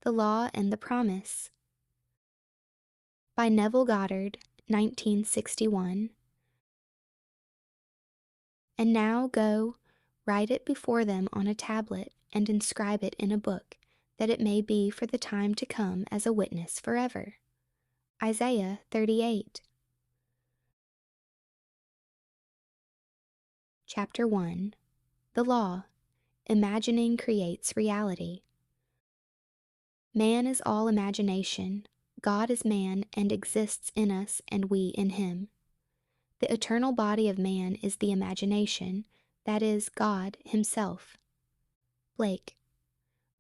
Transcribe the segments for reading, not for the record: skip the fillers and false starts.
The Law and the Promise by Neville Goddard, 1961. And now go, write it before them on a tablet, and inscribe it in a book, that it may be for the time to come as a witness forever. Isaiah 38. Chapter 1. The Law. Imagining creates reality. Man is all imagination. God is man and exists in us and we in him. The eternal body of man is the imagination, that is, God himself. Blake.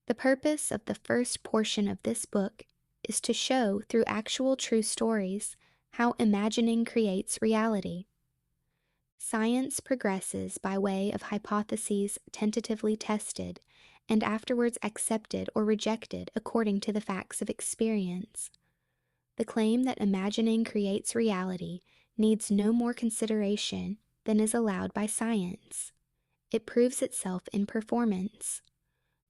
The purpose of the first portion of this book is to show through actual true stories how imagining creates reality. Science progresses by way of hypotheses tentatively tested and afterwards accepted or rejected according to the facts of experience. The claim that imagining creates reality needs no more consideration than is allowed by science. It proves itself in performance.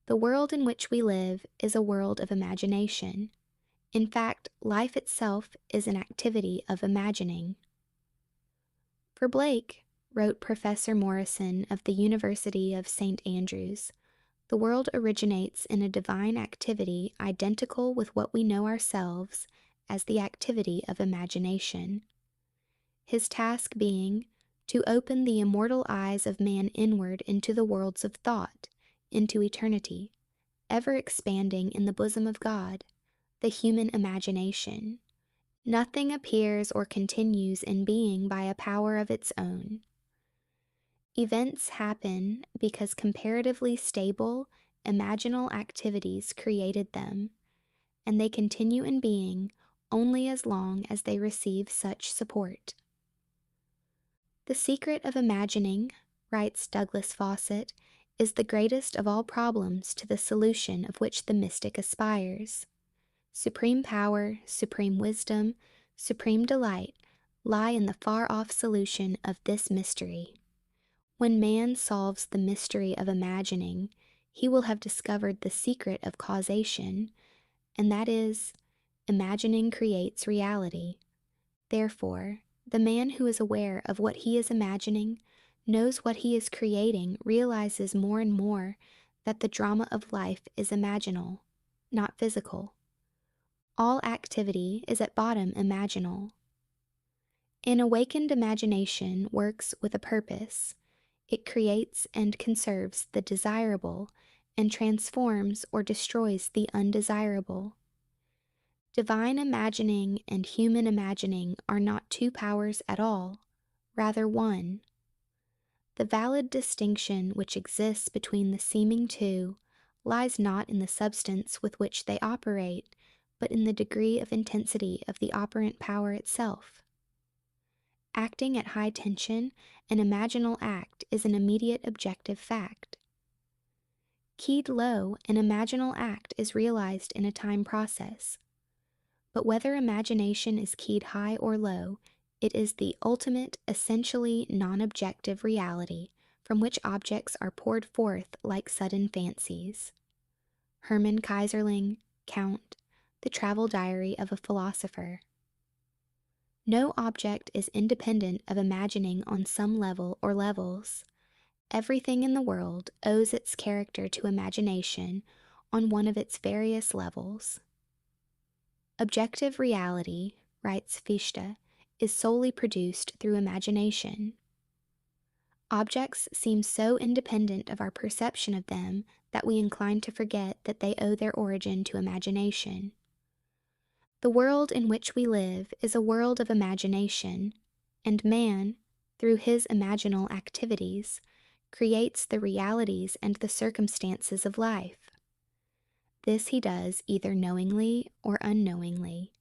The world in which we live is a world of imagination. In fact, life itself is an activity of imagining. For Blake, wrote Professor Morrison of the University of St. Andrews, the world originates in a divine activity identical with what we know ourselves as the activity of imagination. His task being to open the immortal eyes of man inward into the worlds of thought, into eternity, ever expanding in the bosom of God, the human imagination. Nothing appears or continues in being by a power of its own. Events happen because comparatively stable, imaginal activities created them, and they continue in being only as long as they receive such support. The secret of imagining, writes Douglas Fawcett, is the greatest of all problems to the solution of which the mystic aspires. Supreme power, supreme wisdom, supreme delight lie in the far-off solution of this mystery. When man solves the mystery of imagining, he will have discovered the secret of causation, and that is, imagining creates reality. Therefore, the man who is aware of what he is imagining, knows what he is creating, realizes more and more that the drama of life is imaginal, not physical. All activity is at bottom imaginal. An awakened imagination works with a purpose. It creates and conserves the desirable and transforms or destroys the undesirable. Divine imagining and human imagining are not two powers at all, rather one. The valid distinction which exists between the seeming two lies not in the substance with which they operate, but in the degree of intensity of the operant power itself. Acting at high tension, an imaginal act is an immediate objective fact. Keyed low, an imaginal act is realized in a time process. But whether imagination is keyed high or low, it is the ultimate, essentially non-objective reality from which objects are poured forth like sudden fancies. Hermann Kaiserling, Count, The Travel Diary of a Philosopher. No object is independent of imagining on some level or levels. Everything in the world owes its character to imagination on one of its various levels. Objective reality, writes Fichte, is solely produced through imagination. Objects seem so independent of our perception of them that we incline to forget that they owe their origin to imagination. The world in which we live is a world of imagination, and man, through his imaginal activities, creates the realities and the circumstances of life. This he does either knowingly or unknowingly.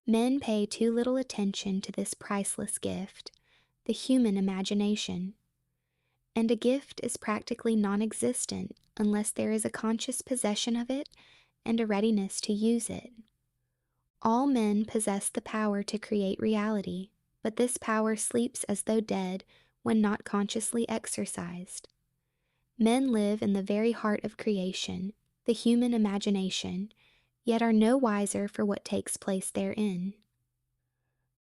Men pay too little attention to this priceless gift, the human imagination. And a gift is practically non-existent unless there is a conscious possession of it and a readiness to use it. All men possess the power to create reality, but this power sleeps as though dead when not consciously exercised. Men live in the very heart of creation, the human imagination, yet are no wiser for what takes place therein.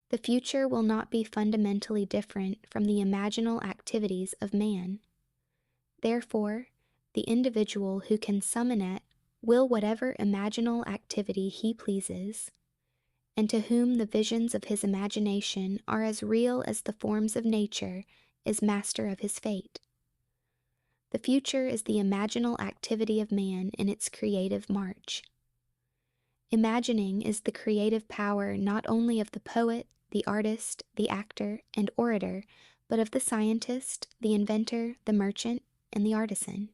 The future will not be fundamentally different from the imaginal activities of man. Therefore, the individual who can summon it will whatever imaginal activity he pleases, and to whom the visions of his imagination are as real as the forms of nature is master of his fate. The future is the imaginal activity of man in its creative march. Imagining is the creative power not only of the poet, the artist, the actor, and orator, but of the scientist, the inventor, the merchant, and the artisan.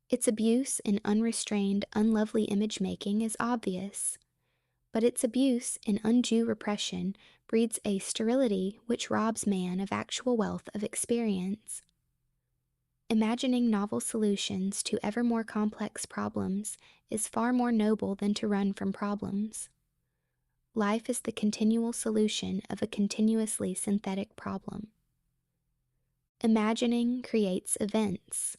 Its abuse in unrestrained, unlovely image-making is obvious, but its abuse in undue repression breeds a sterility which robs man of actual wealth of experience. Imagining novel solutions to ever more complex problems is far more noble than to run from problems. Life is the continual solution of a continuously synthetic problem. Imagining creates events.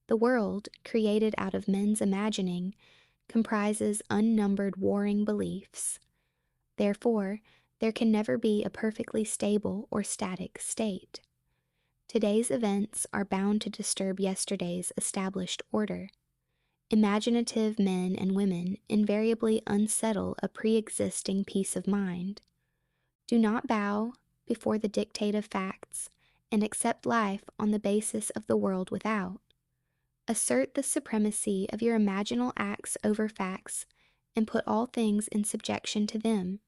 The world, created out of men's imagining, comprises unnumbered warring beliefs. Therefore, there can never be a perfectly stable or static state. Today's events are bound to disturb yesterday's established order. Imaginative men and women invariably unsettle a pre-existing peace of mind. Do not bow before the dictate of facts and accept life on the basis of the world without. Assert the supremacy of your imaginal acts over facts and put all things in subjection to them.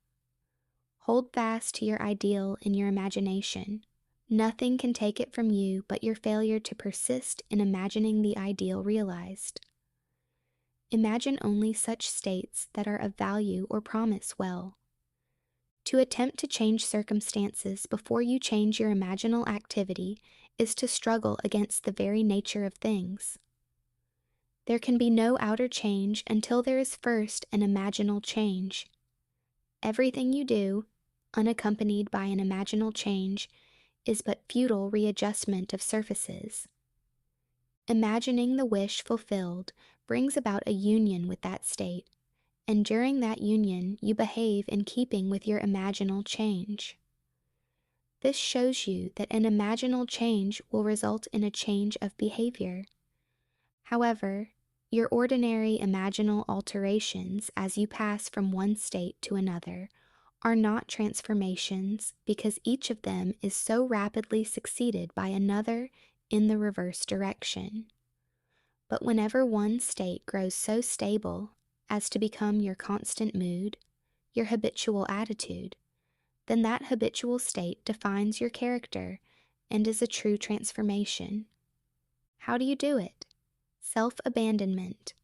Hold fast to your ideal in your imagination. Nothing can take it from you but your failure to persist in imagining the ideal realized. Imagine only such states that are of value or promise well. To attempt to change circumstances before you change your imaginal activity is to struggle against the very nature of things. There can be no outer change until there is first an imaginal change. Everything you do, unaccompanied by an imaginal change, is but futile readjustment of surfaces. Imagining the wish fulfilled brings about a union with that state, and during that union you behave in keeping with your imaginal change. This shows you that an imaginal change will result in a change of behavior. However, your ordinary imaginal alterations as you pass from one state to another are not transformations because each of them is so rapidly succeeded by another in the reverse direction. But whenever one state grows so stable as to become your constant mood, your habitual attitude, then that habitual state defines your character and is a true transformation. How do you do it? Self-abandonment.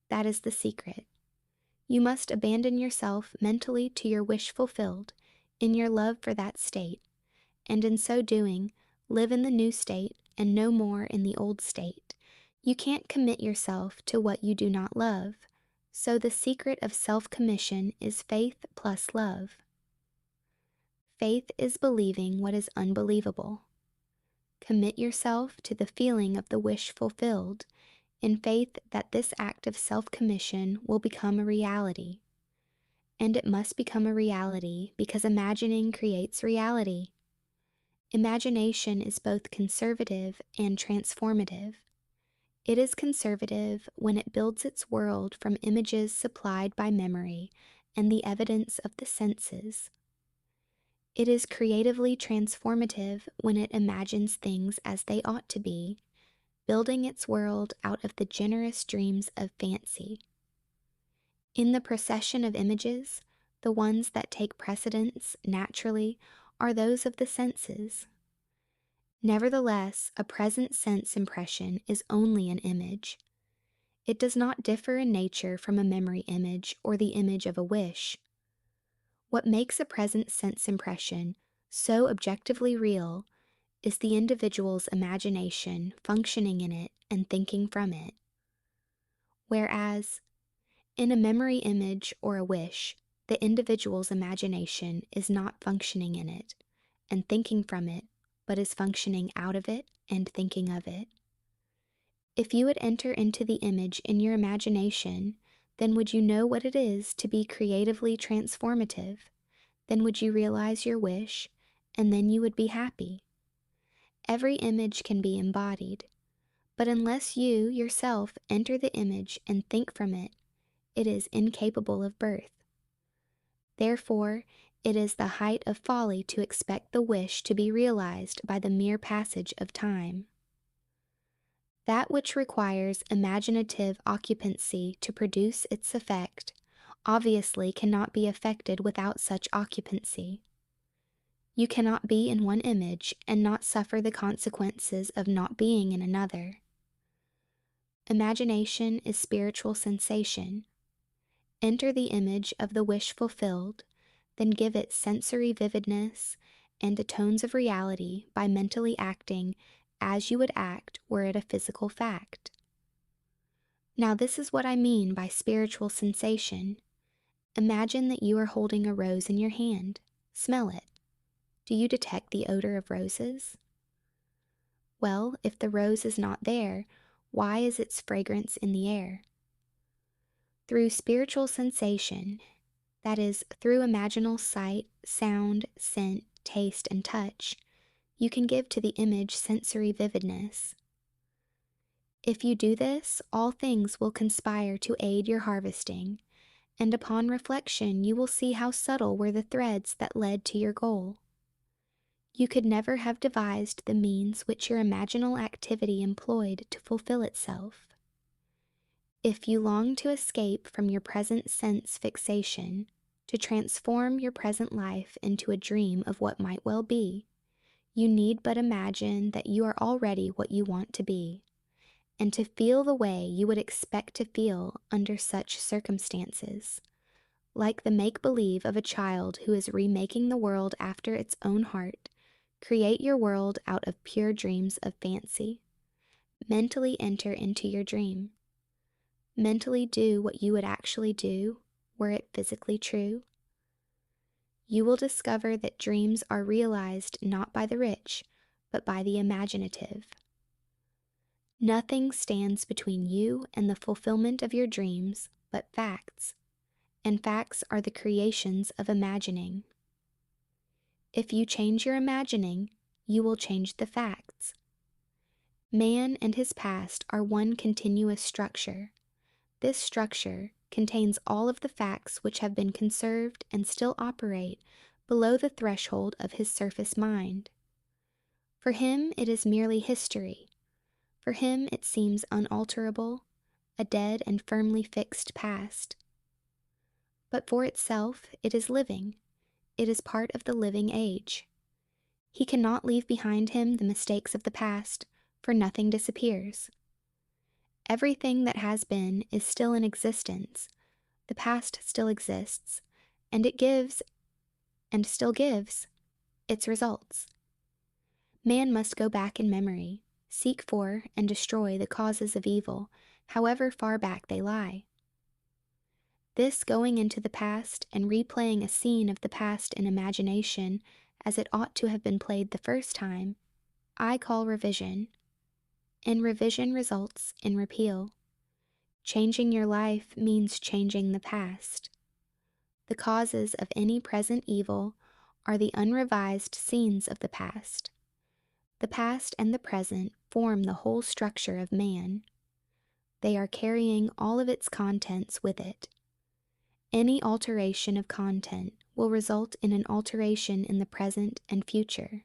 That is the secret. You must abandon yourself mentally to your wish fulfilled in your love for that state, and in so doing, live in the new state and no more in the old state. You can't commit yourself to what you do not love, so the secret of self-commission is faith plus love. Faith is believing what is unbelievable. Commit yourself to the feeling of the wish fulfilled, in faith that this act of self-commission will become a reality. And it must become a reality because imagining creates reality. Imagination is both conservative and transformative. It is conservative when it builds its world from images supplied by memory and the evidence of the senses. It is creatively transformative when it imagines things as they ought to be, building its world out of the generous dreams of fancy. In the procession of images, the ones that take precedence naturally are those of the senses. Nevertheless, a present sense impression is only an image. It does not differ in nature from a memory image or the image of a wish. What makes a present sense impression so objectively real is the individual's imagination functioning in it and thinking from it. Whereas, in a memory image or a wish, the individual's imagination is not functioning in it and thinking from it, but is functioning out of it and thinking of it. If you would enter into the image in your imagination, then would you know what it is to be creatively transformative. Then would you realize your wish, and then you would be happy. Every image can be embodied, but unless you yourself enter the image and think from it, it is incapable of birth. Therefore, it is the height of folly to expect the wish to be realized by the mere passage of time. That which requires imaginative occupancy to produce its effect obviously cannot be effected without such occupancy. You cannot be in one image and not suffer the consequences of not being in another. Imagination is spiritual sensation. Enter the image of the wish fulfilled, then give it sensory vividness and the tones of reality by mentally acting as you would act were it a physical fact. Now, this is what I mean by spiritual sensation. Imagine that you are holding a rose in your hand. Smell it. Do you detect the odor of roses? Well, if the rose is not there, why is its fragrance in the air? Through spiritual sensation, that is, through imaginal sight, sound, scent, taste, and touch, you can give to the image sensory vividness. If you do this, all things will conspire to aid your harvesting, and upon reflection you will see how subtle were the threads that led to your goal. You could never have devised the means which your imaginal activity employed to fulfill itself. If you long to escape from your present sense fixation, to transform your present life into a dream of what might well be, you need but imagine that you are already what you want to be, and to feel the way you would expect to feel under such circumstances, like the make-believe of a child who is remaking the world after its own heart. Create your world out of pure dreams of fancy. Mentally enter into your dream. Mentally do what you would actually do were it physically true. You will discover that dreams are realized not by the rich, but by the imaginative. Nothing stands between you and the fulfillment of your dreams but facts, and facts are the creations of imagining. If you change your imagining, you will change the facts. Man and his past are one continuous structure. This structure contains all of the facts which have been conserved and still operate below the threshold of his surface mind. For him it is merely history. For him it seems unalterable, a dead and firmly fixed past. But for itself it is living. It is part of the living age. He cannot leave behind him the mistakes of the past, for nothing disappears. Everything that has been is still in existence. The past still exists, and it gives, and still gives, its results. Man must go back in memory, seek for and destroy the causes of evil, however far back they lie. This going into the past and replaying a scene of the past in imagination as it ought to have been played the first time, I call revision. And revision results in repeal. Changing your life means changing the past. The causes of any present evil are the unrevised scenes of the past. The past and the present form the whole structure of man. They are carrying all of its contents with it. Any alteration of content will result in an alteration in the present and future.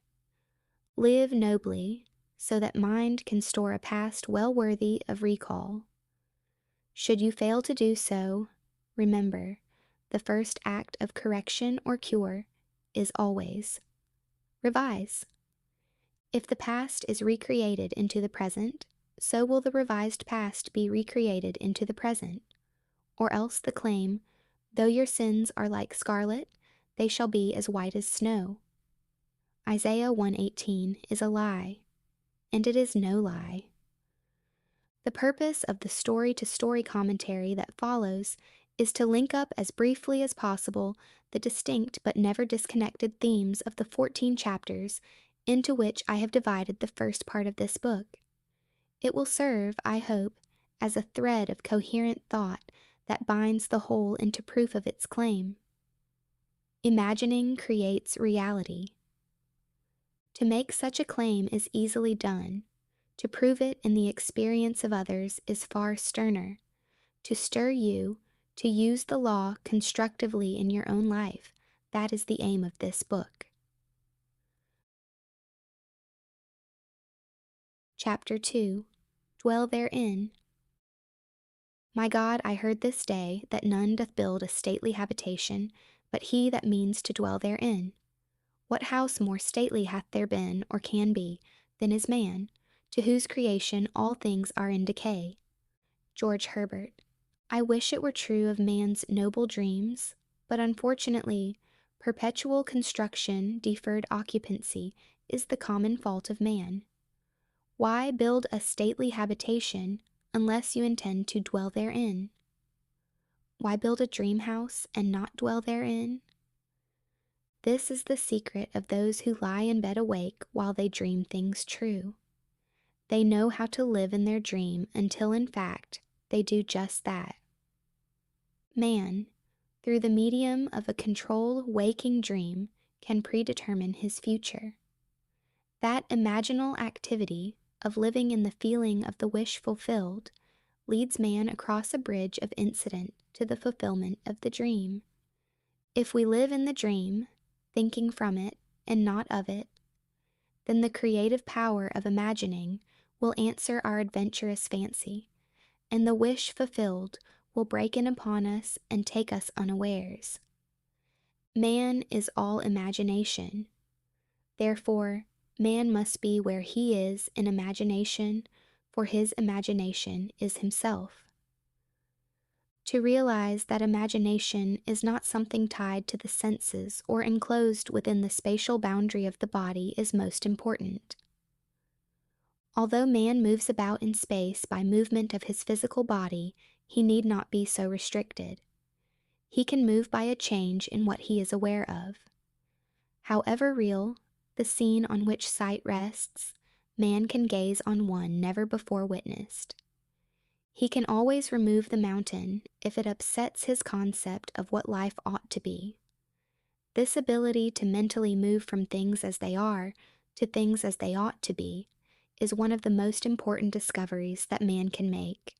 Live nobly, so that mind can store a past well worthy of recall. Should you fail to do so, remember, the first act of correction or cure is always revise. If the past is recreated into the present, so will the revised past be recreated into the present, or else the claim, though your sins are like scarlet, they shall be as white as snow. Isaiah 1:18 is a lie, and it is no lie. The purpose of the story-to-story commentary that follows is to link up as briefly as possible the distinct but never disconnected themes of the 14 chapters into which I have divided the first part of this book. It will serve, I hope, as a thread of coherent thought that binds the whole into proof of its claim. Imagining creates reality. To make such a claim is easily done. To prove it in the experience of others is far sterner. To stir you to use the law constructively in your own life, that is the aim of this book. Chapter 2. Dwell therein. My God, I heard this day that none doth build a stately habitation, but he that means to dwell therein. What house more stately hath there been, or can be, than is man, to whose creation all things are in decay? George Herbert. I wish it were true of man's noble dreams, but unfortunately, perpetual construction, deferred occupancy, is the common fault of man. Why build a stately habitation unless you intend to dwell therein? Why build a dream house and not dwell therein? This is the secret of those who lie in bed awake while they dream things true. They know how to live in their dream until, in fact, they do just that. Man, through the medium of a controlled waking dream, can predetermine his future. That imaginal activity of living in the feeling of the wish fulfilled leads man across a bridge of incident to the fulfillment of the dream. If we live in the dream, thinking from it and not of it, then the creative power of imagining will answer our adventurous fancy, and the wish fulfilled will break in upon us and take us unawares. Man is all imagination. Therefore, man must be where he is in imagination, for his imagination is himself. To realize that imagination is not something tied to the senses or enclosed within the spatial boundary of the body is most important. Although man moves about in space by movement of his physical body, he need not be so restricted. He can move by a change in what he is aware of. However real the scene on which sight rests, man can gaze on one never before witnessed. He can always remove the mountain if it upsets his concept of what life ought to be. This ability to mentally move from things as they are to things as they ought to be is one of the most important discoveries that man can make.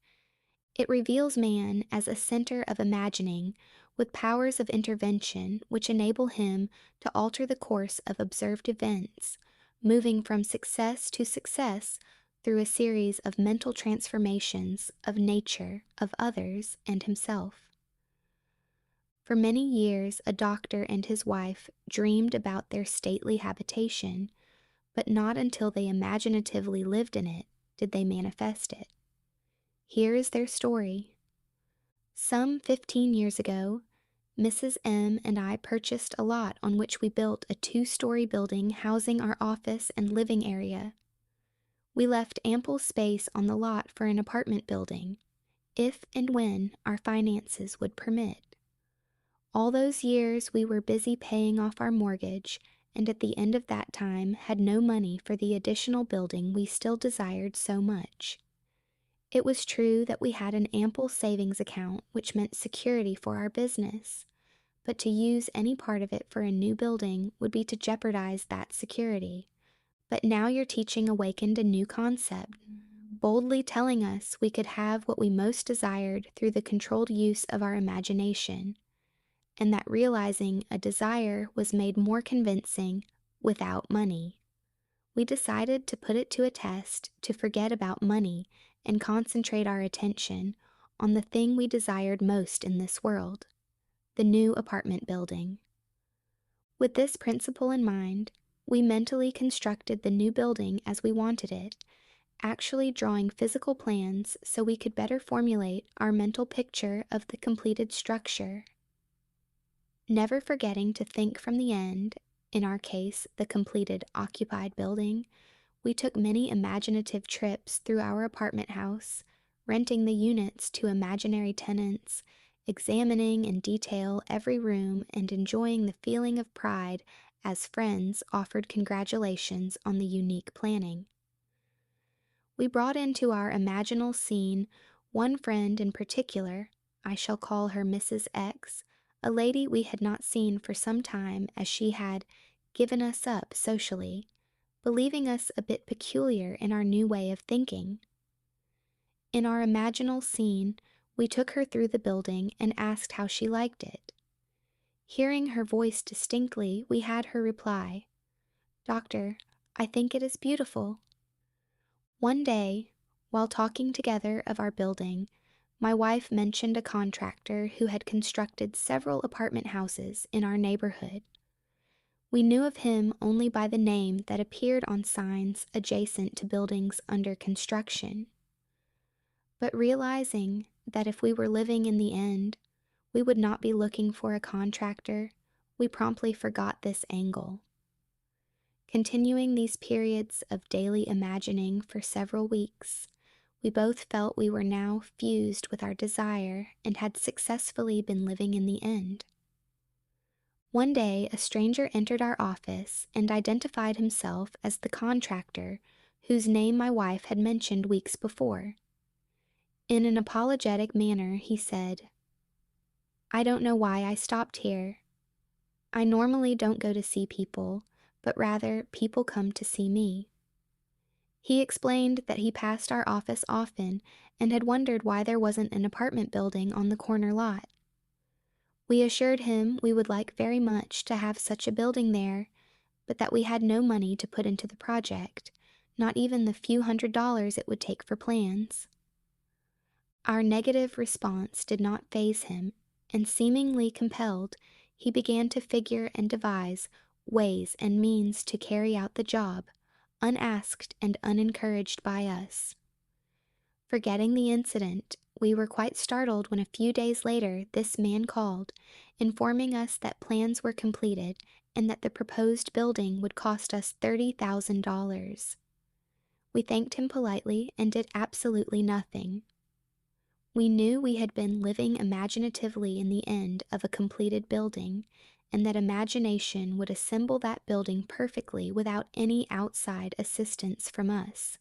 It reveals man as a center of imagining with powers of intervention which enable him to alter the course of observed events, moving from success to success through a series of mental transformations of nature, of others, and himself. For many years, a doctor and his wife dreamed about their stately habitation, but not until they imaginatively lived in it did they manifest it. Here is their story. Some 15 years ago, Mrs. M. and I purchased a lot on which we built a 2-story building housing our office and living area. We left ample space on the lot for an apartment building, if and when our finances would permit. All those years we were busy paying off our mortgage, and at the end of that time had no money for the additional building we still desired so much. It was true that we had an ample savings account which meant security for our business, but to use any part of it for a new building would be to jeopardize that security. But now your teaching awakened a new concept, boldly telling us we could have what we most desired through the controlled use of our imagination, and that realizing a desire was made more convincing without money. We decided to put it to a test to forget about money and concentrate our attention on the thing we desired most in this world, the new apartment building. With this principle in mind, we mentally constructed the new building as we wanted it, actually drawing physical plans so we could better formulate our mental picture of the completed structure. Never forgetting to think from the end, in our case, the completed occupied building, we took many imaginative trips through our apartment house, renting the units to imaginary tenants, examining in detail every room and enjoying the feeling of pride as friends offered congratulations on the unique planning. We brought into our imaginal scene one friend in particular. I shall call her Mrs. X, a lady we had not seen for some time, as she had given us up socially, believing us a bit peculiar in our new way of thinking. In our imaginal scene, we took her through the building and asked how she liked it. Hearing her voice distinctly, we had her reply, "Doctor, I think it is beautiful." One day, while talking together of our building, my wife mentioned a contractor who had constructed several apartment houses in our neighborhood. We knew of him only by the name that appeared on signs adjacent to buildings under construction. But realizing that if we were living in the end, we would not be looking for a contractor, we promptly forgot this angle. Continuing these periods of daily imagining for several weeks, we both felt we were now fused with our desire and had successfully been living in the end. One day, a stranger entered our office and identified himself as the contractor whose name my wife had mentioned weeks before. In an apologetic manner, he said, "I don't know why I stopped here. I normally don't go to see people, but rather people come to see me." He explained that he passed our office often and had wondered why there wasn't an apartment building on the corner lot. We assured him we would like very much to have such a building there, but that we had no money to put into the project, not even the few $100s it would take for plans. Our negative response did not faze him, and seemingly compelled, he began to figure and devise ways and means to carry out the job, unasked and unencouraged by us. Forgetting the incident, we were quite startled when a few days later this man called, informing us that plans were completed and that the proposed building would cost us $30,000. We thanked him politely and did absolutely nothing. We knew we had been living imaginatively in the end of a completed building, and that imagination would assemble that building perfectly without any outside assistance from us.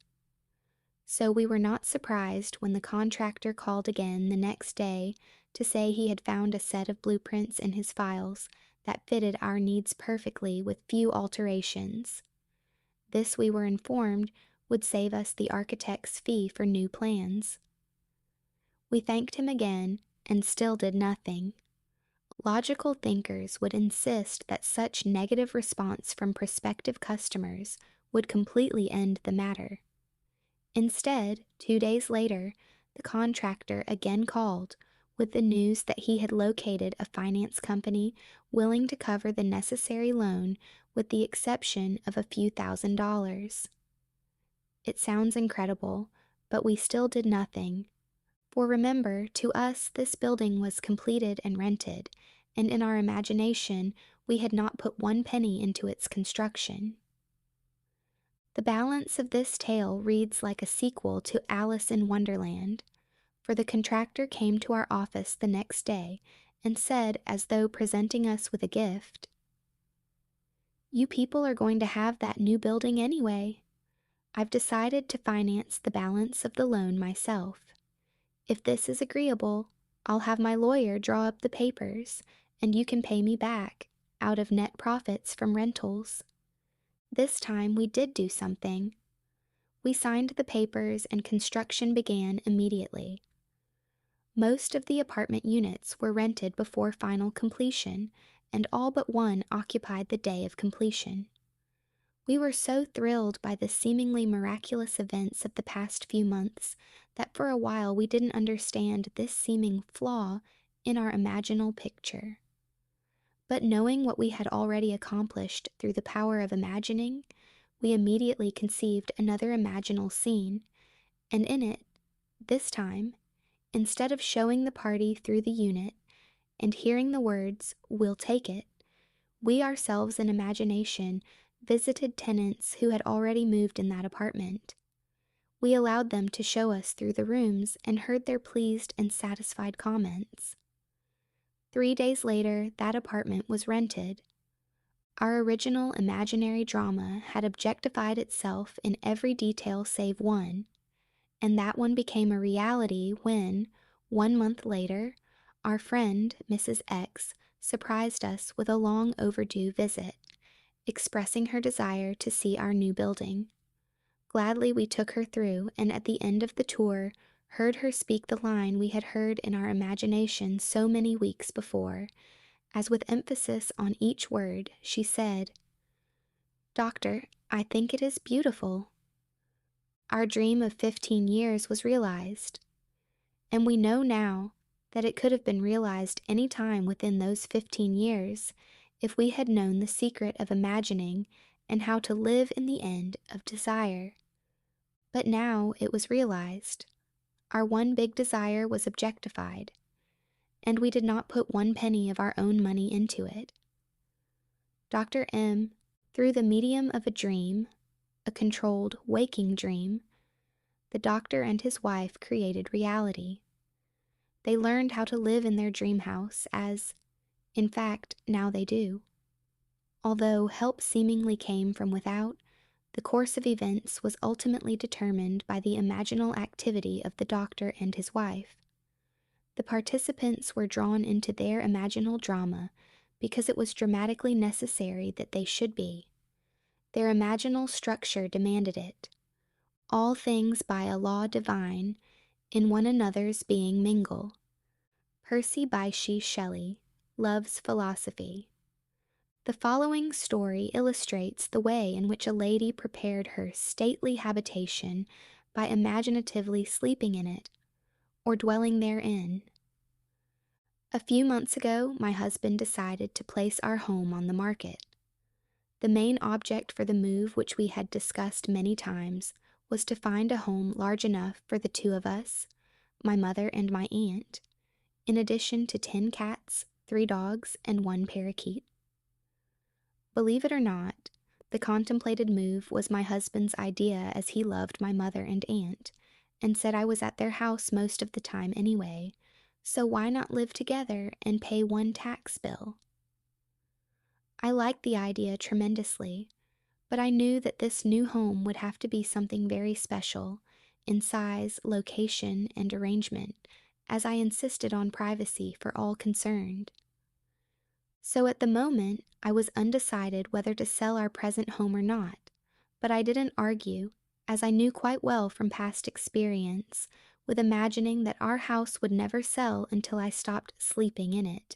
So we were not surprised when the contractor called again the next day to say he had found a set of blueprints in his files that fitted our needs perfectly with few alterations. This, we were informed, would save us the architect's fee for new plans. We thanked him again and still did nothing. Logical thinkers would insist that such negative response from prospective customers would completely end the matter. Instead, 2 days later, the contractor again called with the news that he had located a finance company willing to cover the necessary loan with the exception of a few $1,000s. It sounds incredible, but we still did nothing. For remember, to us this building was completed and rented, and in our imagination we had not put one penny into its construction. The balance of this tale reads like a sequel to Alice in Wonderland, for the contractor came to our office the next day and said, as though presenting us with a gift, "You people are going to have that new building anyway. I've decided to finance the balance of the loan myself. If this is agreeable, I'll have my lawyer draw up the papers, and you can pay me back out of net profits from rentals." This time we did do something. We signed the papers and construction began immediately. Most of the apartment units were rented before final completion, and all but one occupied the day of completion. We were so thrilled by the seemingly miraculous events of the past few months that for a while we didn't understand this seeming flaw in our imaginal picture. But knowing what we had already accomplished through the power of imagining, we immediately conceived another imaginal scene, and in it, this time, instead of showing the party through the unit and hearing the words, "We'll take it," we ourselves in imagination visited tenants who had already moved in that apartment. We allowed them to show us through the rooms and heard their pleased and satisfied comments. 3 days later, that apartment was rented. Our original imaginary drama had objectified itself in every detail save one. And that one became a reality when, 1 month later, our friend, Mrs. X, surprised us with a long overdue visit, expressing her desire to see our new building. Gladly we took her through, and at the end of the tour, heard her speak the line we had heard in our imagination so many weeks before, as with emphasis on each word, she said, "Doctor, I think it is beautiful." Our dream of 15 years was realized, and we know now that it could have been realized any time within those 15 years if we had known the secret of imagining and how to live in the end of desire. But now it was realized. Our one big desire was objectified, and we did not put 1 penny of our own money into it. Dr. M, through the medium of a dream, a controlled, waking dream, the doctor and his wife created reality. They learned how to live in their dream house as, in fact, now they do. Although help seemingly came from without, the course of events was ultimately determined by the imaginal activity of the doctor and his wife. The participants were drawn into their imaginal drama because it was dramatically necessary that they should be. Their imaginal structure demanded it. All things by a law divine, in one another's being mingle. Percy Bysshe Shelley, Love's Philosophy. The following story illustrates the way in which a lady prepared her stately habitation by imaginatively sleeping in it, or dwelling therein. A few months ago, my husband decided to place our home on the market. The main object for the move, which we had discussed many times, was to find a home large enough for the two of us, my mother and my aunt, in addition to 10 cats, 3 dogs, and 1 parakeet. Believe it or not, the contemplated move was my husband's idea, as he loved my mother and aunt, and said I was at their house most of the time anyway, so why not live together and pay 1 tax bill? I liked the idea tremendously, but I knew that this new home would have to be something very special, in size, location, and arrangement, as I insisted on privacy for all concerned. So at the moment, I was undecided whether to sell our present home or not, but I didn't argue, as I knew quite well from past experience, with imagining that our house would never sell until I stopped sleeping in it.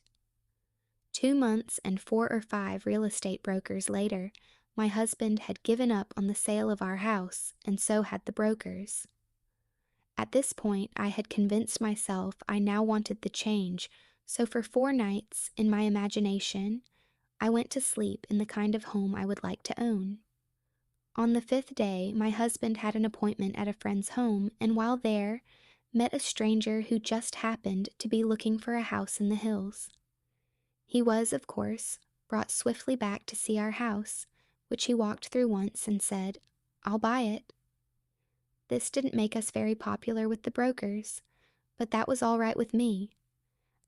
2 months and 4 or 5 real estate brokers later, my husband had given up on the sale of our house, and so had the brokers. At this point, I had convinced myself I now wanted the change, so for 4 nights, in my imagination, I went to sleep in the kind of home I would like to own. On the 5th day, my husband had an appointment at a friend's home, and while there, met a stranger who just happened to be looking for a house in the hills. He was, of course, brought swiftly back to see our house, which he walked through once and said, "I'll buy it." This didn't make us very popular with the brokers, but that was all right with me,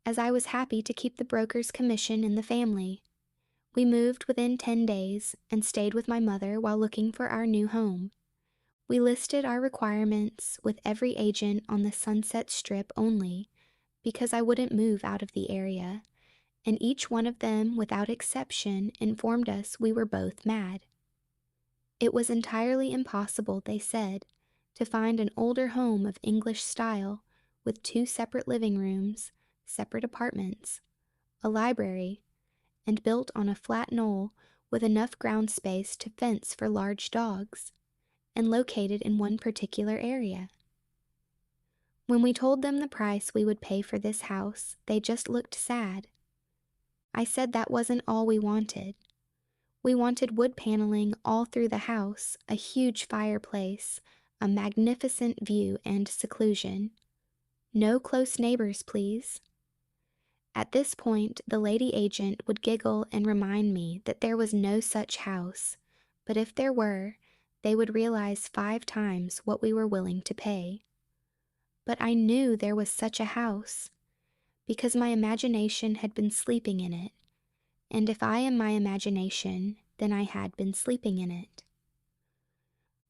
as I was happy to keep the broker's commission in the family. We moved within 10 days and stayed with my mother while looking for our new home. We listed our requirements with every agent on the Sunset Strip only, because I wouldn't move out of the area, and each one of them, without exception, informed us we were both mad. It was entirely impossible, they said, to find an older home of English style, with 2 separate living rooms, separate apartments, a library, and built on a flat knoll with enough ground space to fence for large dogs, and located in one particular area. When we told them the price we would pay for this house, they just looked sad. I said that wasn't all we wanted. We wanted wood paneling all through the house, a huge fireplace, a magnificent view and seclusion. No close neighbors, please. At this point, the lady agent would giggle and remind me that there was no such house, but if there were, they would realize 5 times what we were willing to pay. But I knew there was such a house, because my imagination had been sleeping in it, and if I am my imagination, then I had been sleeping in it.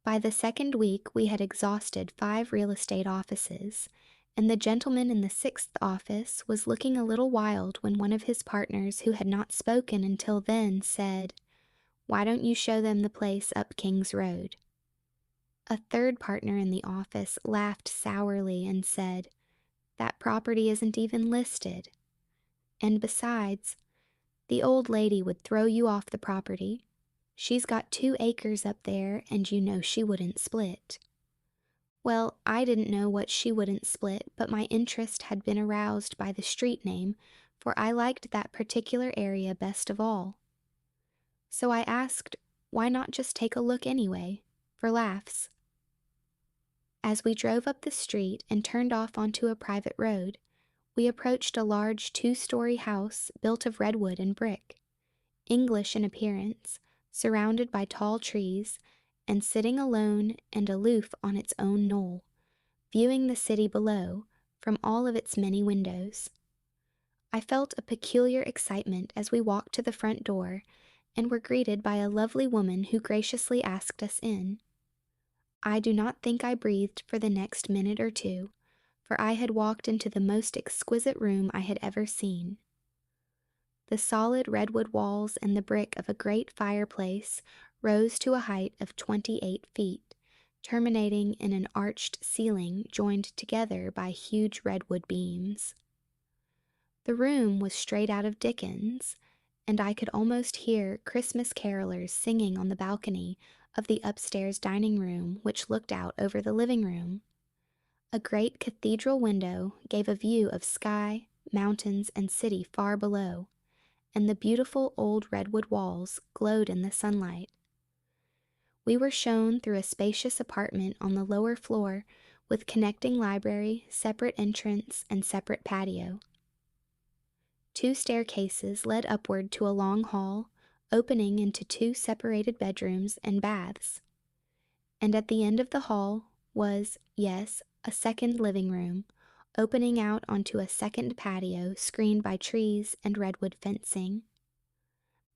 By the second week, we had exhausted 5 real estate offices, and the gentleman in the 6th office was looking a little wild when one of his partners, who had not spoken until then, said, "Why don't you show them the place up King's Road?" A third partner in the office laughed sourly and said, "That property isn't even listed. And besides, the old lady would throw you off the property. She's got 2 acres up there, and you know she wouldn't split." Well, I didn't know what she wouldn't split, but my interest had been aroused by the street name, for I liked that particular area best of all. So I asked, why not just take a look anyway, for laughs? As we drove up the street and turned off onto a private road, we approached a large 2-story house built of redwood and brick, English in appearance, surrounded by tall trees, and sitting alone and aloof on its own knoll, viewing the city below from all of its many windows. I felt a peculiar excitement as we walked to the front door and were greeted by a lovely woman who graciously asked us in. I do not think I breathed for the next minute or two, for I had walked into the most exquisite room I had ever seen. The solid redwood walls and the brick of a great fireplace rose to a height of 28 feet, terminating in an arched ceiling joined together by huge redwood beams. The room was straight out of Dickens, and I could almost hear Christmas carolers singing on the balcony of the upstairs dining room, which looked out over the living room. A great cathedral window gave a view of sky, mountains, and city far below, and the beautiful old redwood walls glowed in the sunlight. We were shown through a spacious apartment on the lower floor with connecting library, separate entrance, and separate patio. 2 staircases led upward to a long hall, opening into 2 separated bedrooms and baths. And at the end of the hall was, yes, a second living room, opening out onto a second patio screened by trees and redwood fencing.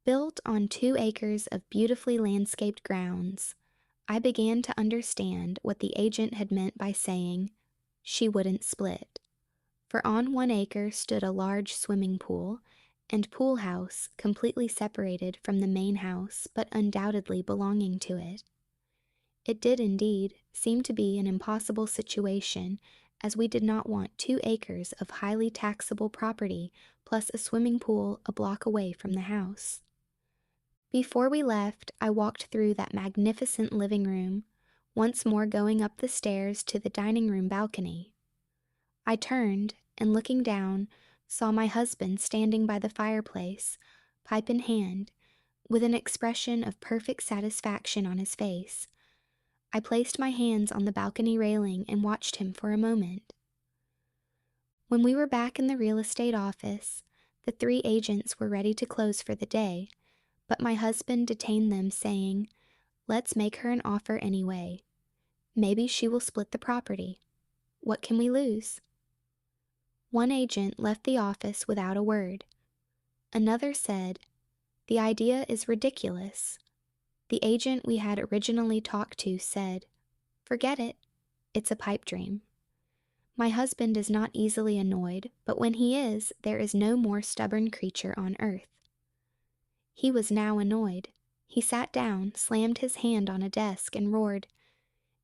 Built on 2 acres of beautifully landscaped grounds, I began to understand what the agent had meant by saying, "She wouldn't split." For on 1 acre stood a large swimming pool and pool house completely separated from the main house, but undoubtedly belonging to it. It did indeed seem to be an impossible situation, as we did not want 2 acres of highly taxable property plus a swimming pool a block away from the house. Before we left, I walked through that magnificent living room, once more going up the stairs to the dining room balcony. I turned, and looking down, saw my husband standing by the fireplace, pipe in hand, with an expression of perfect satisfaction on his face. I placed my hands on the balcony railing and watched him for a moment. When we were back in the real estate office, the 3 agents were ready to close for the day, but my husband detained them, saying, "Let's make her an offer anyway. Maybe she will split the property. What can we lose?" One agent left the office without a word. Another said, "The idea is ridiculous." The agent we had originally talked to said, "Forget it. It's a pipe dream." My husband is not easily annoyed, but when he is, there is no more stubborn creature on earth. He was now annoyed. He sat down, slammed his hand on a desk, and roared,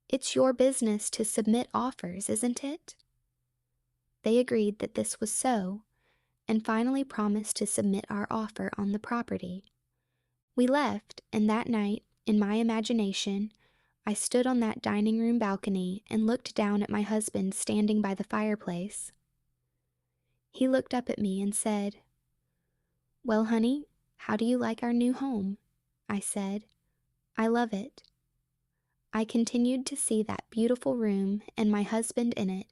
"It's your business to submit offers, isn't it?" They agreed that this was so, and finally promised to submit our offer on the property. We left, and that night, in my imagination, I stood on that dining room balcony and looked down at my husband standing by the fireplace. He looked up at me and said, "Well, honey, how do you like our new home?" I said, "I love it." I continued to see that beautiful room and my husband in it,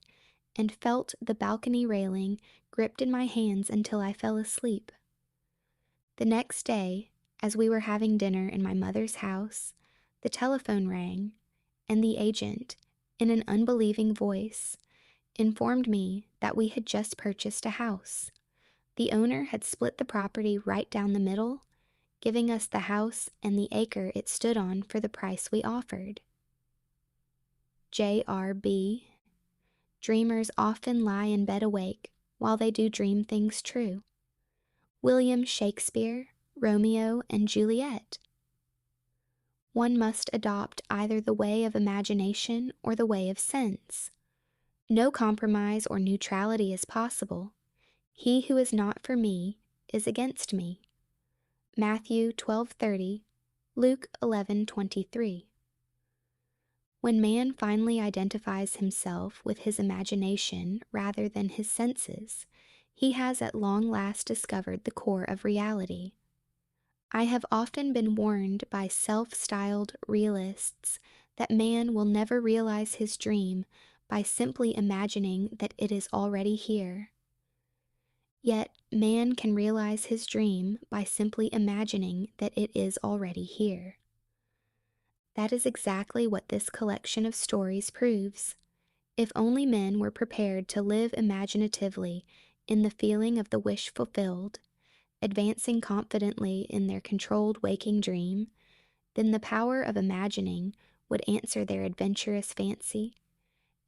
and felt the balcony railing gripped in my hands until I fell asleep. The next day, as we were having dinner in my mother's house, the telephone rang, and the agent, in an unbelieving voice, informed me that we had just purchased a house. The owner had split the property right down the middle, giving us the house and the acre it stood on for the price we offered. J.R.B. Dreamers often lie in bed awake while they do dream things true. William Shakespeare, Romeo and Juliet. One must adopt either the way of imagination or the way of sense. No compromise or neutrality is possible. He who is not for me is against me. Matthew 12:30, Luke 11:23. When man finally identifies himself with his imagination rather than his senses, he has at long last discovered the core of reality. I have often been warned by self-styled realists that man will never realize his dream by simply imagining that it is already here. Yet man can realize his dream by simply imagining that it is already here. That is exactly what this collection of stories proves. If only men were prepared to live imaginatively in the feeling of the wish fulfilled, advancing confidently in their controlled waking dream, then the power of imagining would answer their adventurous fancy,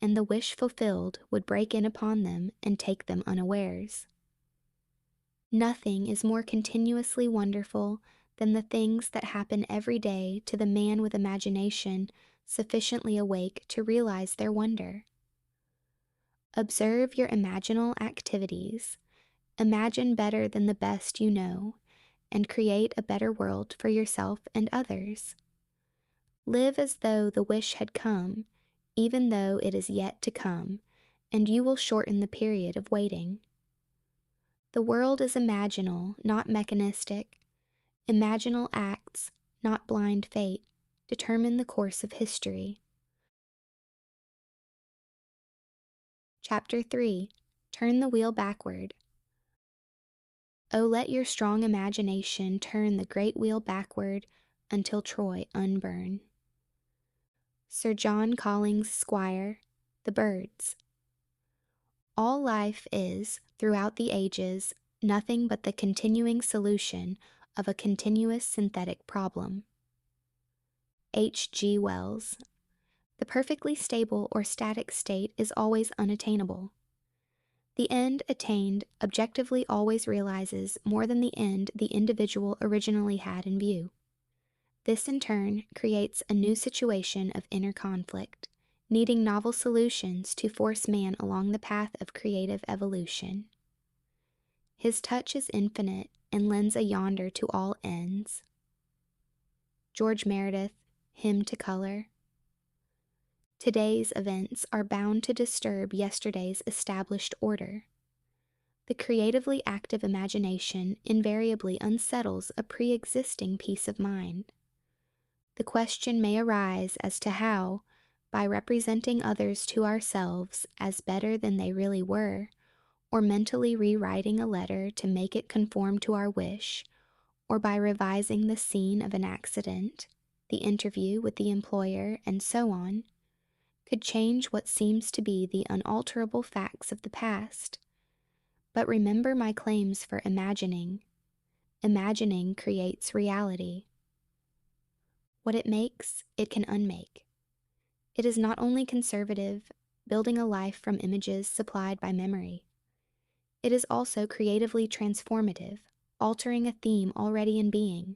and the wish fulfilled would break in upon them and take them unawares. Nothing is more continuously wonderful than the things that happen every day to the man with imagination sufficiently awake to realize their wonder. Observe your imaginal activities, imagine better than the best you know, and create a better world for yourself and others. Live as though the wish had come, even though it is yet to come, and you will shorten the period of waiting. The world is imaginal, not mechanistic. Imaginal acts, not blind fate, determine the course of history. Chapter 3. Turn the wheel backward. Oh, let your strong imagination turn the great wheel backward until Troy unburn. Sir John Collins, Squire, The Birds. All life is, throughout the ages, nothing but the continuing solution of a continuous synthetic problem. H.G. Wells. The perfectly stable or static state is always unattainable. The end attained objectively always realizes more than the end the individual originally had in view. This in turn creates a new situation of inner conflict, needing novel solutions to force man along the path of creative evolution. His touch is infinite and lends a yonder to all ends. George Meredith, Hymn to Color. Today's events are bound to disturb yesterday's established order. The creatively active imagination invariably unsettles a pre-existing peace of mind. The question may arise as to how, by representing others to ourselves as better than they really were, or mentally rewriting a letter to make it conform to our wish, or by revising the scene of an accident, the interview with the employer, and so on, could change what seems to be the unalterable facts of the past. But remember my claims for imagining. Imagining creates reality. What it makes, it can unmake. It is not only conservative, building a life from images supplied by memory. It is also creatively transformative, altering a theme already in being.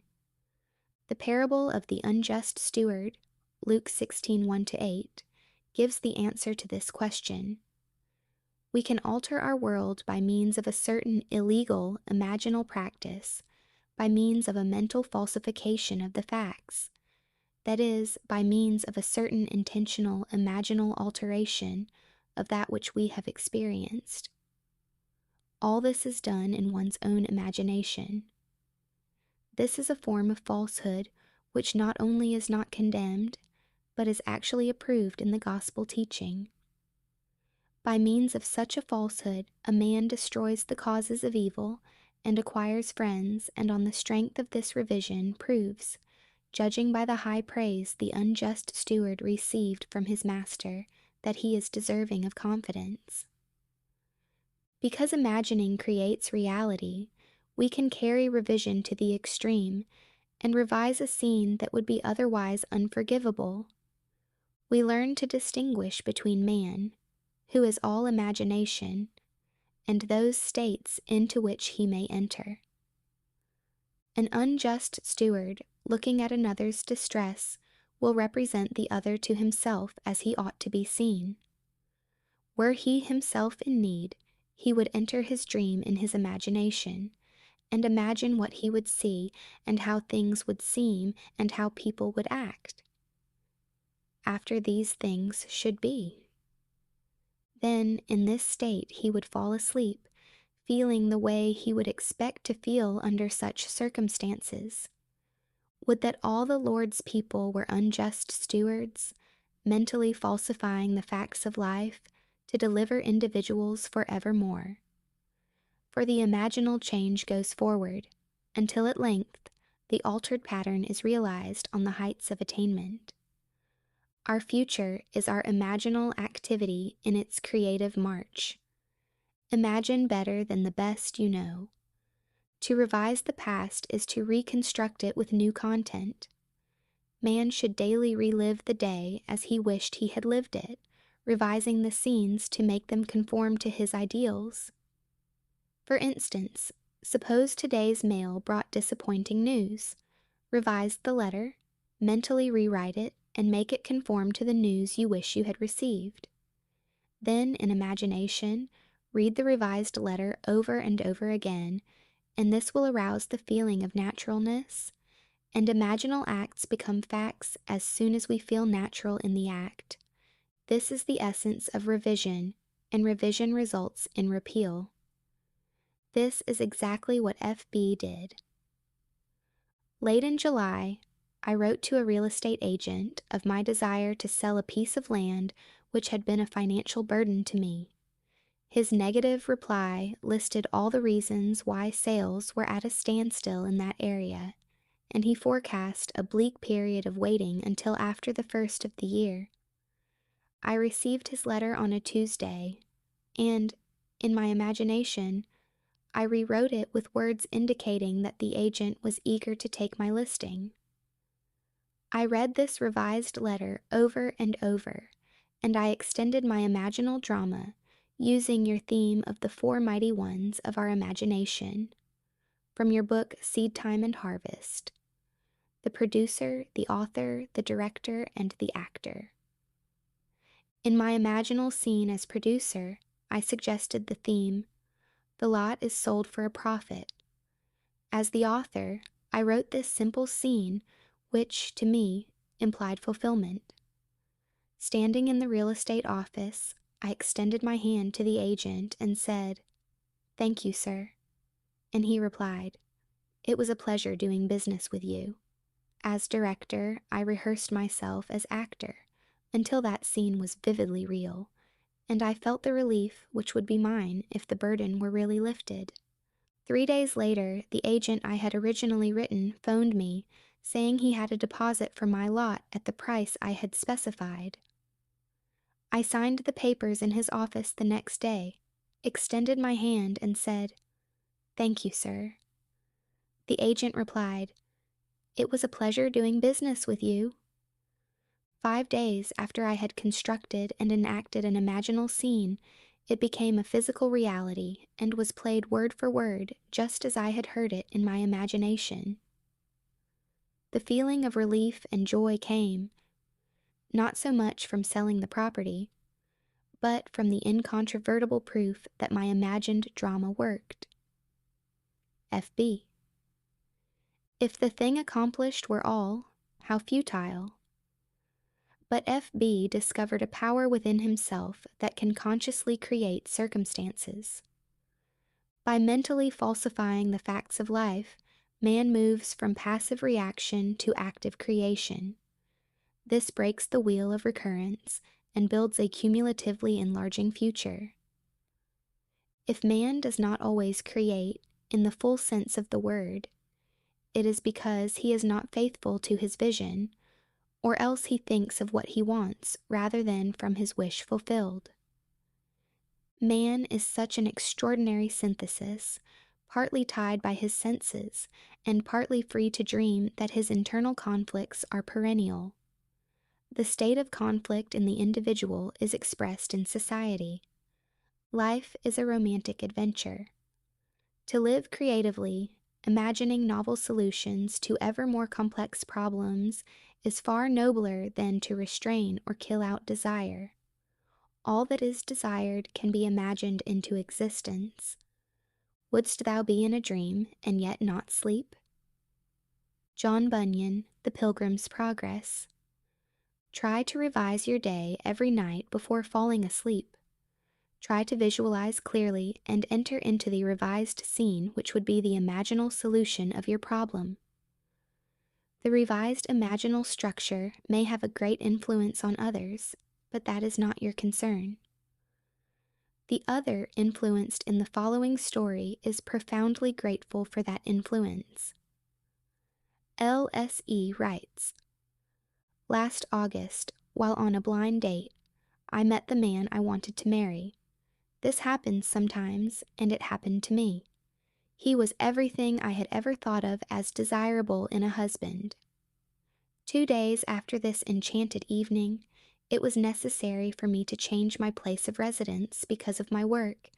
The parable of the unjust steward, Luke 16:1-8, gives the answer to this question. We can alter our world by means of a certain illegal imaginal practice, by means of a mental falsification of the facts, that is, by means of a certain intentional imaginal alteration of that which we have experienced. All this is done in one's own imagination. This is a form of falsehood which not only is not condemned, but is actually approved in the gospel teaching. By means of such a falsehood, a man destroys the causes of evil and acquires friends, and on the strength of this revision proves, judging by the high praise the unjust steward received from his master, that he is deserving of confidence. Because imagining creates reality, we can carry revision to the extreme and revise a scene that would be otherwise unforgivable. we learn to distinguish between man, who is all imagination, and those states into which he may enter. An unjust steward, looking at another's distress, will represent the other to himself as he ought to be seen. Were he himself in need, he would enter his dream in his imagination, and imagine what he would see, and how things would seem, and how people would act. After these things should be. Then, in this state, he would fall asleep, feeling the way he would expect to feel under such circumstances. Would that all the Lord's people were unjust stewards, mentally falsifying the facts of life to deliver individuals forevermore. For the imaginal change goes forward, until at length the altered pattern is realized on the heights of attainment. Our future is our imaginal activity in its creative march. Imagine better than the best you know. To revise the past is to reconstruct it with new content. Man should daily relive the day as he wished he had lived it, revising the scenes to make them conform to his ideals. For instance, suppose today's mail brought disappointing news. Revise the letter, mentally rewrite it, and make it conform to the news you wish you had received. Then, in imagination, read the revised letter over and over again, and this will arouse the feeling of naturalness, and imaginal acts become facts as soon as we feel natural in the act. This is the essence of revision, and revision results in repeal. This is exactly what F.B. did. Late in July, I wrote to a real estate agent of my desire to sell a piece of land which had been a financial burden to me. His negative reply listed all the reasons why sales were at a standstill in that area, and he forecast a bleak period of waiting until after the first of the year. I received his letter on a Tuesday, and, in my imagination, I rewrote it with words indicating that the agent was eager to take my listing. I read this revised letter over and over, and I extended my imaginal drama, using your theme of the four mighty ones of our imagination, from your book Seed Time and Harvest: the producer, the author, the director, and the actor. In my imaginal scene as producer, I suggested the theme, the lot is sold for a profit. As the author, I wrote this simple scene, which, to me, implied fulfillment. Standing in the real estate office, I extended my hand to the agent and said, "Thank you, sir." And he replied, "It was a pleasure doing business with you." As director, I rehearsed myself as actor, until that scene was vividly real, and I felt the relief which would be mine if the burden were really lifted. 3 days later, the agent I had originally written phoned me, saying he had a deposit for my lot at the price I had specified. I signed the papers in his office the next day, extended my hand, and said, "Thank you, sir." The agent replied, "It was a pleasure doing business with you." 5 days after I had constructed and enacted an imaginal scene, it became a physical reality and was played word for word just as I had heard it in my imagination. The feeling of relief and joy came, not so much from selling the property, but from the incontrovertible proof that my imagined drama worked. F.B. If the thing accomplished were all, how futile. But F.B. discovered a power within himself that can consciously create circumstances. By mentally falsifying the facts of life, man moves from passive reaction to active creation. This breaks the wheel of recurrence and builds a cumulatively enlarging future. If man does not always create in the full sense of the word, it is because he is not faithful to his vision, or else he thinks of what he wants rather than from his wish fulfilled. Man is such an extraordinary synthesis, partly tied by his senses and partly free to dream, that his internal conflicts are perennial. The state of conflict in the individual is expressed in society. Life is a romantic adventure. To live creatively, imagining novel solutions to ever more complex problems is far nobler than to restrain or kill out desire. All that is desired can be imagined into existence. Wouldst thou be in a dream and yet not sleep? John Bunyan, The Pilgrim's Progress. Try to revise your day every night before falling asleep. Try to visualize clearly and enter into the revised scene which would be the imaginal solution of your problem. The revised imaginal structure may have a great influence on others, but that is not your concern. The other influenced in the following story is profoundly grateful for that influence. L.S.E. writes, "Last August, while on a blind date, I met the man I wanted to marry. This happens sometimes, and it happened to me. He was everything I had ever thought of as desirable in a husband. 2 days after this enchanted evening, it was necessary for me to change my place of residence because of my work,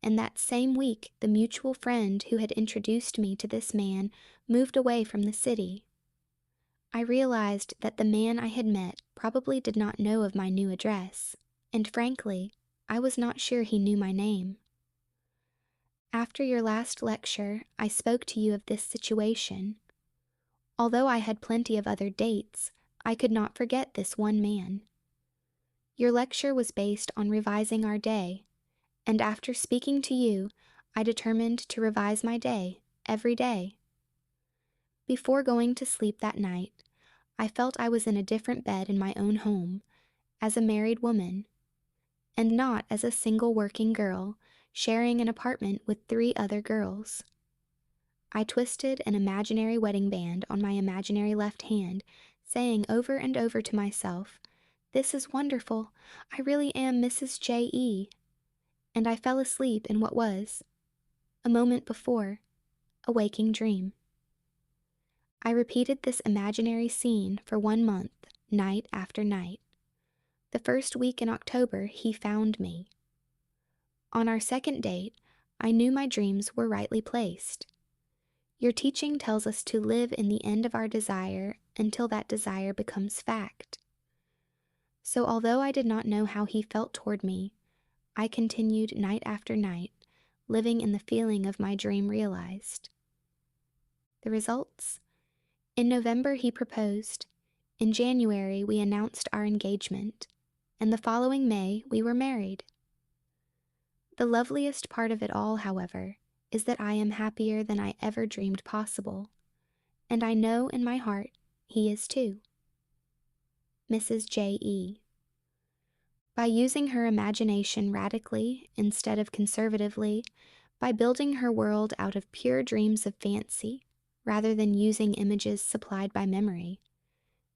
and that same week the mutual friend who had introduced me to this man moved away from the city. I realized that the man I had met probably did not know of my new address, and frankly, I was not sure he knew my name. After your last lecture, I spoke to you of this situation. Although I had plenty of other dates, I could not forget this one man. Your lecture was based on revising our day, and after speaking to you, I determined to revise my day every day. Before going to sleep that night, I felt I was in a different bed in my own home, as a married woman, and not as a single working girl, sharing an apartment with 3 other girls. I twisted an imaginary wedding band on my imaginary left hand, saying over and over to myself, 'This is wonderful. I really am Mrs. J.E.' And I fell asleep in what was, a moment before, a waking dream. I repeated this imaginary scene for 1 month, night after night. The first week in October, he found me. On our second date, I knew my dreams were rightly placed. Your teaching tells us to live in the end of our desire until that desire becomes fact. So although I did not know how he felt toward me, I continued night after night, living in the feeling of my dream realized. The results? In November he proposed. In January we announced our engagement, and the following May we were married. The loveliest part of it all, however, is that I am happier than I ever dreamed possible, and I know in my heart he is too. Mrs. J.E. By using her imagination radically instead of conservatively, by building her world out of pure dreams of fancy, rather than using images supplied by memory,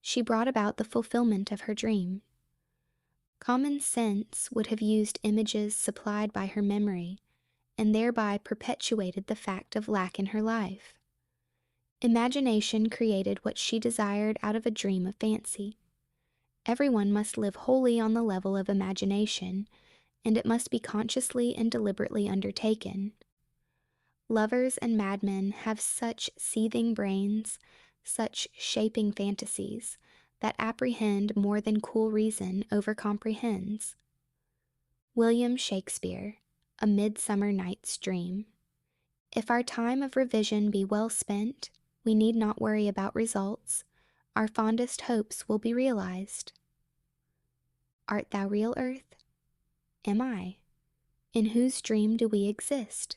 she brought about the fulfillment of her dream. Common sense would have used images supplied by her memory, and thereby perpetuated the fact of lack in her life. Imagination created what she desired out of a dream of fancy. Everyone must live wholly on the level of imagination, and it must be consciously and deliberately undertaken. Lovers and madmen have such seething brains, such shaping fantasies, that apprehend more than cool reason over-comprehends. William Shakespeare, A Midsummer Night's Dream. If our time of revision be well spent, we need not worry about results. Our fondest hopes will be realized. Art thou real, earth? Am I? In whose dream do we exist?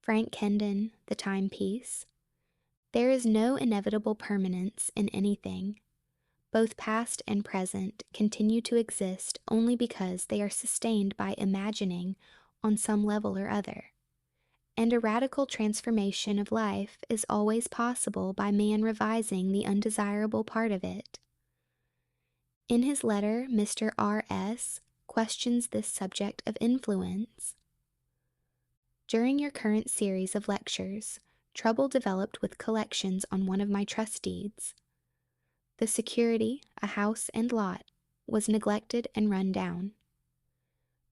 Frank Kendon, The Timepiece. There is no inevitable permanence in anything. Both past and present continue to exist only because they are sustained by imagining on some level or other. And a radical transformation of life is always possible by man revising the undesirable part of it. In his letter, Mr. R.S. questions this subject of influence. During your current series of lectures, trouble developed with collections on one of my trust deeds. The security, a house and lot, was neglected and run down.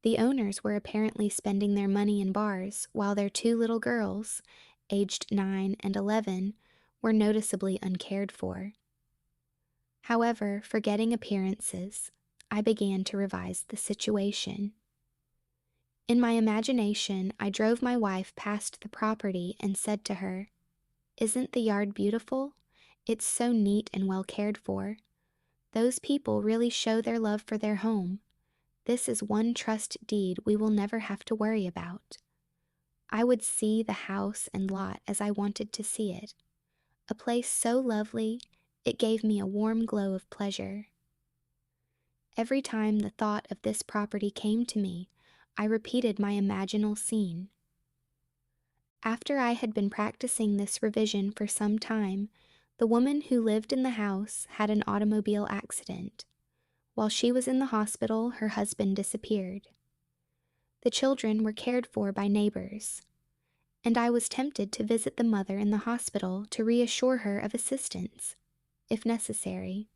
The owners were apparently spending their money in bars while their two little girls, aged 9 and 11, were noticeably uncared for. However, forgetting appearances, I began to revise the situation. In my imagination, I drove my wife past the property and said to her, "Isn't the yard beautiful? It's so neat and well cared for. Those people really show their love for their home. This is one trust deed we will never have to worry about." I would see the house and lot as I wanted to see it, a place so lovely it gave me a warm glow of pleasure. Every time the thought of this property came to me, I repeated my imaginal scene. After I had been practicing this revision for some time, the woman who lived in the house had an automobile accident. While she was in the hospital, her husband disappeared. The children were cared for by neighbors, and I was tempted to visit the mother in the hospital to reassure her of assistance, if necessary.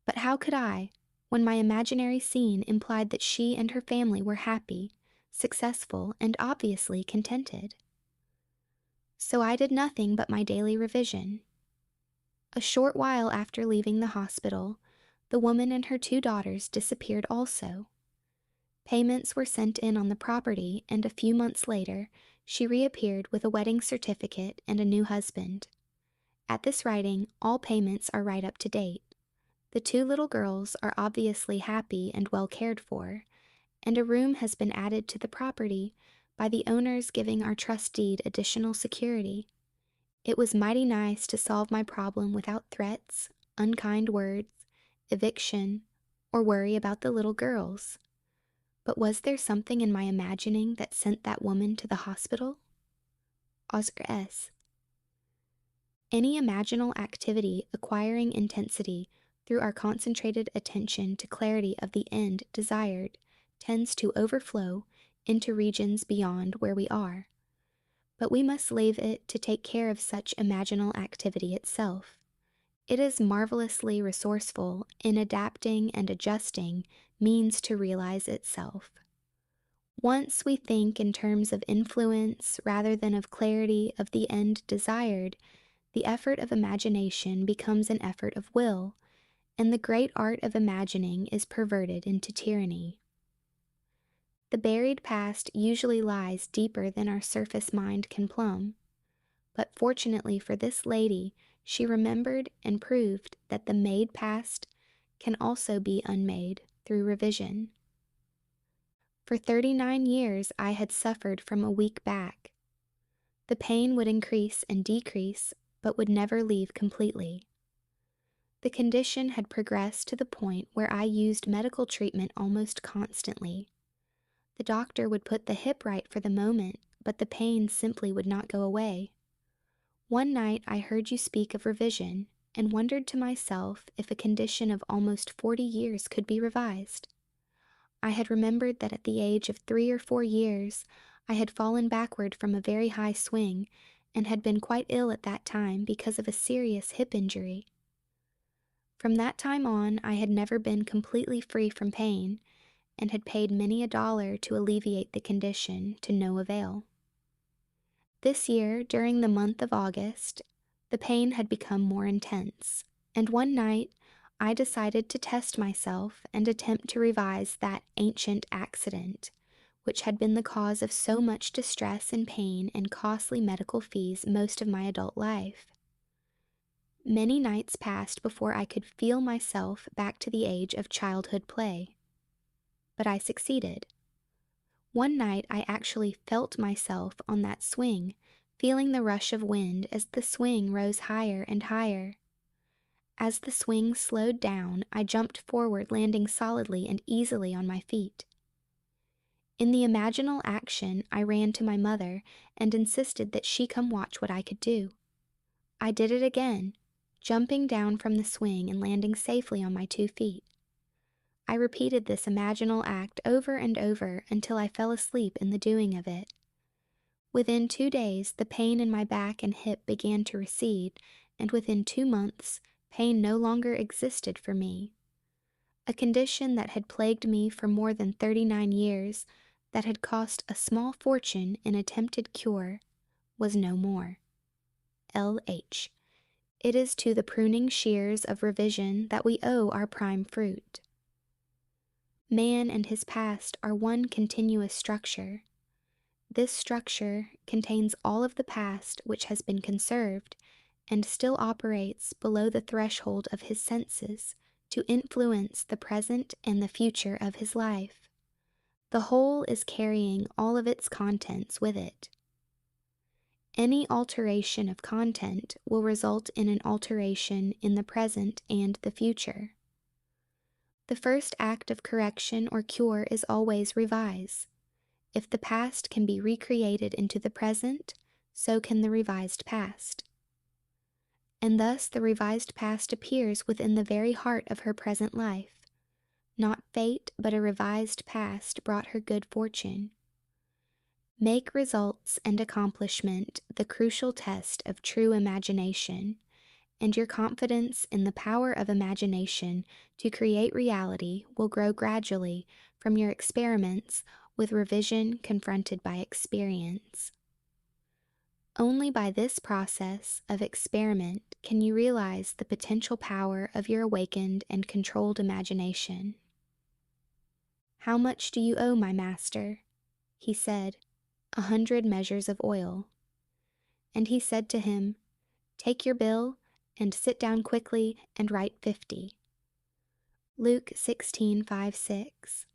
But how could I, when my imaginary scene implied that she and her family were happy, successful, and obviously contented? So I did nothing but my daily revision. A short while after leaving the hospital, the woman and her two daughters disappeared also. Payments were sent in on the property, and a few months later, she reappeared with a wedding certificate and a new husband. At this writing, all payments are right up to date. The two little girls are obviously happy and well cared for, and a room has been added to the property by the owners giving our trust deed additional security. It was mighty nice to solve my problem without threats, unkind words, eviction, or worry about the little girls. But was there something in my imagining that sent that woman to the hospital? Oscar S. Any imaginal activity acquiring intensity through our concentrated attention to clarity of the end desired tends to overflow into regions beyond where we are. But we must leave it to take care of such imaginal activity itself. It is marvelously resourceful in adapting and adjusting means to realize itself. Once we think in terms of influence rather than of clarity of the end desired, the effort of imagination becomes an effort of will, and the great art of imagining is perverted into tyranny. The buried past usually lies deeper than our surface mind can plumb, but fortunately for this lady, she remembered and proved that the made past can also be unmade through revision. For 39 years I had suffered from a weak back. The pain would increase and decrease, but would never leave completely. The condition had progressed to the point where I used medical treatment almost constantly. The doctor would put the hip right for the moment, but the pain simply would not go away. One night I heard you speak of revision, and wondered to myself if a condition of almost 40 years could be revised. I had remembered that at the age of 3 or 4 years, I had fallen backward from a very high swing, and had been quite ill at that time because of a serious hip injury. From that time on, I had never been completely free from pain, and had paid many a dollar to alleviate the condition, to no avail. This year, during the month of August, the pain had become more intense, and one night I decided to test myself and attempt to revise that ancient accident, which had been the cause of so much distress and pain and costly medical fees most of my adult life. Many nights passed before I could feel myself back to the age of childhood play. But I succeeded. One night I actually felt myself on that swing, feeling the rush of wind as the swing rose higher and higher. As the swing slowed down, I jumped forward, landing solidly and easily on my feet. In the imaginal action, I ran to my mother and insisted that she come watch what I could do. I did it again, jumping down from the swing and landing safely on my 2 feet. I repeated this imaginal act over and over until I fell asleep in the doing of it. Within 2 days, the pain in my back and hip began to recede, and within 2 months, Pain no longer existed for me. A condition that had plagued me for more than 39 years, that had cost a small fortune in attempted cure, was no more. L.H. It is to the pruning shears of revision that we owe our prime fruit. Man and his past are one continuous structure. This structure contains all of the past which has been conserved and still operates below the threshold of his senses to influence the present and the future of his life. The whole is carrying all of its contents with it. Any alteration of content will result in an alteration in the present and the future. The first act of correction or cure is always revise. If the past can be recreated into the present, so can the revised past. And thus the revised past appears within the very heart of her present life. Not fate, but a revised past brought her good fortune. Make results and accomplishment the crucial test of true imagination, and your confidence in the power of imagination to create reality will grow gradually from your experiments with revision confronted by experience. Only by this process of experiment can you realize the potential power of your awakened and controlled imagination. "How much do you owe, my master?" He said, 100 measures of oil. And he said to him, "Take your bill and sit down quickly and write 50. Luke 16:5-6.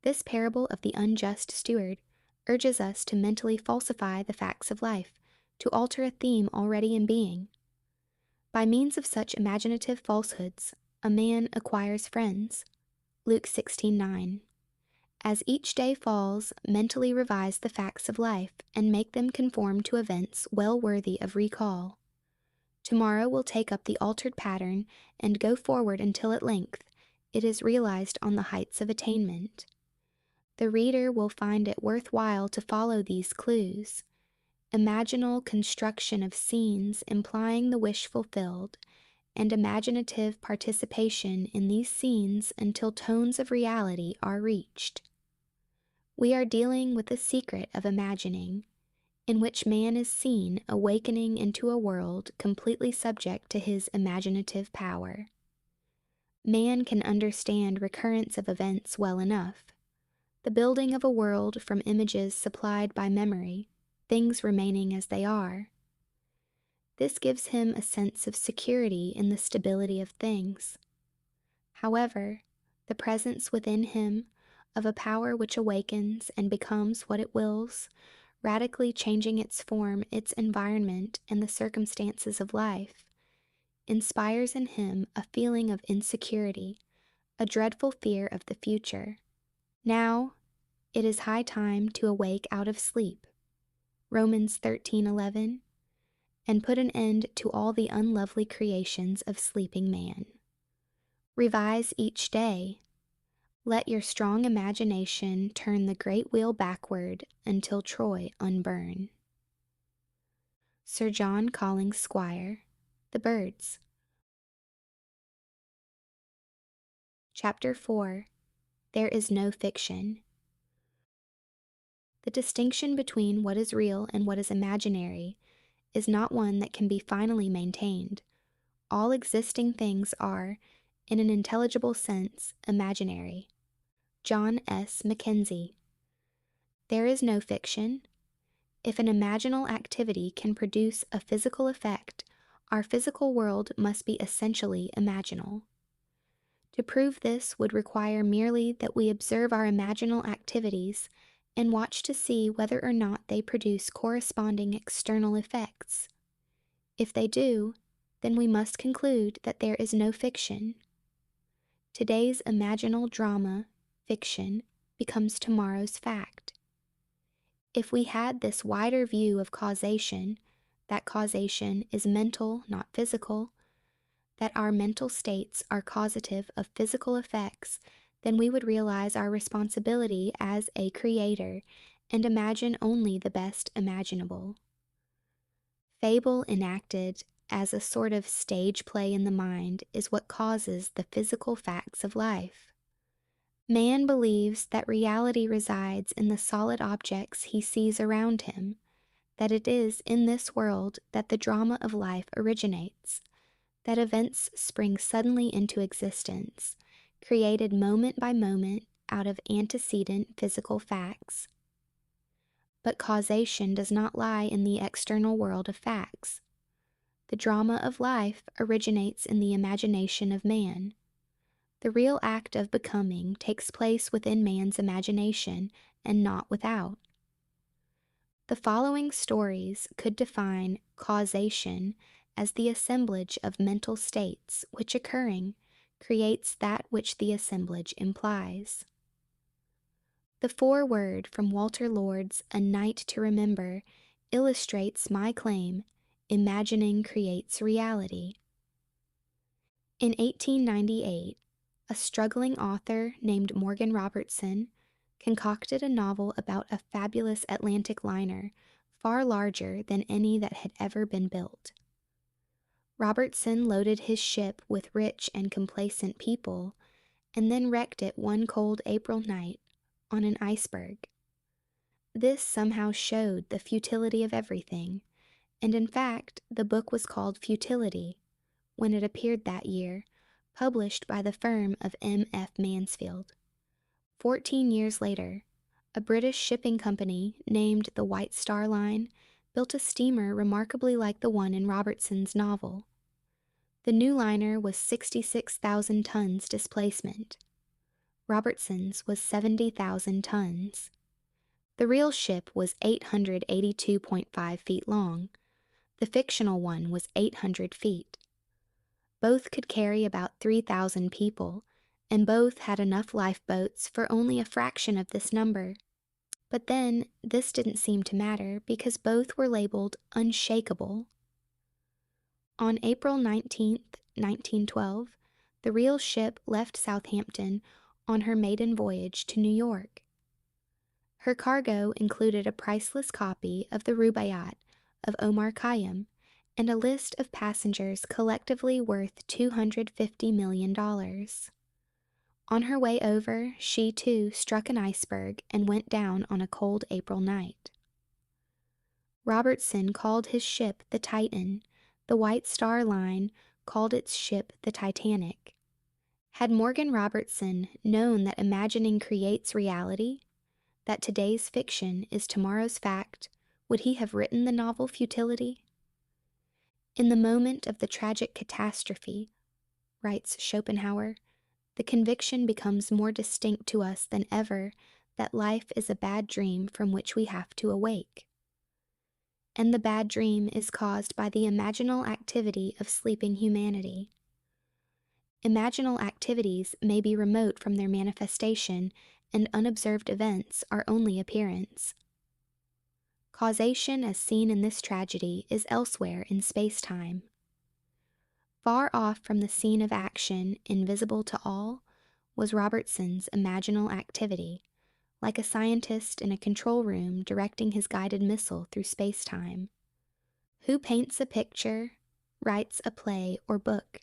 This parable of the unjust steward urges us to mentally falsify the facts of life, to alter a theme already in being. By means of such imaginative falsehoods, a man acquires friends. Luke 16:9. As each day falls, mentally revise the facts of life and make them conform to events well worthy of recall. Tomorrow will take up the altered pattern and go forward until at length it is realized on the heights of attainment. The reader will find it worthwhile to follow these clues. Imaginal construction of scenes implying the wish fulfilled, and imaginative participation in these scenes until tones of reality are reached. We are dealing with the secret of imagining, in which man is seen awakening into a world completely subject to his imaginative power. Man can understand recurrence of events well enough. The building of a world from images supplied by memory, things remaining as they are. This gives him a sense of security in the stability of things. However, the presence within him of a power which awakens and becomes what it wills, radically changing its form, its environment, and the circumstances of life, inspires in him a feeling of insecurity, a dreadful fear of the future. Now, it is high time to awake out of sleep, Romans 13:11, and put an end to all the unlovely creations of sleeping man. Revise each day. Let your strong imagination turn the great wheel backward until Troy unburn. Sir John Collins Squire, The Birds. Chapter 4. There is no fiction. The distinction between what is real and what is imaginary is not one that can be finally maintained. All existing things are, in an intelligible sense, imaginary. John S. Mackenzie. There is no fiction. If an imaginal activity can produce a physical effect, our physical world must be essentially imaginal. To prove this would require merely that we observe our imaginal activities and watch to see whether or not they produce corresponding external effects. If they do, then we must conclude that there is no fiction. Today's imaginal drama, fiction, becomes tomorrow's fact. If we had this wider view of causation, that causation is mental, not physical, that our mental states are causative of physical effects, then we would realize our responsibility as a creator and imagine only the best imaginable. Fable enacted as a sort of stage play in the mind is what causes the physical facts of life. Man believes that reality resides in the solid objects he sees around him, that it is in this world that the drama of life originates, that events spring suddenly into existence, created moment by moment out of antecedent physical facts. But causation does not lie in the external world of facts. The drama of life originates in the imagination of man. The real act of becoming takes place within man's imagination and not without. The following stories could define causation as the assemblage of mental states which, occurring, creates that which the assemblage implies. The foreword from Walter Lord's A Night to Remember illustrates my claim: imagining creates reality. In 1898, a struggling author named Morgan Robertson concocted a novel about a fabulous Atlantic liner far larger than any that had ever been built. Robertson loaded his ship with rich and complacent people and then wrecked it one cold April night on an iceberg. This somehow showed the futility of everything, and in fact the book was called Futility when it appeared that year, published by the firm of M.F. Mansfield. 14 years later, a British shipping company named the White Star Line built a steamer remarkably like the one in Robertson's novel. The new liner was 66,000 tons displacement. Robertson's was 70,000 tons. The real ship was 882.5 feet long. The fictional one was 800 feet. Both could carry about 3,000 people, and both had enough lifeboats for only a fraction of this number. But then, this didn't seem to matter because both were labeled unshakable. On April 19, 1912, the real ship left Southampton on her maiden voyage to New York. Her cargo included a priceless copy of the Rubaiyat of Omar Khayyam and a list of passengers collectively worth $250 million. On her way over, she too struck an iceberg and went down on a cold April night. Robertson called his ship the Titan. The White Star Line called its ship the Titanic. Had Morgan Robertson known that imagining creates reality, that today's fiction is tomorrow's fact, would he have written the novel Futility? In the moment of the tragic catastrophe, writes Schopenhauer, the conviction becomes more distinct to us than ever that life is a bad dream from which we have to awake. And the bad dream is caused by the imaginal activity of sleeping humanity. Imaginal activities may be remote from their manifestation, and unobserved events are only appearance. Causation as seen in this tragedy is elsewhere in space-time. Far off from the scene of action, invisible to all, was Robertson's imaginal activity, like a scientist in a control room directing his guided missile through space-time. Who paints a picture, writes a play or book,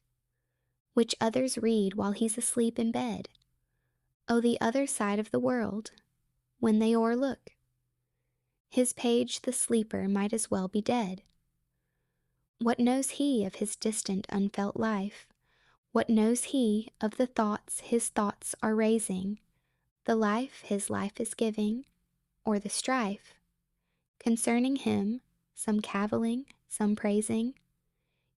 which others read while he's asleep in bed? Oh, the other side of the world, when they o'erlook. His page the sleeper might as well be dead. What knows he of his distant unfelt life? What knows he of the thoughts his thoughts are raising, the life his life is giving, or the strife? Concerning him, some cavilling, some praising,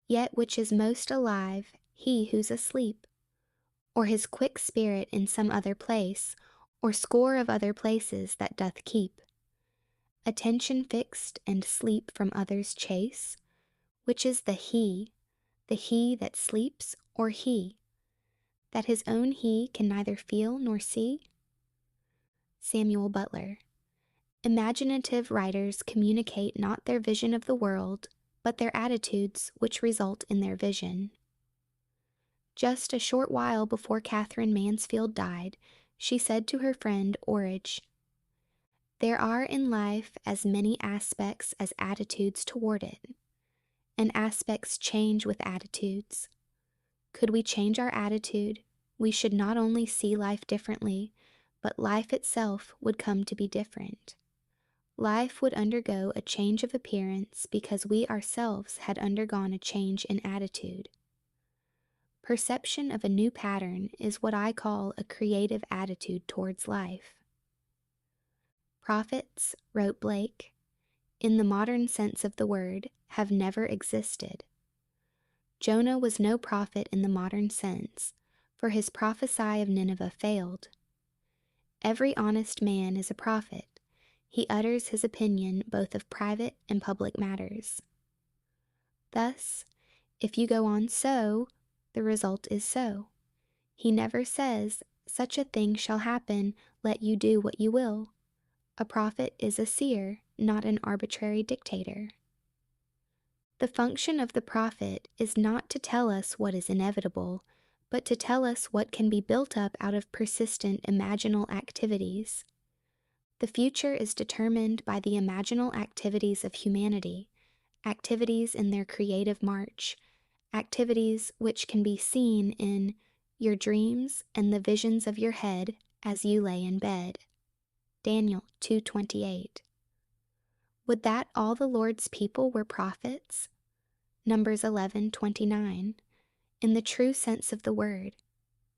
yet which is most alive, he who's asleep, or his quick spirit in some other place, or score of other places that doth keep attention fixed and sleep from others chase? Which is the he that sleeps, or he that his own he can neither feel nor see? Samuel Butler. Imaginative writers communicate not their vision of the world, but their attitudes which result in their vision. Just a short while before Catherine Mansfield died, she said to her friend Orridge, "There are in life as many aspects as attitudes toward it. and aspects change with attitudes. Could we change our attitude, we should not only see life differently, but life itself would come to be different. Life would undergo a change of appearance because we ourselves had undergone a change in attitude. Perception of a new pattern is what I call a creative attitude towards life. Prophets, wrote Blake, in the modern sense of the word, have never existed. Jonah was no prophet in the modern sense, for his prophecy of Nineveh failed. Every honest man is a prophet. He utters his opinion both of private and public matters. Thus, if you go on so, the result is so. He never says, such a thing shall happen, let you do what you will. A prophet is a seer, not an arbitrary dictator. The function of the prophet is not to tell us what is inevitable, but to tell us what can be built up out of persistent imaginal activities. The future is determined by the imaginal activities of humanity, activities in their creative march, activities which can be seen in your dreams and the visions of your head as you lay in bed. Daniel 2:28. Would that all the Lord's people were prophets? Numbers 11:29. In the true sense of the word,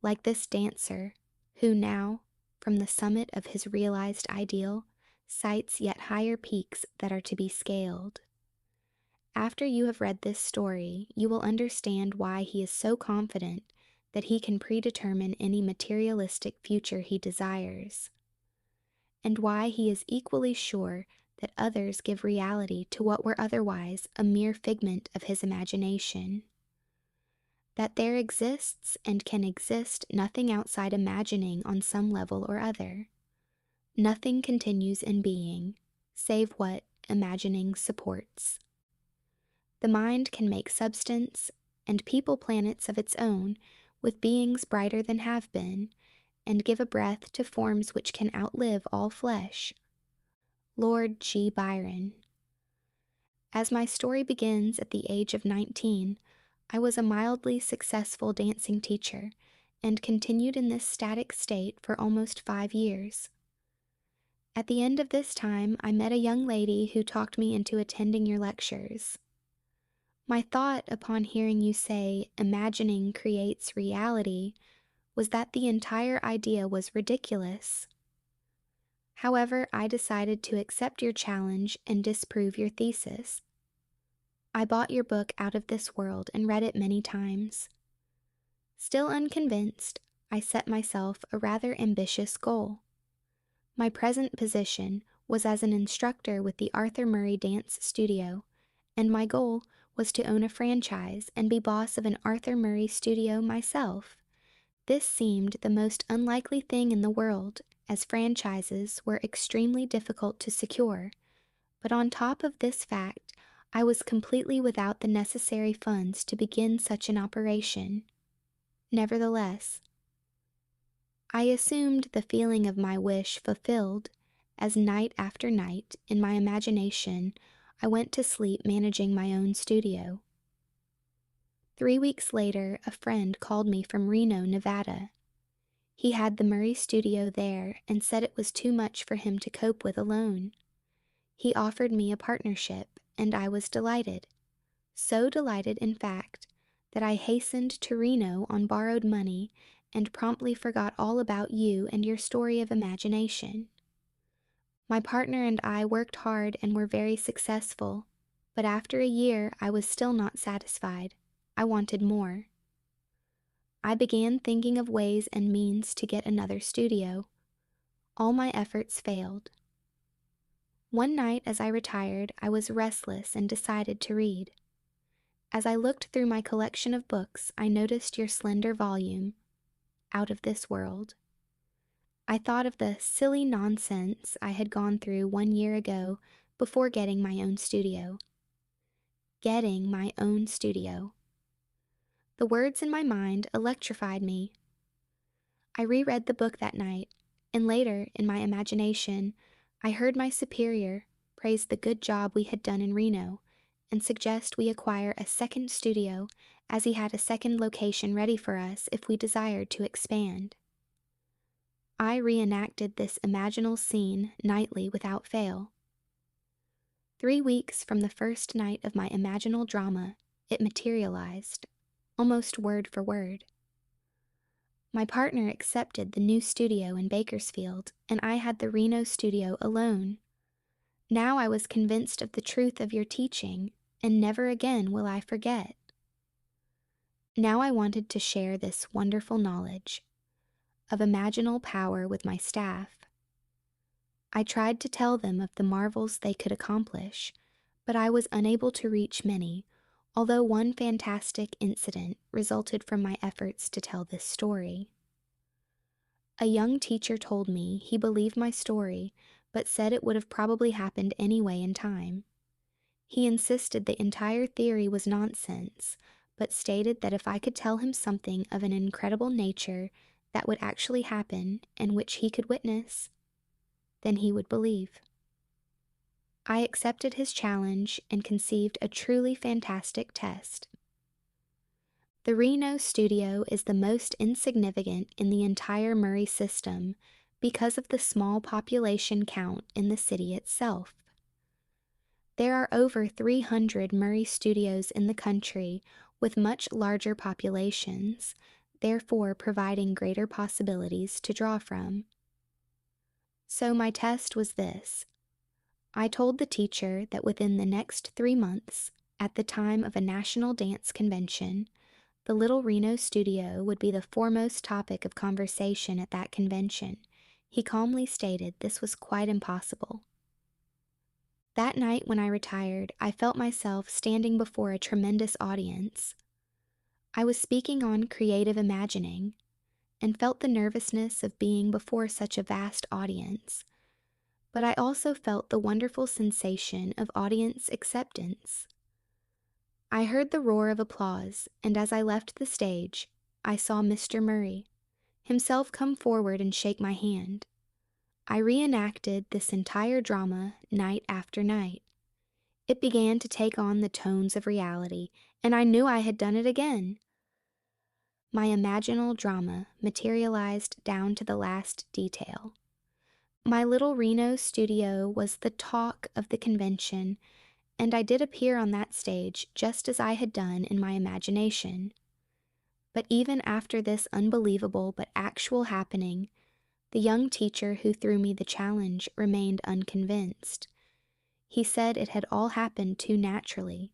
like this dancer, who now, from the summit of his realized ideal, sights yet higher peaks that are to be scaled. After you have read this story, you will understand why he is so confident that he can predetermine any materialistic future he desires, and why he is equally sure that others give reality to what were otherwise a mere figment of his imagination. That there exists and can exist nothing outside imagining on some level or other. Nothing continues in being, save what imagining supports. The mind can make substance and people planets of its own with beings brighter than have been, and give a breath to forms which can outlive all flesh. Lord G. Byron. As my story begins at the age of 19, I was a mildly successful dancing teacher and continued in this static state for almost 5 years. At the end of this time, I met a young lady who talked me into attending your lectures. My thought upon hearing you say, imagining creates reality, was that the entire idea was ridiculous. However, I decided to accept your challenge and disprove your thesis. I bought your book Out of This World and read it many times. Still unconvinced, I set myself a rather ambitious goal. My present position was as an instructor with the Arthur Murray Dance Studio, and my goal was to own a franchise and be boss of an Arthur Murray studio myself. This seemed the most unlikely thing in the world, as franchises were extremely difficult to secure, but on top of this fact, I was completely without the necessary funds to begin such an operation. Nevertheless, I assumed the feeling of my wish fulfilled, as night after night, in my imagination, I went to sleep managing my own studio. 3 weeks later, a friend called me from Reno, Nevada. He had the Murray studio there and said it was too much for him to cope with alone. He offered me a partnership, and I was delighted. So delighted, in fact, that I hastened to Reno on borrowed money and promptly forgot all about you and your story of imagination. My partner and I worked hard and were very successful, but after a year I was still not satisfied. I wanted more. I began thinking of ways and means to get another studio. All my efforts failed. One night as I retired, I was restless and decided to read. As I looked through my collection of books, I noticed your slender volume, Out of This World. I thought of the silly nonsense I had gone through 1 year ago before getting my own studio. Getting my own studio. The words in my mind electrified me. I reread the book that night, and later, in my imagination, I heard my superior praise the good job we had done in Reno, and suggest we acquire a second studio, as he had a second location ready for us if we desired to expand. I reenacted this imaginal scene nightly without fail. 3 weeks from the first night of my imaginal drama, it materialized, almost word for word. My partner accepted the new studio in Bakersfield, and I had the Reno studio alone. Now I was convinced of the truth of your teaching, and never again will I forget. Now I wanted to share this wonderful knowledge of imaginal power with my staff. I tried to tell them of the marvels they could accomplish, but I was unable to reach many, although one fantastic incident resulted from my efforts to tell this story. A young teacher told me he believed my story, but said it would have probably happened anyway in time. He insisted the entire theory was nonsense, but stated that if I could tell him something of an incredible nature that would actually happen and which he could witness, then he would believe. I accepted his challenge and conceived a truly fantastic test. The Reno studio is the most insignificant in the entire Murray system because of the small population count in the city itself. There are over 300 Murray studios in the country with much larger populations, therefore providing greater possibilities to draw from. So my test was this. I told the teacher that within the next 3 months, at the time of a national dance convention, the Little Reno studio would be the foremost topic of conversation at that convention. He calmly stated this was quite impossible. That night when I retired, I felt myself standing before a tremendous audience. I was speaking on creative imagining, and felt the nervousness of being before such a vast audience. But I also felt the wonderful sensation of audience acceptance. I heard the roar of applause, and as I left the stage, I saw Mr. Murray himself come forward and shake my hand. I reenacted this entire drama night after night. It began to take on the tones of reality, and I knew I had done it again. My imaginal drama materialized down to the last detail. My little Reno studio was the talk of the convention, and I did appear on that stage just as I had done in my imagination. But even after this unbelievable but actual happening, the young teacher who threw me the challenge remained unconvinced. He said it had all happened too naturally,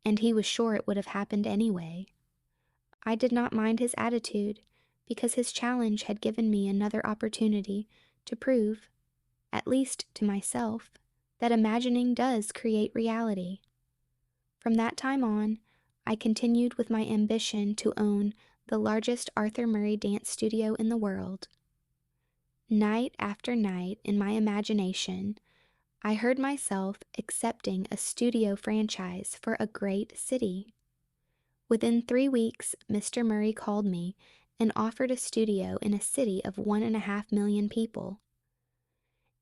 and he was sure it would have happened anyway. I did not mind his attitude, because his challenge had given me another opportunity to prove, at least to myself, that imagining does create reality. From that time on, I continued with my ambition to own the largest Arthur Murray dance studio in the world. Night after night in my imagination, I heard myself accepting a studio franchise for a great city. Within 3 weeks, Mr. Murray called me and offered a studio in a city of 1.5 million people.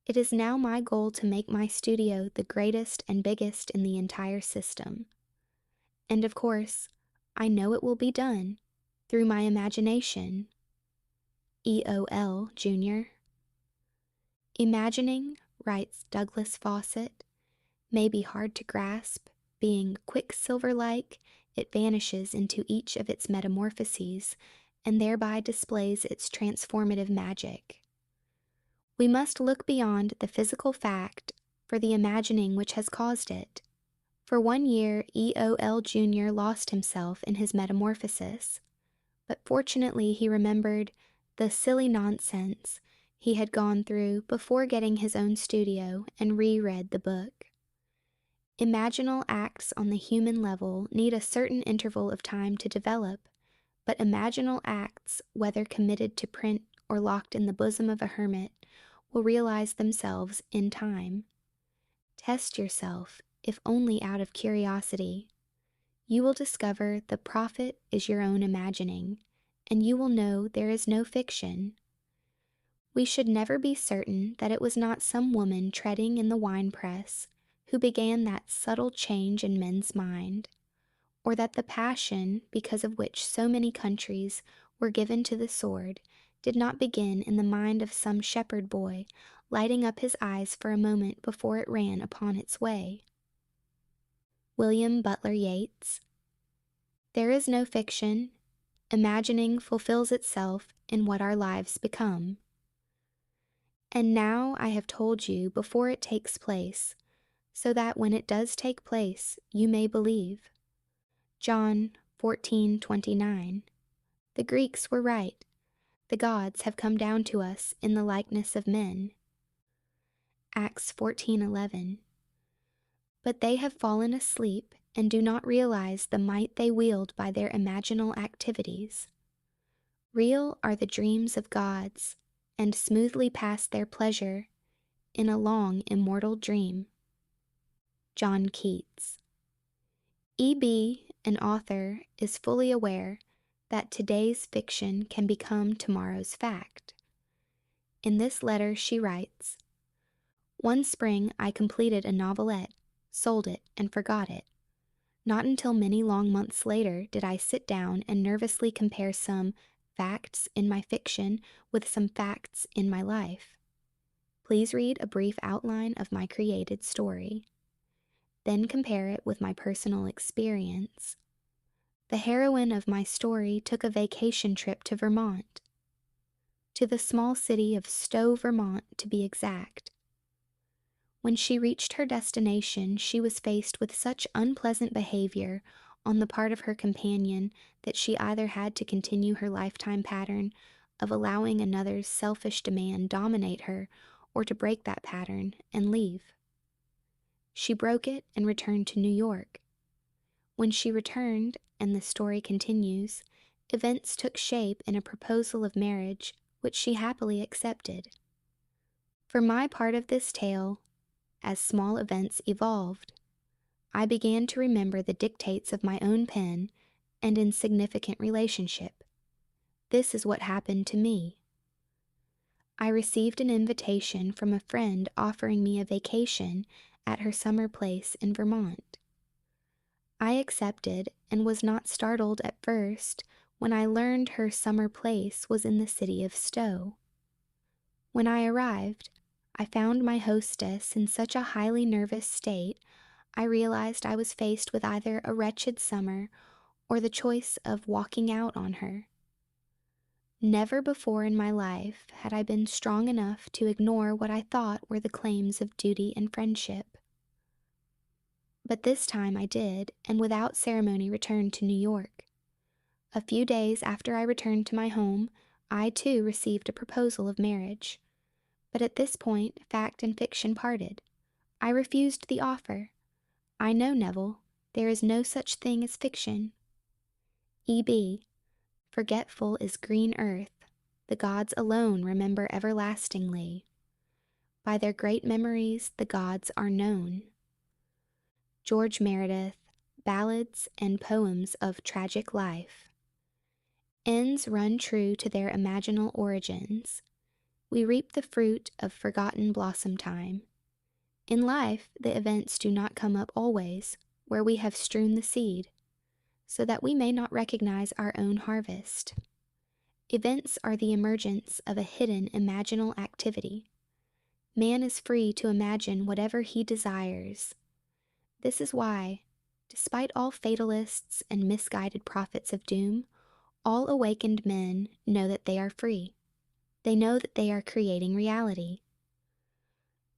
It is now my goal to make my studio the greatest and biggest in the entire system. And of course, I know it will be done through my imagination. EOL, Jr. Imagining, writes Douglas Fawcett, may be hard to grasp, being quicksilver-like, it vanishes into each of its metamorphoses, and thereby displays its transformative magic. We must look beyond the physical fact for the imagining which has caused it. For 1 year, EOL Jr. lost himself in his metamorphosis, but fortunately he remembered the silly nonsense he had gone through before getting his own studio and reread the book. Imaginal acts on the human level need a certain interval of time to develop, but imaginal acts, whether committed to print or locked in the bosom of a hermit, will realize themselves in time. Test yourself, if only out of curiosity. You will discover the profit is your own imagining, and you will know there is no fiction. We should never be certain that it was not some woman treading in the winepress who began that subtle change in men's mind, or that the passion because of which so many countries were given to the sword did not begin in the mind of some shepherd boy lighting up his eyes for a moment before it ran upon its way. William Butler Yeats. There is no fiction. Imagining fulfills itself in what our lives become. And now I have told you before it takes place, so that when it does take place, you may believe. John 14:29. The Greeks were right. The gods have come down to us in the likeness of men. Acts 14:11. But they have fallen asleep and do not realize the might they wield by their imaginal activities. Real are the dreams of gods, and smoothly pass their pleasure in a long immortal dream. John Keats. E.B., an author, is fully aware that today's fiction can become tomorrow's fact. In this letter she writes, "One spring I completed a novelette, sold it, and forgot it. Not until many long months later did I sit down and nervously compare some facts in my fiction with some facts in my life. Please read a brief outline of my created story. Then compare it with my personal experience. The heroine of my story took a vacation trip to Vermont, to the small city of Stowe, Vermont, to be exact. When she reached her destination, she was faced with such unpleasant behavior on the part of her companion that she either had to continue her lifetime pattern of allowing another's selfish demand dominate her, or to break that pattern and leave. She broke it and returned to New York. When she returned, and the story continues, events took shape in a proposal of marriage which she happily accepted. For my part of this tale, as small events evolved, I began to remember the dictates of my own pen and insignificant relationship. This is what happened to me. I received an invitation from a friend offering me a vacation at her summer place in Vermont. I accepted and was not startled at first when I learned her summer place was in the city of Stowe. When I arrived, I found my hostess in such a highly nervous state, I realized I was faced with either a wretched summer or the choice of walking out on her. Never before in my life had I been strong enough to ignore what I thought were the claims of duty and friendship. But this time I did, and without ceremony returned to New York. A few days after I returned to my home, I too received a proposal of marriage. But at this point, fact and fiction parted. I refused the offer. I know, Neville, there is no such thing as fiction. E.B. Forgetful is green earth. The gods alone remember everlastingly. By their great memories the gods are known. George Meredith, Ballads and Poems of Tragic Life. Ends run true to their imaginal origins. We reap the fruit of forgotten blossom time. In life, the events do not come up always where we have strewn the seed, so that we may not recognize our own harvest. Events are the emergence of a hidden imaginal activity. Man is free to imagine whatever he desires. This is why, despite all fatalists and misguided prophets of doom, all awakened men know that they are free. They know that they are creating reality.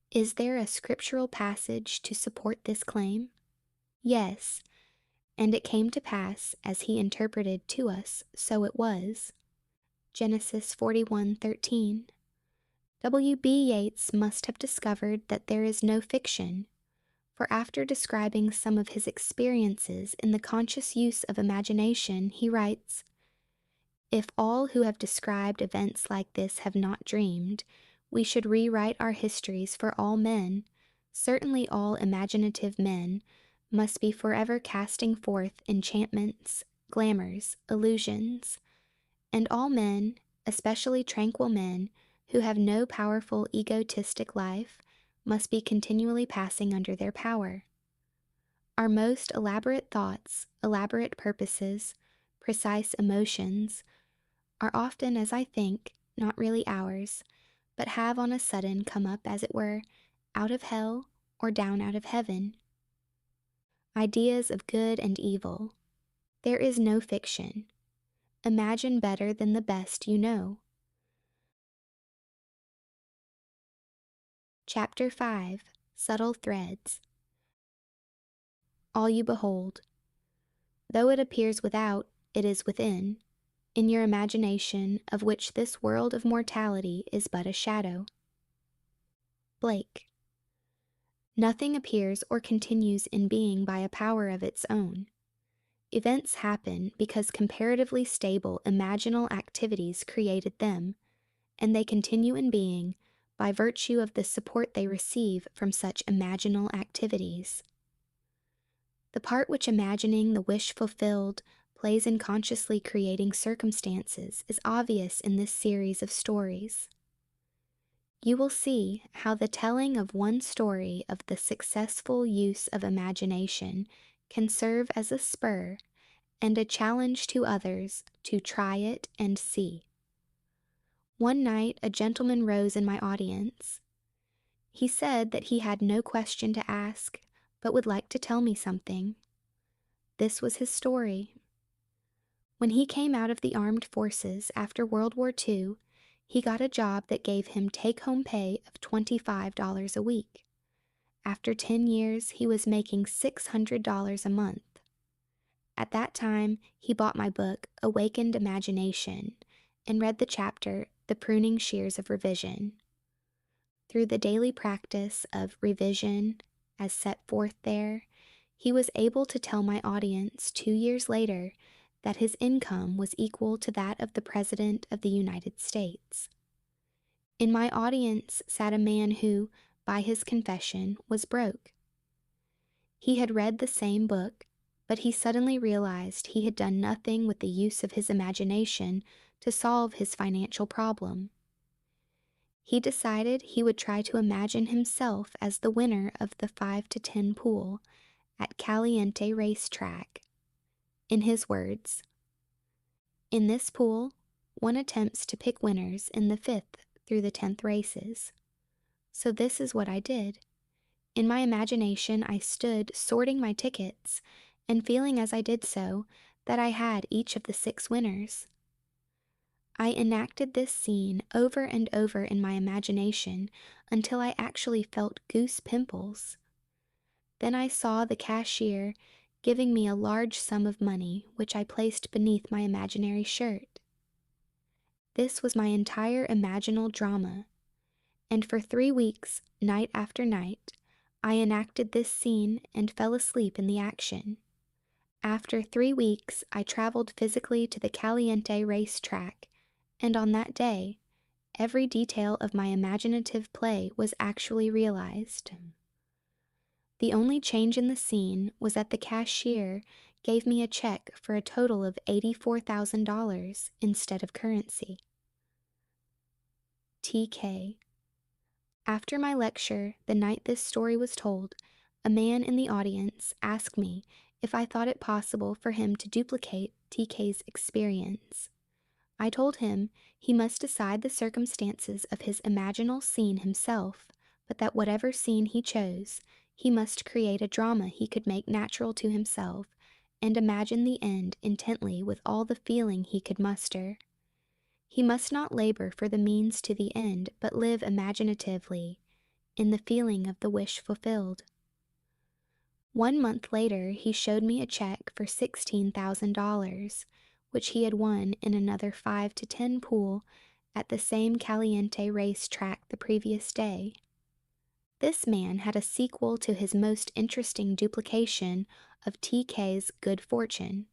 Is there a scriptural passage to support this claim? Yes, and it came to pass as he interpreted to us, so it was. Genesis 41:13. W.B. Yeats must have discovered that there is no fiction, for after describing some of his experiences in the conscious use of imagination, he writes, "If all who have described events like this have not dreamed, we should rewrite our histories, for all men, certainly all imaginative men, must be forever casting forth enchantments, glamours, illusions, and all men, especially tranquil men, who have no powerful egotistic life, must be continually passing under their power. Our most elaborate thoughts, elaborate purposes, precise emotions are often, as I think, not really ours, but have on a sudden come up, as it were, out of hell or down out of heaven. Ideas of good and evil. There is no fiction. Imagine better than the best you know. Chapter 5. Subtle Threads. All you behold. Though it appears without, it is within, in your imagination, of which this world of mortality is but a shadow. Blake. Nothing appears or continues in being by a power of its own. Events happen because comparatively stable imaginal activities created them, and they continue in being by virtue of the support they receive from such imaginal activities. The part which imagining the wish fulfilled plays in consciously creating circumstances is obvious in this series of stories. You will see how the telling of one story of the successful use of imagination can serve as a spur and a challenge to others to try it and see. One night a gentleman rose in my audience. He said that he had no question to ask, but would like to tell me something. This was his story. When he came out of the armed forces after World War II, he got a job that gave him take-home pay of $25 a week. After 10 years, he was making $600 a month. At that time, he bought my book, Awakened Imagination, and read the chapter, The Pruning Shears of Revision. Through the daily practice of revision, as set forth there, he was able to tell my audience 2 years later that his income was equal to that of the President of the United States. In my audience sat a man who, by his confession, was broke. He had read the same book, but he suddenly realized he had done nothing with the use of his imagination to solve his financial problem. He decided he would try to imagine himself as the winner of the 5 to 10 pool at Caliente Racetrack. In his words, "In this pool, one attempts to pick winners in the 5th through the 10th races. So this is what I did. In my imagination, I stood sorting my tickets and feeling as I did so that I had each of the 6 winners. I enacted this scene over and over in my imagination until I actually felt goose pimples. Then I saw the cashier giving me a large sum of money which I placed beneath my imaginary shirt. This was my entire imaginal drama, and for 3 weeks, night after night, I enacted this scene and fell asleep in the action. After 3 weeks, I traveled physically to the Caliente Racetrack, and on that day, every detail of my imaginative play was actually realized. The only change in the scene was that the cashier gave me a check for a total of $84,000 instead of currency. TK. After my lecture, the night this story was told, a man in the audience asked me if I thought it possible for him to duplicate TK's experience. I told him he must decide the circumstances of his imaginal scene himself, but that whatever scene he chose, he must create a drama he could make natural to himself, and imagine the end intently with all the feeling he could muster. He must not labor for the means to the end, but live imaginatively, in the feeling of the wish fulfilled. 1 month later, he showed me a check for $16,000, which he had won in another 5 to 10 pool at the same Caliente racetrack the previous day. This man had a sequel to his most interesting duplication of TK's good fortune.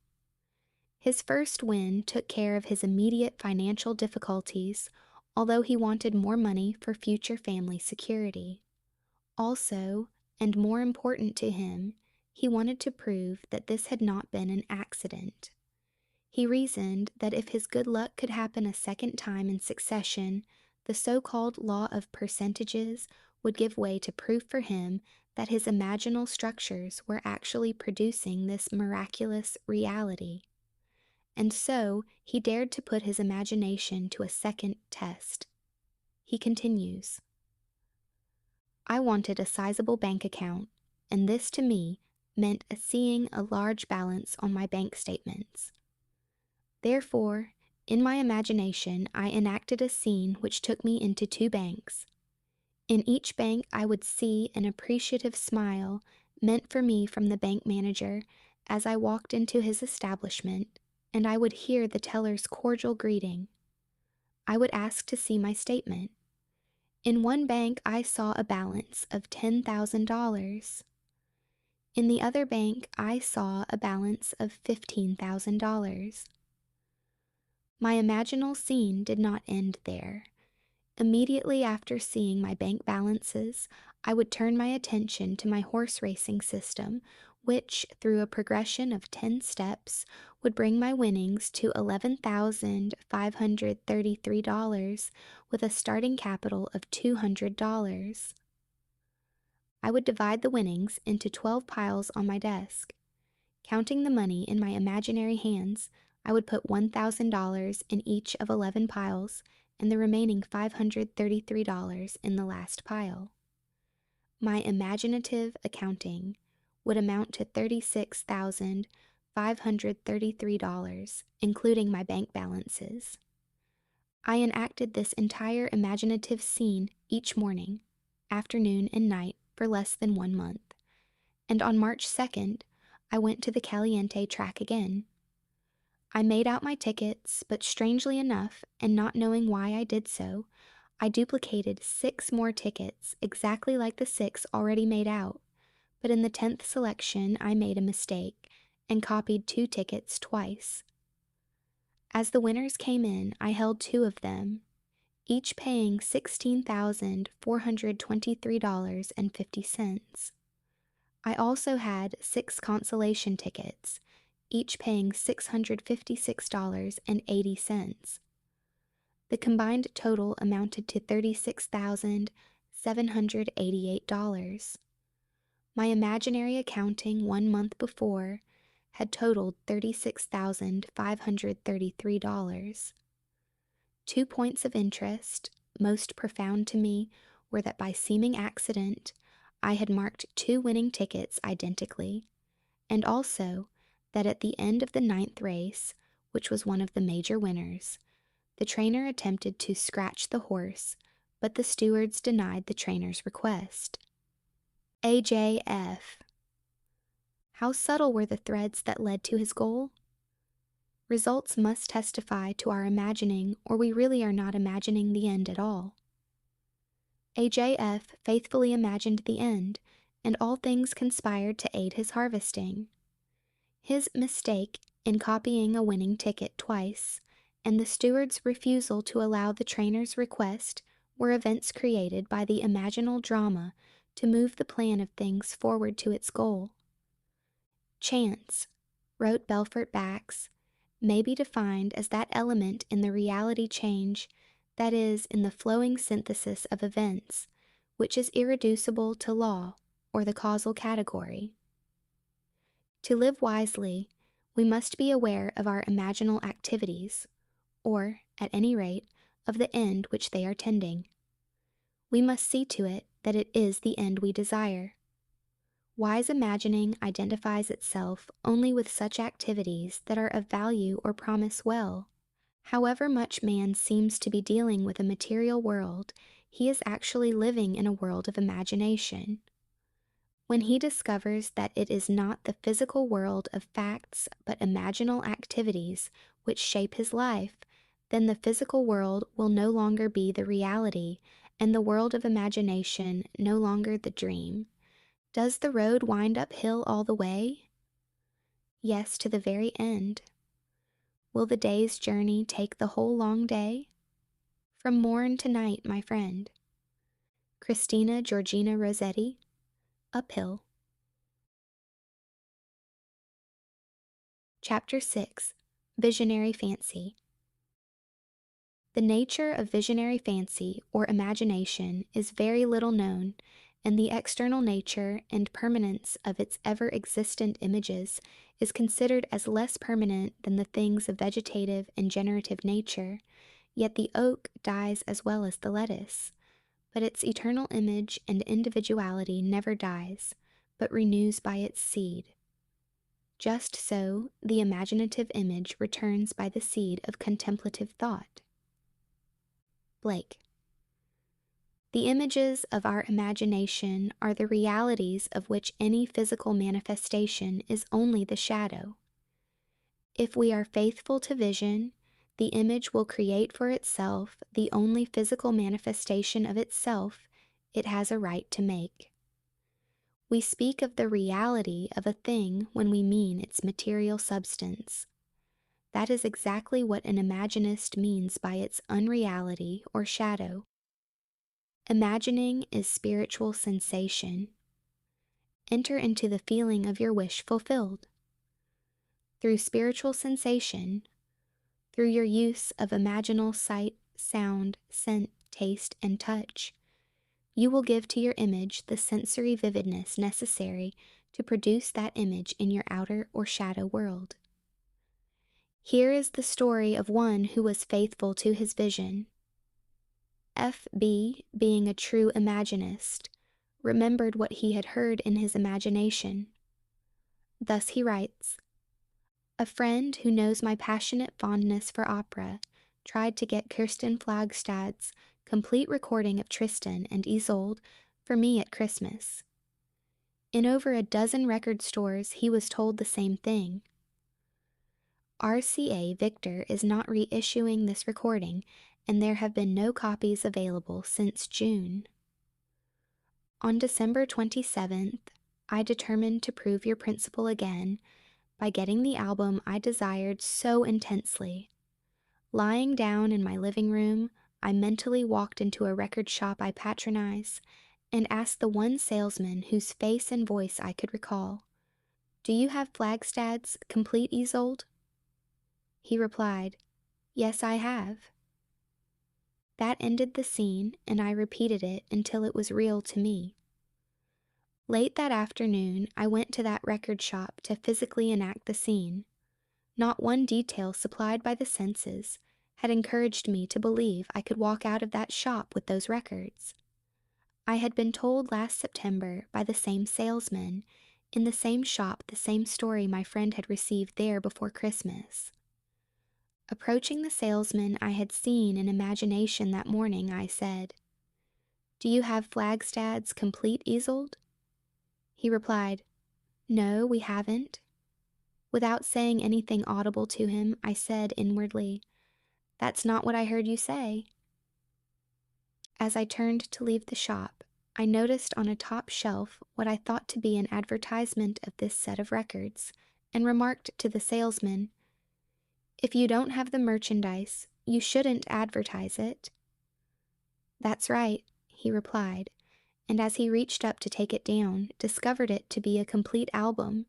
His first win took care of his immediate financial difficulties, although he wanted more money for future family security. Also, and more important to him, he wanted to prove that this had not been an accident. He reasoned that if his good luck could happen a second time in succession, the so-called law of percentages would give way to proof for him that his imaginal structures were actually producing this miraculous reality. And so he dared to put his imagination to a second test. He continues, I wanted a sizable bank account, and this to me meant seeing a large balance on my bank statements. Therefore, in my imagination, I enacted a scene which took me into two banks. In each bank, I would see an appreciative smile meant for me from the bank manager as I walked into his establishment, and I would hear the teller's cordial greeting. I would ask to see my statement. In one bank, I saw a balance of $10,000. In the other bank, I saw a balance of $15,000. My imaginal scene did not end there. Immediately after seeing my bank balances, I would turn my attention to my horse racing system, which, through a progression of 10 steps, would bring my winnings to $11,533 with a starting capital of $200. I would divide the winnings into 12 piles on my desk. Counting the money in my imaginary hands, I would put $1,000 in each of 11 piles and the remaining $533 in the last pile. My imaginative accounting would amount to $36,533, including my bank balances. I enacted this entire imaginative scene each morning, afternoon, and night for less than 1 month, and on March 2nd, I went to the Caliente track again. I made out my tickets, but strangely enough, and not knowing why I did so, I duplicated 6 more tickets exactly like the 6 already made out, but in the 10th selection I made a mistake and copied 2 tickets twice. As the winners came in, I held 2 of them, each paying $16,423.50. I also had 6 consolation tickets, each paying $656.80. The combined total amounted to $36,788. My imaginary accounting 1 month before had totaled $36,533. 2 points of interest, most profound to me, were that by seeming accident, I had marked 2 winning tickets identically, and also that at the end of the 9th race, which was one of the major winners, the trainer attempted to scratch the horse, but the stewards denied the trainer's request. AJF. How subtle were the threads that led to his goal? Results must testify to our imagining, or we really are not imagining the end at all. AJF faithfully imagined the end, and all things conspired to aid his harvesting. His mistake in copying a winning ticket twice, and the steward's refusal to allow the trainer's request were events created by the imaginal drama to move the plan of things forward to its goal. Chance, wrote Belfort Bax, may be defined as that element in the reality change, that is, in the flowing synthesis of events, which is irreducible to law or the causal category. To live wisely, we must be aware of our imaginal activities, or, at any rate, of the end which they are tending. We must see to it that it is the end we desire. Wise imagining identifies itself only with such activities that are of value or promise well. However much man seems to be dealing with a material world, he is actually living in a world of imagination. When he discovers that it is not the physical world of facts but imaginal activities which shape his life, then the physical world will no longer be the reality, and the world of imagination no longer the dream. Does the road wind uphill all the way? Yes, to the very end. Will the day's journey take the whole long day? From morn to night, my friend. Christina Georgina Rossetti, Uphill. Chapter 6, Visionary Fancy. The nature of visionary fancy or imagination is very little known, and the external nature and permanence of its ever-existent images is considered as less permanent than the things of vegetative and generative nature, yet the oak dies as well as the lettuce, but its eternal image and individuality never dies, but renews by its seed. Just so, the imaginative image returns by the seed of contemplative thought. Blake. The images of our imagination are the realities of which any physical manifestation is only the shadow. If we are faithful to vision, the image will create for itself the only physical manifestation of itself it has a right to make. We speak of the reality of a thing when we mean its material substance. That is exactly what an imaginist means by its unreality or shadow. Imagining is spiritual sensation. Enter into the feeling of your wish fulfilled. Through spiritual sensation, through your use of imaginal sight, sound, scent, taste, and touch, you will give to your image the sensory vividness necessary to produce that image in your outer or shadow world. Here is the story of one who was faithful to his vision. F.B., being a true imaginist, remembered what he had heard in his imagination. Thus he writes, "A friend who knows my passionate fondness for opera tried to get Kirsten Flagstad's complete recording of Tristan and Isolde for me at Christmas. In over a dozen record stores he was told the same thing. RCA Victor is not reissuing this recording, and there have been no copies available since June. On December 27th, I determined to prove your principle again by getting the album I desired so intensely. Lying down in my living room, I mentally walked into a record shop I patronize and asked the one salesman whose face and voice I could recall, 'Do you have Flagstad's Complete Isolde?' He replied, 'Yes, I have.' That ended the scene, and I repeated it until it was real to me. Late that afternoon, I went to that record shop to physically enact the scene. Not one detail supplied by the senses had encouraged me to believe I could walk out of that shop with those records. I had been told last September by the same salesman, in the same shop, the same story my friend had received there before Christmas. Approaching the salesman I had seen in imagination that morning, I said, 'Do you have Flagstad's Complete Isolde?' He replied, 'No, we haven't.' Without saying anything audible to him, I said inwardly, 'That's not what I heard you say.' As I turned to leave the shop, I noticed on a top shelf what I thought to be an advertisement of this set of records, and remarked to the salesman, 'If you don't have the merchandise, you shouldn't advertise it.' 'That's right,' he replied, and as he reached up to take it down, discovered it to be a complete album,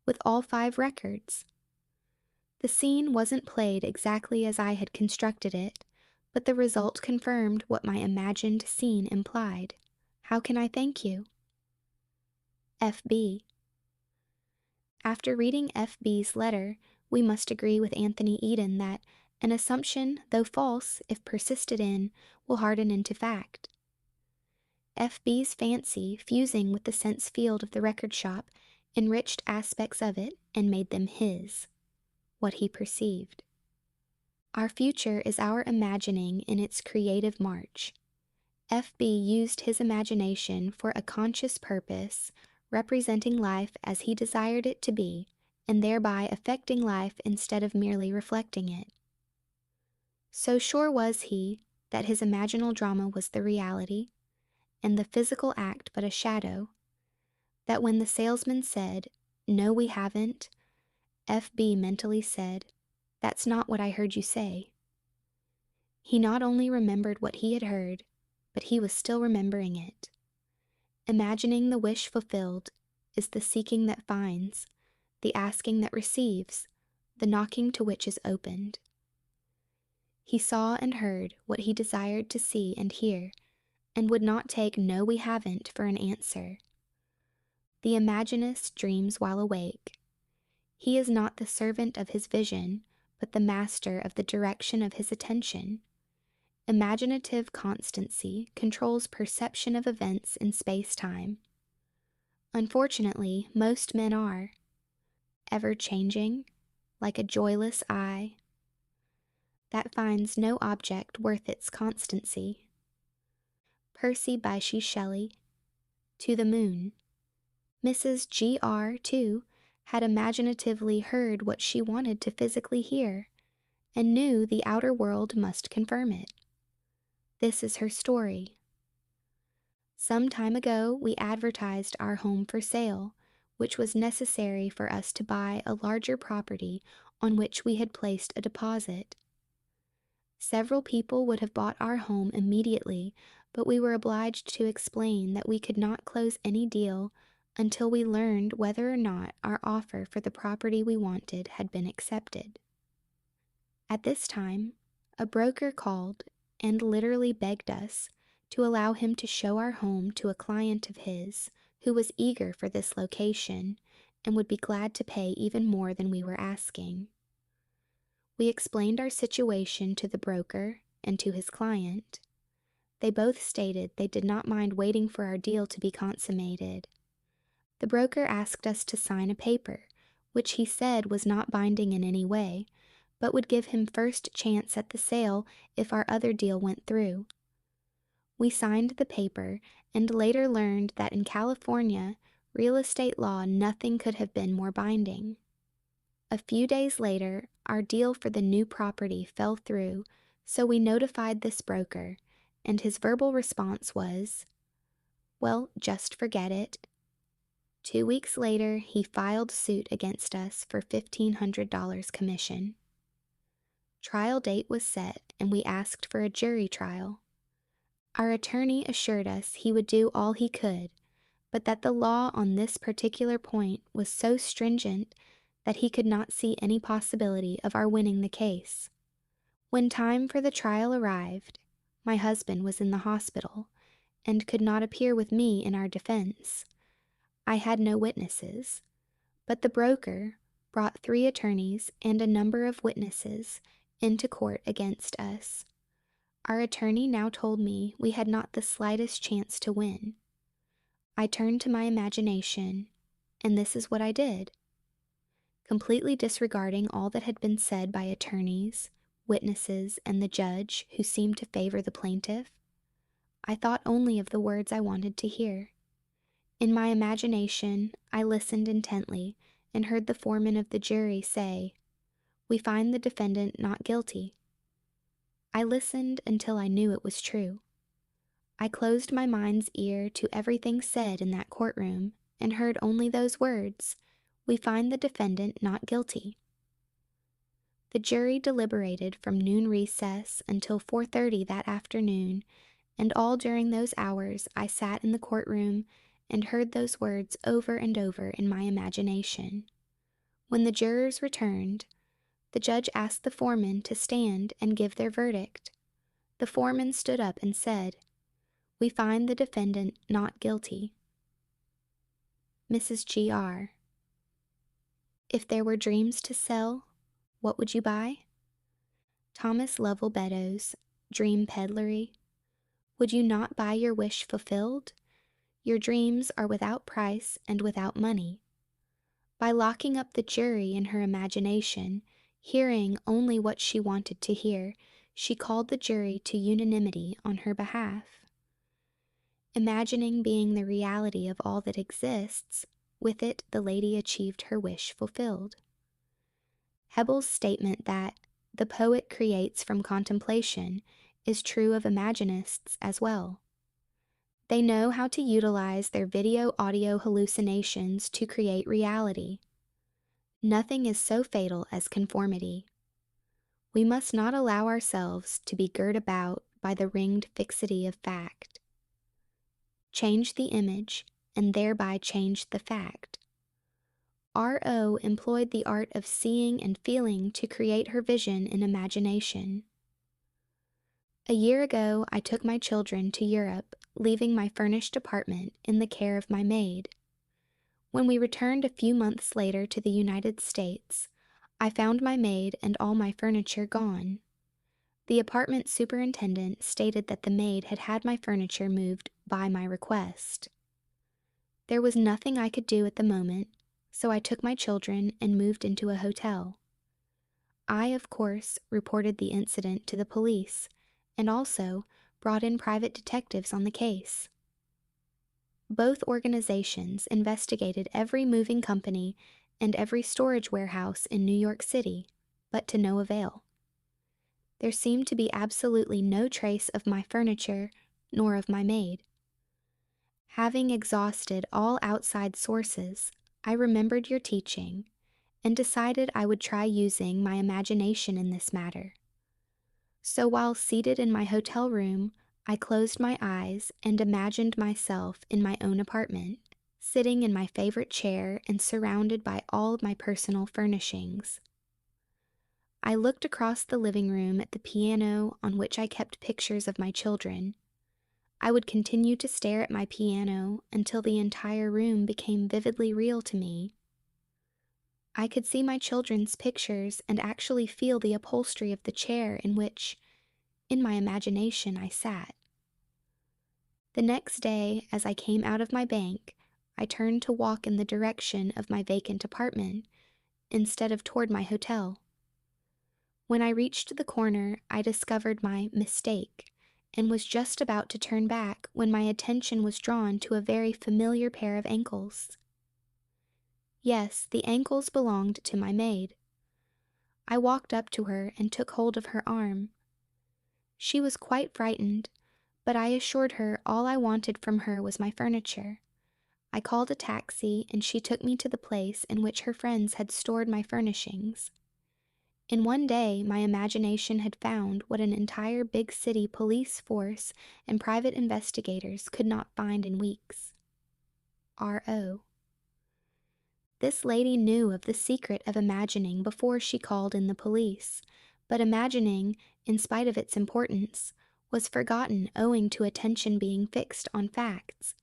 with all 5 records. The scene wasn't played exactly as I had constructed it, but the result confirmed what my imagined scene implied. How can I thank you? F.B. After reading F.B.'s letter, we must agree with Anthony Eden that an assumption, though false, if persisted in, will harden into fact. F.B.'s fancy, fusing with the sense field of the record shop, enriched aspects of it and made them his, what he perceived. Our future is our imagining in its creative march. F.B. used his imagination for a conscious purpose, representing life as he desired it to be, and thereby affecting life instead of merely reflecting it. So sure was he that his imaginal drama was the reality, and the physical act but a shadow, that when the salesman said, "No, we haven't," F.B. mentally said, "That's not what I heard you say." He not only remembered what he had heard, but he was still remembering it. Imagining the wish fulfilled is the seeking that finds, the asking that receives, the knocking to which is opened. He saw and heard what he desired to see and hear, and would not take "no, we haven't" for an answer. The Imaginist dreams while awake. He is not the servant of his vision, but the master of the direction of his attention. Imaginative constancy controls perception of events in space-time. Unfortunately, most men are ever-changing, like a joyless eye that finds no object worth its constancy. Percy Bysshe Shelley. To the Moon. Mrs. G.R., too, had imaginatively heard what she wanted to physically hear, and knew the outer world must confirm it. This is her story. Some time ago we advertised our home for sale, which was necessary for us to buy a larger property on which we had placed a deposit. Several people would have bought our home immediately, but we were obliged to explain that we could not close any deal until we learned whether or not our offer for the property we wanted had been accepted. At this time, a broker called and literally begged us to allow him to show our home to a client of his who was eager for this location and would be glad to pay even more than we were asking. We explained our situation to the broker and to his client. They both stated they did not mind waiting for our deal to be consummated. The broker asked us to sign a paper, which he said was not binding in any way, but would give him first chance at the sale if our other deal went through. We signed the paper and later learned that in California, real estate law, nothing could have been more binding. A few days later, our deal for the new property fell through, so we notified this broker, and his verbal response was, "Well, just forget it." 2 weeks later, he filed suit against us for $1,500 commission. Trial date was set, and we asked for a jury trial. Our attorney assured us he would do all he could, but that the law on this particular point was so stringent that he could not see any possibility of our winning the case. When time for the trial arrived, my husband was in the hospital and could not appear with me in our defense. I had no witnesses, but the broker brought 3 attorneys and a number of witnesses into court against us. Our attorney now told me we had not the slightest chance to win. I turned to my imagination, and this is what I did. Completely disregarding all that had been said by attorneys, witnesses, and the judge who seemed to favor the plaintiff, I thought only of the words I wanted to hear. In my imagination, I listened intently and heard the foreman of the jury say, "We find the defendant not guilty." I listened until I knew it was true. I closed my mind's ear to everything said in that courtroom and heard only those words, "We find the defendant not guilty." The jury deliberated from noon recess until 4:30 that afternoon, and all during those hours I sat in the courtroom and heard those words over and over in my imagination. When the jurors returned, the judge asked the foreman to stand and give their verdict. The foreman stood up and said, "We find the defendant not guilty." Mrs. G.R. If there were dreams to sell, what would you buy? Thomas Lovell Beddoes, Dream Peddlery. Would you not buy your wish fulfilled? Your dreams are without price and without money. By locking up the jury in her imagination, hearing only what she wanted to hear, she called the jury to unanimity on her behalf. Imagining being the reality of all that exists, with it the lady achieved her wish fulfilled. Hebel's statement that the poet creates from contemplation is true of Imaginists as well. They know how to utilize their video-audio hallucinations to create reality. Nothing is so fatal as conformity. We must not allow ourselves to be girt about by the ringed fixity of fact. Change the image, and thereby change the fact. R.O. employed the art of seeing and feeling to create her vision in imagination. A year ago, I took my children to Europe, leaving my furnished apartment in the care of my maid. When we returned a few months later to the United States, I found my maid and all my furniture gone. The apartment superintendent stated that the maid had had my furniture moved by my request. There was nothing I could do at the moment, so I took my children and moved into a hotel. I, of course, reported the incident to the police and also brought in private detectives on the case. Both organizations investigated every moving company and every storage warehouse in New York City, but to no avail. There seemed to be absolutely no trace of my furniture nor of my maid. Having exhausted all outside sources, I remembered your teaching and decided I would try using my imagination in this matter. So while seated in my hotel room, I closed my eyes and imagined myself in my own apartment, sitting in my favorite chair and surrounded by all my personal furnishings. I looked across the living room at the piano on which I kept pictures of my children. I would continue to stare at my piano until the entire room became vividly real to me. I could see my children's pictures and actually feel the upholstery of the chair in which, in my imagination, I sat. The next day, as I came out of my bank, I turned to walk in the direction of my vacant apartment instead of toward my hotel. When I reached the corner, I discovered my mistake and was just about to turn back when my attention was drawn to a very familiar pair of ankles. Yes, the ankles belonged to my maid. I walked up to her and took hold of her arm. She was quite frightened, but I assured her all I wanted from her was my furniture. I called a taxi and she took me to the place in which her friends had stored my furnishings. In one day, my imagination had found what an entire big city police force and private investigators could not find in weeks. R.O. This lady knew of the secret of imagining before she called in the police, but imagining, in spite of its importance, was forgotten owing to attention being fixed on facts.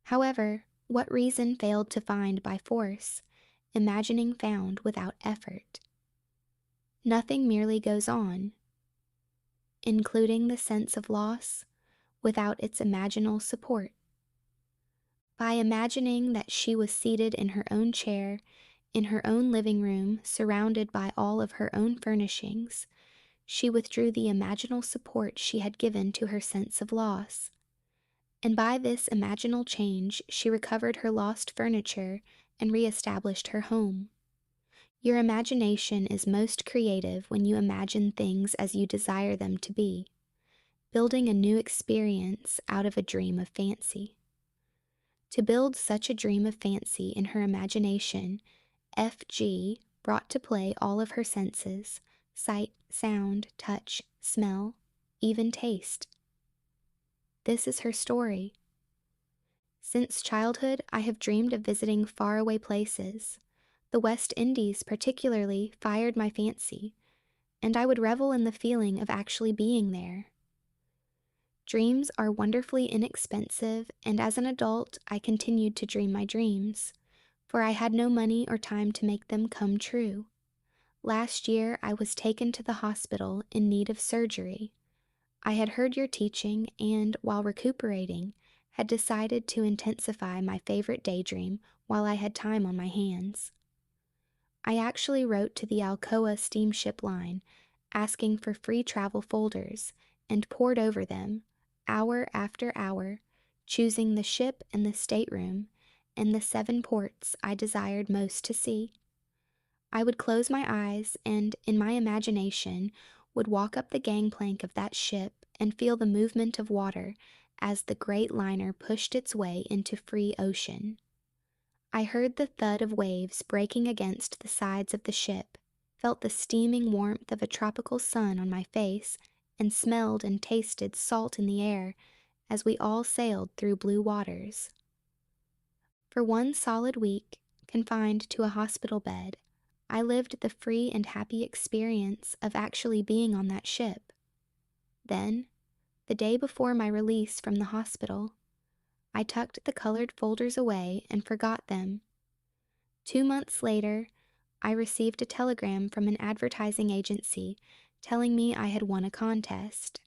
However, what reason failed to find by force, imagining found without effort. Nothing merely goes on, including the sense of loss, without its imaginal support. By imagining that she was seated in her own chair, in her own living room, surrounded by all of her own furnishings, she withdrew the imaginal support she had given to her sense of loss. And by this imaginal change, she recovered her lost furniture and re-established her home. Your imagination is most creative when you imagine things as you desire them to be, building a new experience out of a dream of fancy. To build such a dream of fancy in her imagination, F.G. brought to play all of her senses: sight, sound, touch, smell, even taste. This is her story. Since childhood, I have dreamed of visiting faraway places. The West Indies particularly fired my fancy, and I would revel in the feeling of actually being there. Dreams are wonderfully inexpensive, and as an adult, I continued to dream my dreams, for I had no money or time to make them come true. Last year, I was taken to the hospital in need of surgery. I had heard your teaching and, while recuperating, had decided to intensify my favorite daydream while I had time on my hands. I actually wrote to the Alcoa steamship line, asking for free travel folders, and pored over them, hour after hour, choosing the ship and the stateroom, and the 7 ports I desired most to see. I would close my eyes and, in my imagination, would walk up the gangplank of that ship and feel the movement of water as the great liner pushed its way into free ocean. I heard the thud of waves breaking against the sides of the ship, felt the steaming warmth of a tropical sun on my face, and smelled and tasted salt in the air as we all sailed through blue waters. For 1 solid week, confined to a hospital bed, I lived the free and happy experience of actually being on that ship. Then, the day before my release from the hospital, I tucked the colored folders away and forgot them. 2 months later, I received a telegram from an advertising agency telling me I had won a contest.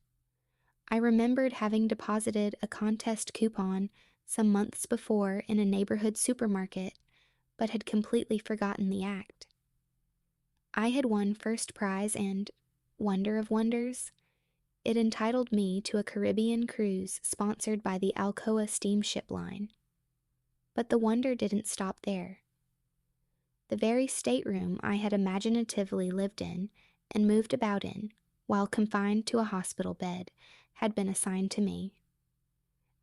I remembered having deposited a contest coupon some months before in a neighborhood supermarket, but had completely forgotten the act. I had won first prize and, wonder of wonders, it entitled me to a Caribbean cruise sponsored by the Alcoa steamship line. But the wonder didn't stop there. The very stateroom I had imaginatively lived in and moved about in, while confined to a hospital bed, had been assigned to me.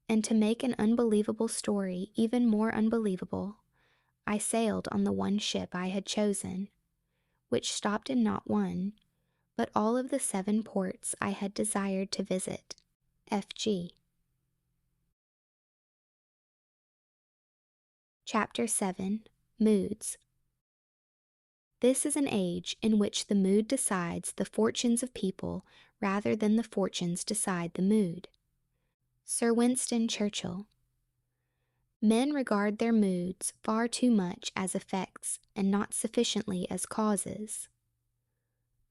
And to make an unbelievable story even more unbelievable, I sailed on the one ship I had chosen, which stopped in not one, but all of the 7 ports I had desired to visit. F.G. Chapter 7. Moods. This is an age in which the mood decides the fortunes of people rather than the fortunes decide the mood. Sir Winston Churchill. Men regard their moods far too much as effects and not sufficiently as causes.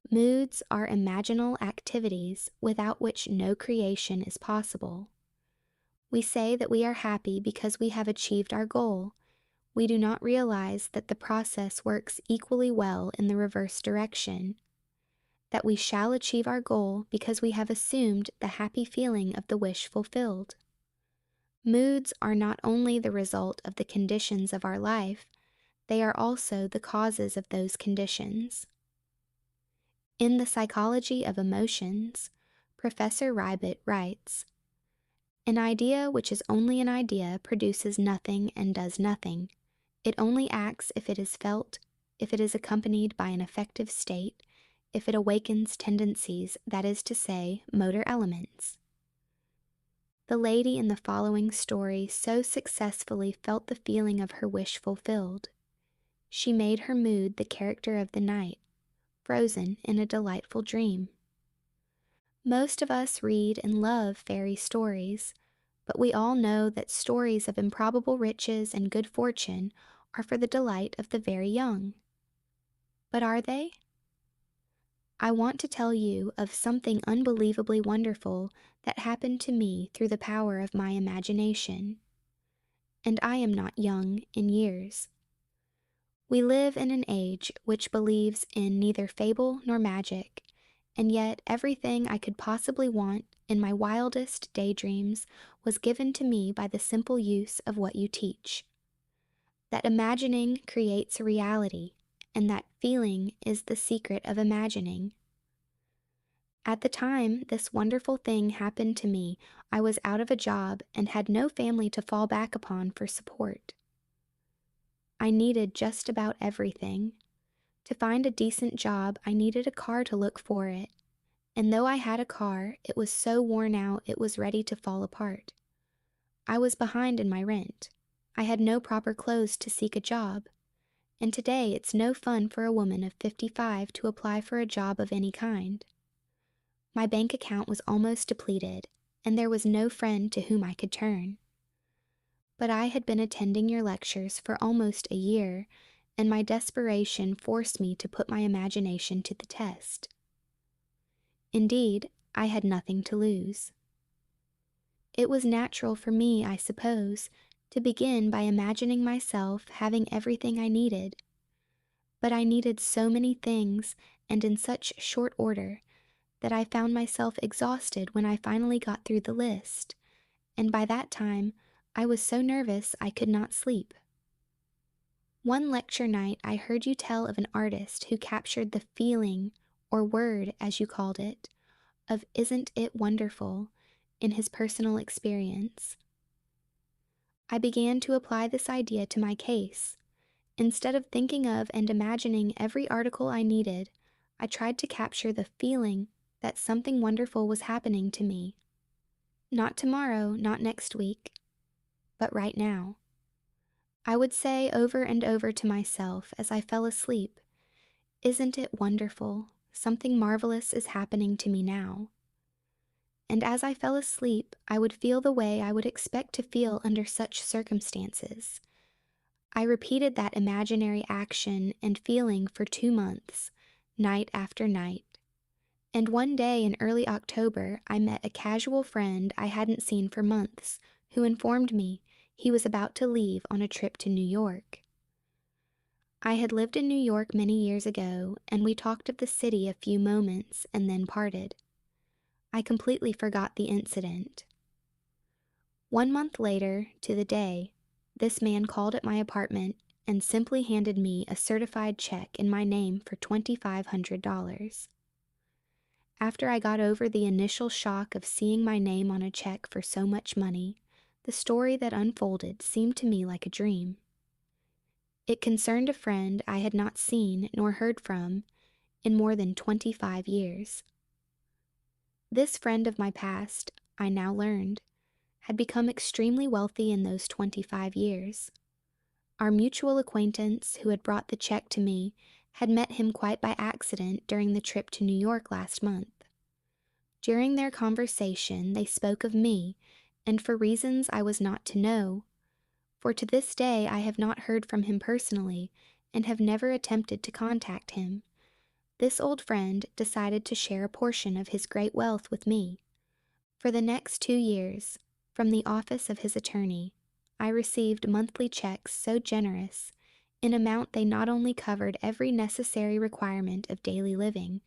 Moods are imaginal activities without which no creation is possible. We say that we are happy because we have achieved our goal. We do not realize that the process works equally well in the reverse direction, that we shall achieve our goal because we have assumed the happy feeling of the wish fulfilled. Moods are not only the result of the conditions of our life, they are also the causes of those conditions. In The Psychology of Emotions, Professor Ribot writes, "An idea which is only an idea produces nothing and does nothing. It only acts if it is felt, if it is accompanied by an affective state, if it awakens tendencies, that is to say, motor elements." The lady in the following story so successfully felt the feeling of her wish fulfilled. She made her mood the character of the night, frozen in a delightful dream. Most of us read and love fairy stories, but we all know that stories of improbable riches and good fortune are for the delight of the very young. But are they? I want to tell you of something unbelievably wonderful that happened to me through the power of my imagination. And I am not young in years. We live in an age which believes in neither fable nor magic, and yet everything I could possibly want in my wildest daydreams was given to me by the simple use of what you teach. That imagining creates reality, and that feeling is the secret of imagining. At the time this wonderful thing happened to me, I was out of a job and had no family to fall back upon for support. I needed just about everything. To find a decent job, I needed a car to look for it, and though I had a car, it was so worn out it was ready to fall apart. I was behind in my rent. I had no proper clothes to seek a job, and today it's no fun for a woman of 55 to apply for a job of any kind. My bank account was almost depleted, and there was no friend to whom I could turn. But I had been attending your lectures for almost a year, and my desperation forced me to put my imagination to the test. Indeed, I had nothing to lose. It was natural for me, I suppose, to begin by imagining myself having everything I needed. But I needed so many things, and in such short order, that I found myself exhausted when I finally got through the list, and by that time I was so nervous I could not sleep. One lecture night I heard you tell of an artist who captured the feeling, or word as you called it, of "Isn't it wonderful?" in his personal experience. I began to apply this idea to my case. Instead of thinking of and imagining every article I needed, I tried to capture the feeling that something wonderful was happening to me. Not tomorrow, not next week, but right now. I would say over and over to myself as I fell asleep, "Isn't it wonderful? Something marvelous is happening to me now." and as I fell asleep, I would feel the way I would expect to feel under such circumstances. I repeated that imaginary action and feeling for 2 months, night after night. And one day in early October, I met a casual friend I hadn't seen for months, who informed me he was about to leave on a trip to New York. I had lived in New York many years ago, and we talked of the city a few moments and then parted. I completely forgot the incident. 1 month later, to the day, this man called at my apartment and simply handed me a certified check in my name for $2,500. After I got over the initial shock of seeing my name on a check for so much money, the story that unfolded seemed to me like a dream. It concerned a friend I had not seen nor heard from in more than 25 years. This friend of my past, I now learned, had become extremely wealthy in those 25 years. Our mutual acquaintance who had brought the check to me had met him quite by accident during the trip to New York last month. During their conversation, they spoke of me, and for reasons I was not to know, for to this day I have not heard from him personally and have never attempted to contact him. This old friend decided to share a portion of his great wealth with me. For the next 2 years, from the office of his attorney, I received monthly checks so generous, in amount they not only covered every necessary requirement of daily living,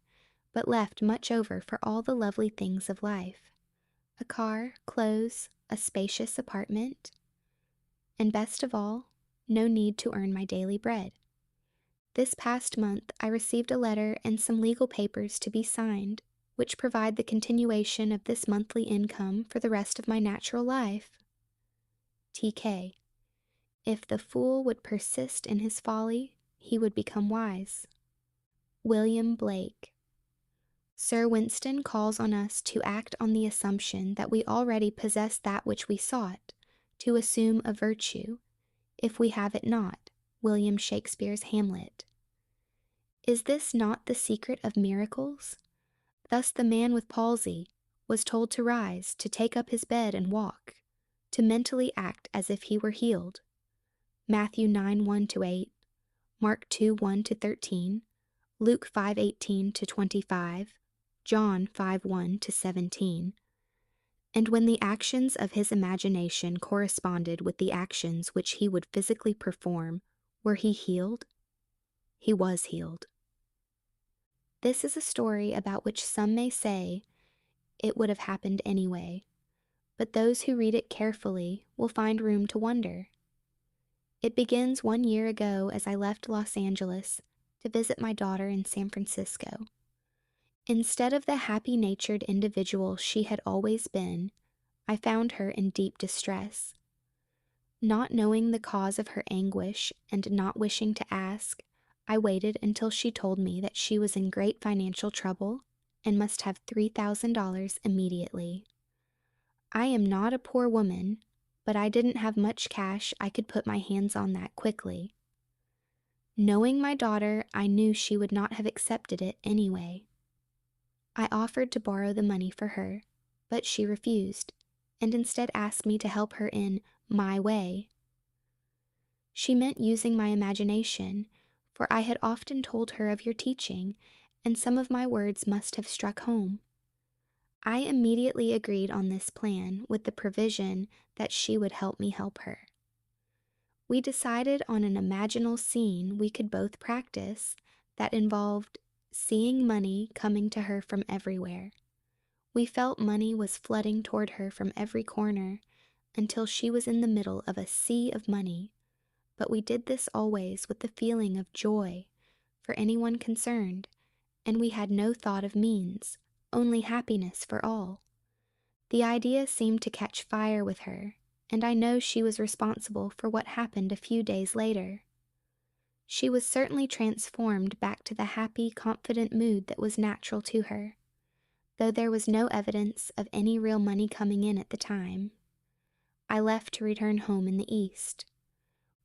but left much over for all the lovely things of life: a car, clothes, a spacious apartment, and best of all, no need to earn my daily bread. This past month I received a letter and some legal papers to be signed, which provide the continuation of this monthly income for the rest of my natural life. TK. If the fool would persist in his folly, he would become wise. William Blake. Sir Winston calls on us to act on the assumption that we already possess that which we sought, to assume a virtue, if we have it not. William Shakespeare's Hamlet. Is this not the secret of miracles? Thus the man with palsy was told to rise, to take up his bed and walk, to mentally act as if he were healed. Matthew 9:1-8, Mark 2:1-13, Luke 5:18-25, John 5:1-17. And when the actions of his imagination corresponded with the actions which he would physically perform, were he healed? He was healed. This is a story about which some may say it would have happened anyway, but those who read it carefully will find room to wonder. It begins 1 year ago as I left Los Angeles to visit my daughter in San Francisco. Instead of the happy-natured individual she had always been, I found her in deep distress. Not knowing the cause of her anguish and not wishing to ask, I waited until she told me that she was in great financial trouble and must have $3,000 immediately. I am not a poor woman, but I didn't have much cash I could put my hands on that quickly. Knowing my daughter, I knew she would not have accepted it anyway. I offered to borrow the money for her, but she refused, and instead asked me to help her in my way. She meant using my imagination, for I had often told her of your teaching, and some of my words must have struck home. I immediately agreed on this plan with the provision that she would help me help her. We decided on an imaginal scene we could both practice that involved seeing money coming to her from everywhere. We felt money was flooding toward her from every corner until she was in the middle of a sea of money, but we did this always with the feeling of joy for anyone concerned, and we had no thought of means, only happiness for all. The idea seemed to catch fire with her, and I know she was responsible for what happened a few days later. She was certainly transformed back to the happy, confident mood that was natural to her, though there was no evidence of any real money coming in at the time. I left to return home in the East.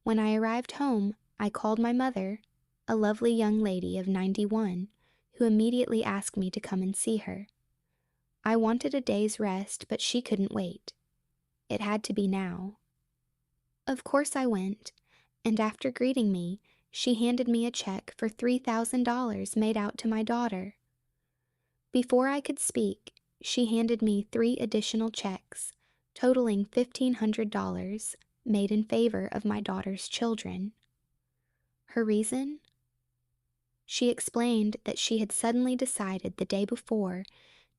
When I arrived home, I called my mother, a lovely young lady of 91, who immediately asked me to come and see her. I wanted a day's rest, but she couldn't wait. It had to be now. Of course I went, and after greeting me, she handed me a check for $3,000 made out to my daughter. Before I could speak, she handed me 3 additional checks, totaling $1,500, made in favor of my daughter's children. Her reason? She explained that she had suddenly decided the day before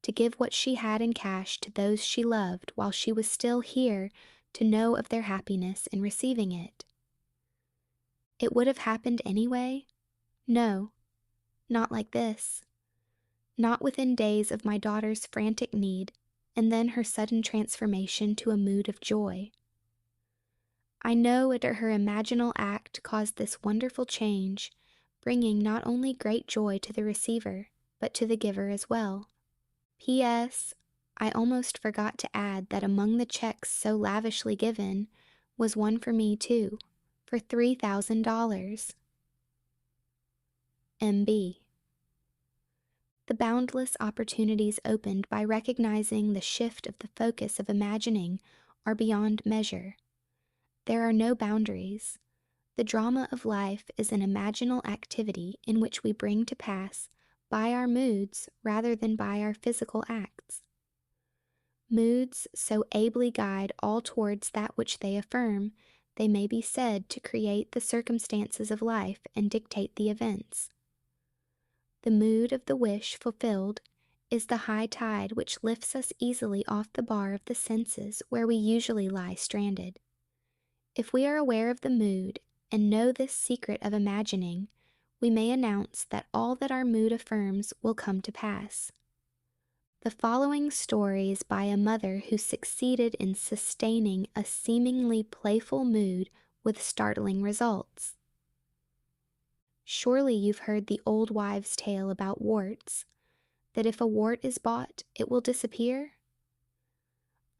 to give what she had in cash to those she loved while she was still here to know of their happiness in receiving it. It would have happened anyway? No, not like this. Not within days of my daughter's frantic need, and then her sudden transformation to a mood of joy. I know that her imaginal act caused this wonderful change, bringing not only great joy to the receiver, but to the giver as well. P.S. I almost forgot to add that among the checks so lavishly given was one for me too, for $3,000. M.B. The boundless opportunities opened by recognizing the shift of the focus of imagining are beyond measure. There are no boundaries. The drama of life is an imaginal activity in which we bring to pass by our moods rather than by our physical acts. Moods so ably guide all towards that which they affirm, they may be said to create the circumstances of life and dictate the events. The mood of the wish fulfilled is the high tide which lifts us easily off the bar of the senses where we usually lie stranded. If we are aware of the mood and know this secret of imagining, we may announce that all that our mood affirms will come to pass. The following story is by a mother who succeeded in sustaining a seemingly playful mood with startling results. Surely you've heard the old wives' tale about warts, that if a wart is bought, it will disappear?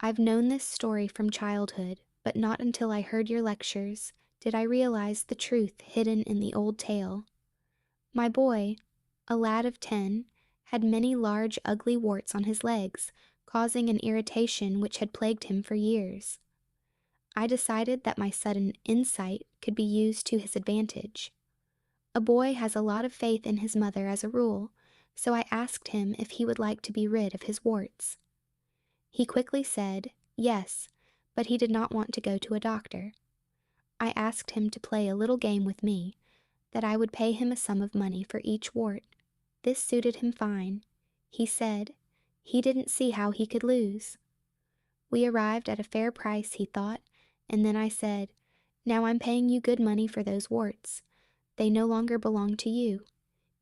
I've known this story from childhood, but not until I heard your lectures did I realize the truth hidden in the old tale. My boy, a lad of 10, had many large ugly warts on his legs, causing an irritation which had plagued him for years. I decided that my sudden insight could be used to his advantage. A boy has a lot of faith in his mother as a rule, so I asked him if he would like to be rid of his warts. He quickly said, yes, but he did not want to go to a doctor. I asked him to play a little game with me, that I would pay him a sum of money for each wart. This suited him fine. He said he didn't see how he could lose. We arrived at a fair price, he thought, and then I said, now I'm paying you good money for those warts. They no longer belong to you.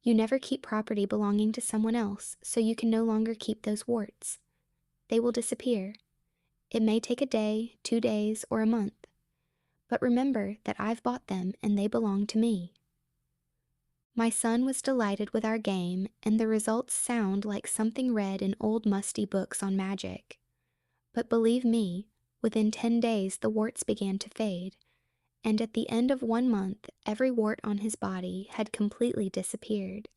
You never keep property belonging to someone else, so you can no longer keep those warts. They will disappear. It may take a day, 2 days, or a month. But remember that I've bought them and they belong to me. My son was delighted with our game, and the results sound like something read in old musty books on magic. But believe me, within 10 days the warts began to fade, and at the end of 1 month every wart on his body had completely disappeared.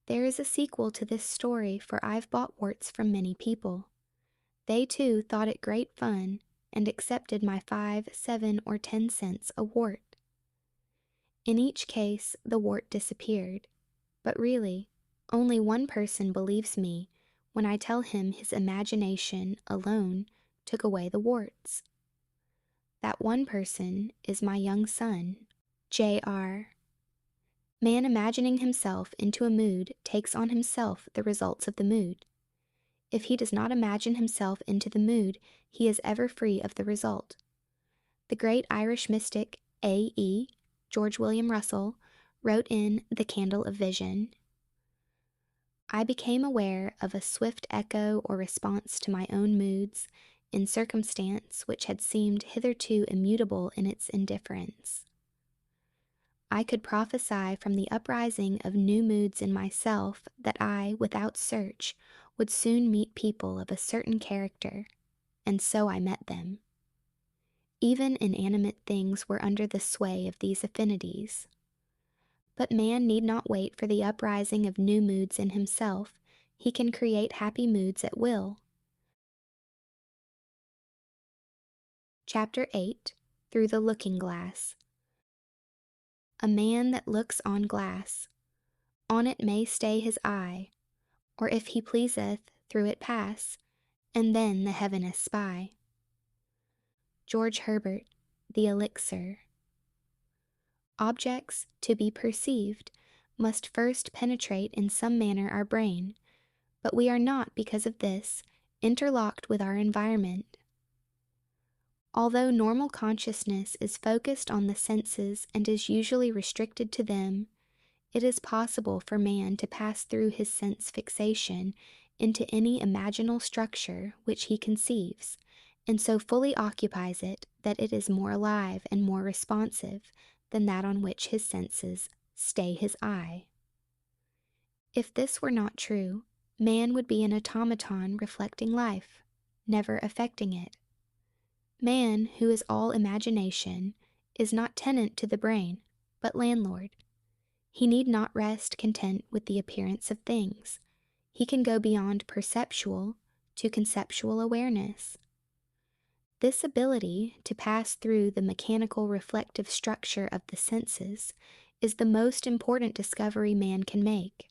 There is a sequel to this story, for I've bought warts from many people. They too thought it great fun, and accepted my 5, 7, or 10 cents a wart. In each case, the wart disappeared, but really, only one person believes me when I tell him his imagination alone took away the warts. That one person is my young son, J.R. Man imagining himself into a mood takes on himself the results of the mood. If he does not imagine himself into the mood, he is ever free of the result. The great Irish mystic A.E. George William Russell wrote in The Candle of Vision, I became aware of a swift echo or response to my own moods in circumstance which had seemed hitherto immutable in its indifference. I could prophesy from the uprising of new moods in myself that I, without search, would soon meet people of a certain character, and so I met them. Even inanimate things were under the sway of these affinities. But man need not wait for the uprising of new moods in himself. He can create happy moods at will. Chapter 8, Through the Looking Glass. A man that looks on glass, on it may stay his eye, or if he pleaseth, through it pass, and then the heaven espy. George Herbert, The Elixir. Objects, to be perceived, must first penetrate in some manner our brain, but we are not, because of this, interlocked with our environment. Although normal consciousness is focused on the senses and is usually restricted to them, it is possible for man to pass through his sense fixation into any imaginal structure which he conceives, and so fully occupies it that it is more alive and more responsive than that on which his senses stay his eye. If this were not true, man would be an automaton reflecting life, never affecting it. Man, who is all imagination, is not tenant to the brain, but landlord. He need not rest content with the appearance of things. He can go beyond perceptual to conceptual awareness. This ability to pass through the mechanical reflective structure of the senses is the most important discovery man can make.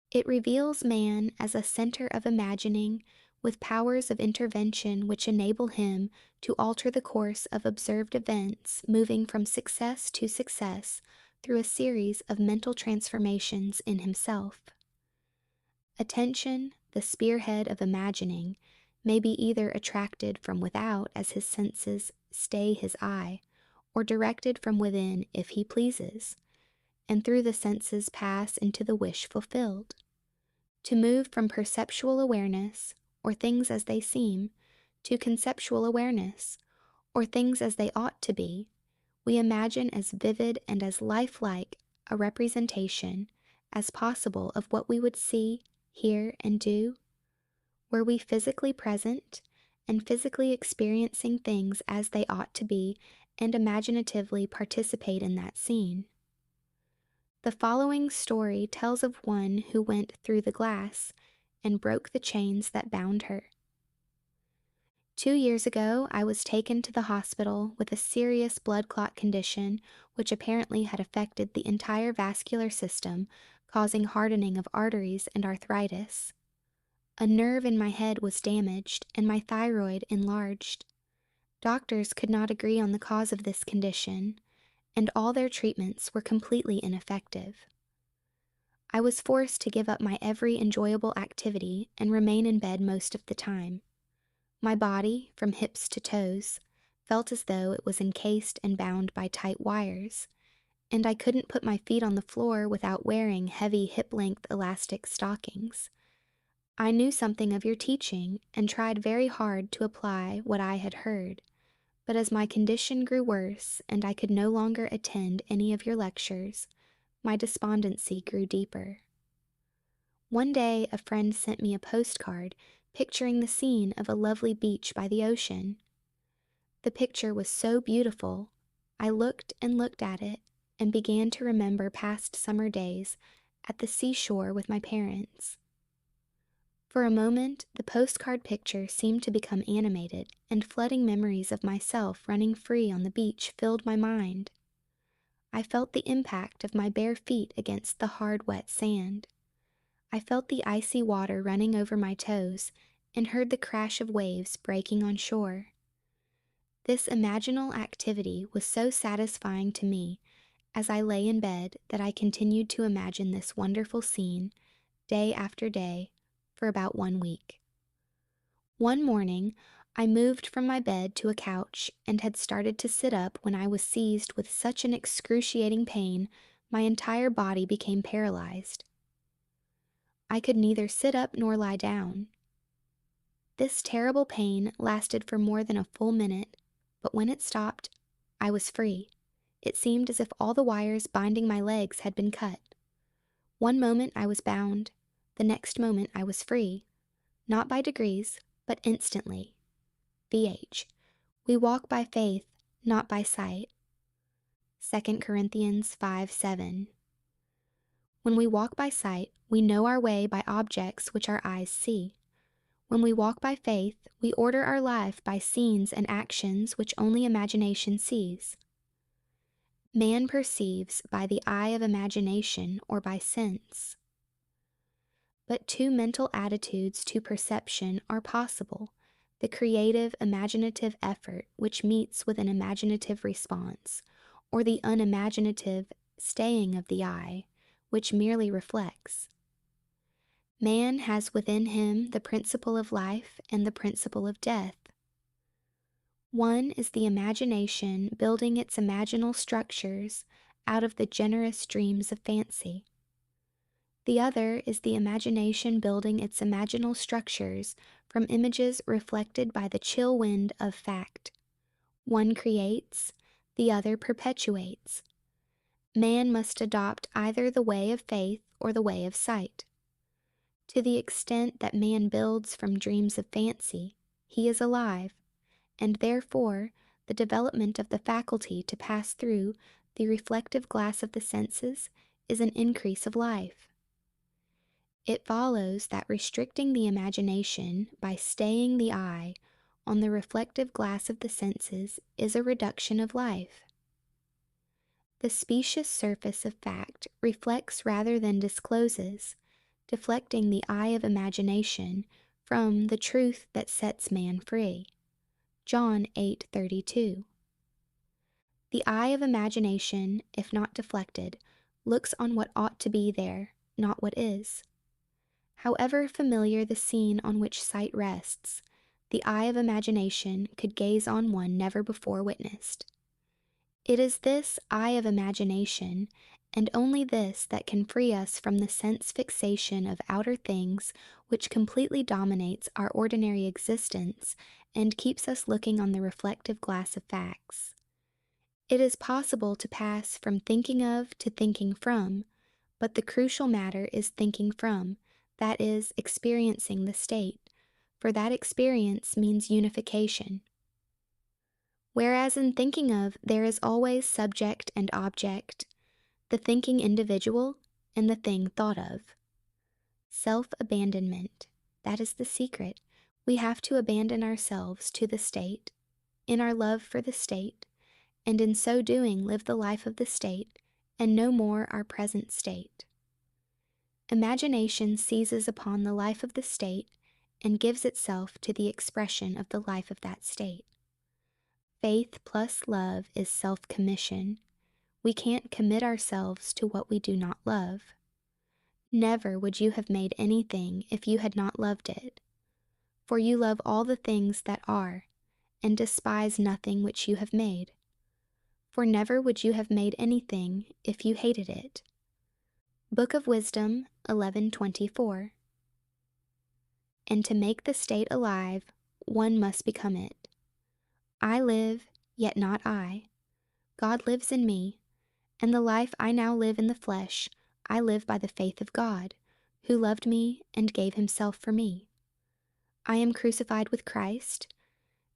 It reveals man as a center of imagining with powers of intervention which enable him to alter the course of observed events, moving from success to success through a series of mental transformations in himself. Attention, the spearhead of imagining, may be either attracted from without as his senses stay his eye, or directed from within if he pleases, and through the senses pass into the wish fulfilled. To move from perceptual awareness, or things as they seem, to conceptual awareness, or things as they ought to be, we imagine as vivid and as lifelike a representation as possible of what we would see, hear, and do, were we physically present and physically experiencing things as they ought to be and imaginatively participate in that scene. The following story tells of one who went through the glass and broke the chains that bound her. 2 years ago, I was taken to the hospital with a serious blood clot condition which apparently had affected the entire vascular system, causing hardening of arteries and arthritis. A nerve in my head was damaged and my thyroid enlarged. Doctors could not agree on the cause of this condition, and all their treatments were completely ineffective. I was forced to give up my every enjoyable activity and remain in bed most of the time. My body, from hips to toes, felt as though it was encased and bound by tight wires, and I couldn't put my feet on the floor without wearing heavy hip-length elastic stockings. I knew something of your teaching and tried very hard to apply what I had heard, but as my condition grew worse and I could no longer attend any of your lectures, my despondency grew deeper. One day a friend sent me a postcard picturing the scene of a lovely beach by the ocean. The picture was so beautiful, I looked and looked at it and began to remember past summer days at the seashore with my parents. For a moment, the postcard picture seemed to become animated, and flooding memories of myself running free on the beach filled my mind. I felt the impact of my bare feet against the hard, wet sand. I felt the icy water running over my toes and heard the crash of waves breaking on shore. This imaginal activity was so satisfying to me as I lay in bed that I continued to imagine this wonderful scene, day after day, for about 1 week. One morning, I moved from my bed to a couch and had started to sit up when I was seized with such an excruciating pain my entire body became paralyzed. I could neither sit up nor lie down. This terrible pain lasted for more than a full minute, but when it stopped, I was free. It seemed as if all the wires binding my legs had been cut. One moment I was bound, the next moment I was free. Not by degrees, but instantly. VH. We walk by faith, not by sight. 2 Corinthians 5:7. When we walk by sight, We know our way by objects which our eyes see. When we walk by faith, we order our life by scenes and actions which only imagination sees. Man perceives by the eye of imagination or by sense. But two mental attitudes to perception are possible: the creative, imaginative effort which meets with an imaginative response, or the unimaginative staying of the eye, which merely reflects. Man has within him the principle of life and the principle of death. One is the imagination building its imaginal structures out of the generous dreams of fancy. The other is the imagination building its imaginal structures from images reflected by the chill wind of fact. One creates, the other perpetuates. Man must adopt either the way of faith or the way of sight. To the extent that man builds from dreams of fancy, he is alive, and therefore the development of the faculty to pass through the reflective glass of the senses is an increase of life. It follows that restricting the imagination by staying the eye on the reflective glass of the senses is a reduction of life. The specious surface of fact reflects rather than discloses, deflecting the eye of imagination from the truth that sets man free. John 8:32. The eye of imagination, if not deflected, looks on what ought to be there, not what is. However familiar the scene on which sight rests, the eye of imagination could gaze on one never before witnessed. It is this eye of imagination, and only this, that can free us from the sense fixation of outer things which completely dominates our ordinary existence and keeps us looking on the reflective glass of facts. It is possible to pass from thinking of to thinking from, but the crucial matter is thinking from, that is, experiencing the state, for that experience means unification. Whereas in thinking of there is always subject and object, the thinking individual and the thing thought of. Self-abandonment, that is the secret. We have to abandon ourselves to the state, in our love for the state, and in so doing live the life of the state, and no more our present state. Imagination seizes upon the life of the state and gives itself to the expression of the life of that state. Faith plus love is self-commission. We can't commit ourselves to what we do not love. Never would you have made anything if you had not loved it. For you love all the things that are, and despise nothing which you have made. For never would you have made anything if you hated it. Book of Wisdom 11:24. And to make the state alive, one must become it. I live, yet not I. God lives in me, and the life I now live in the flesh, I live by the faith of God, who loved me and gave himself for me. I am crucified with Christ.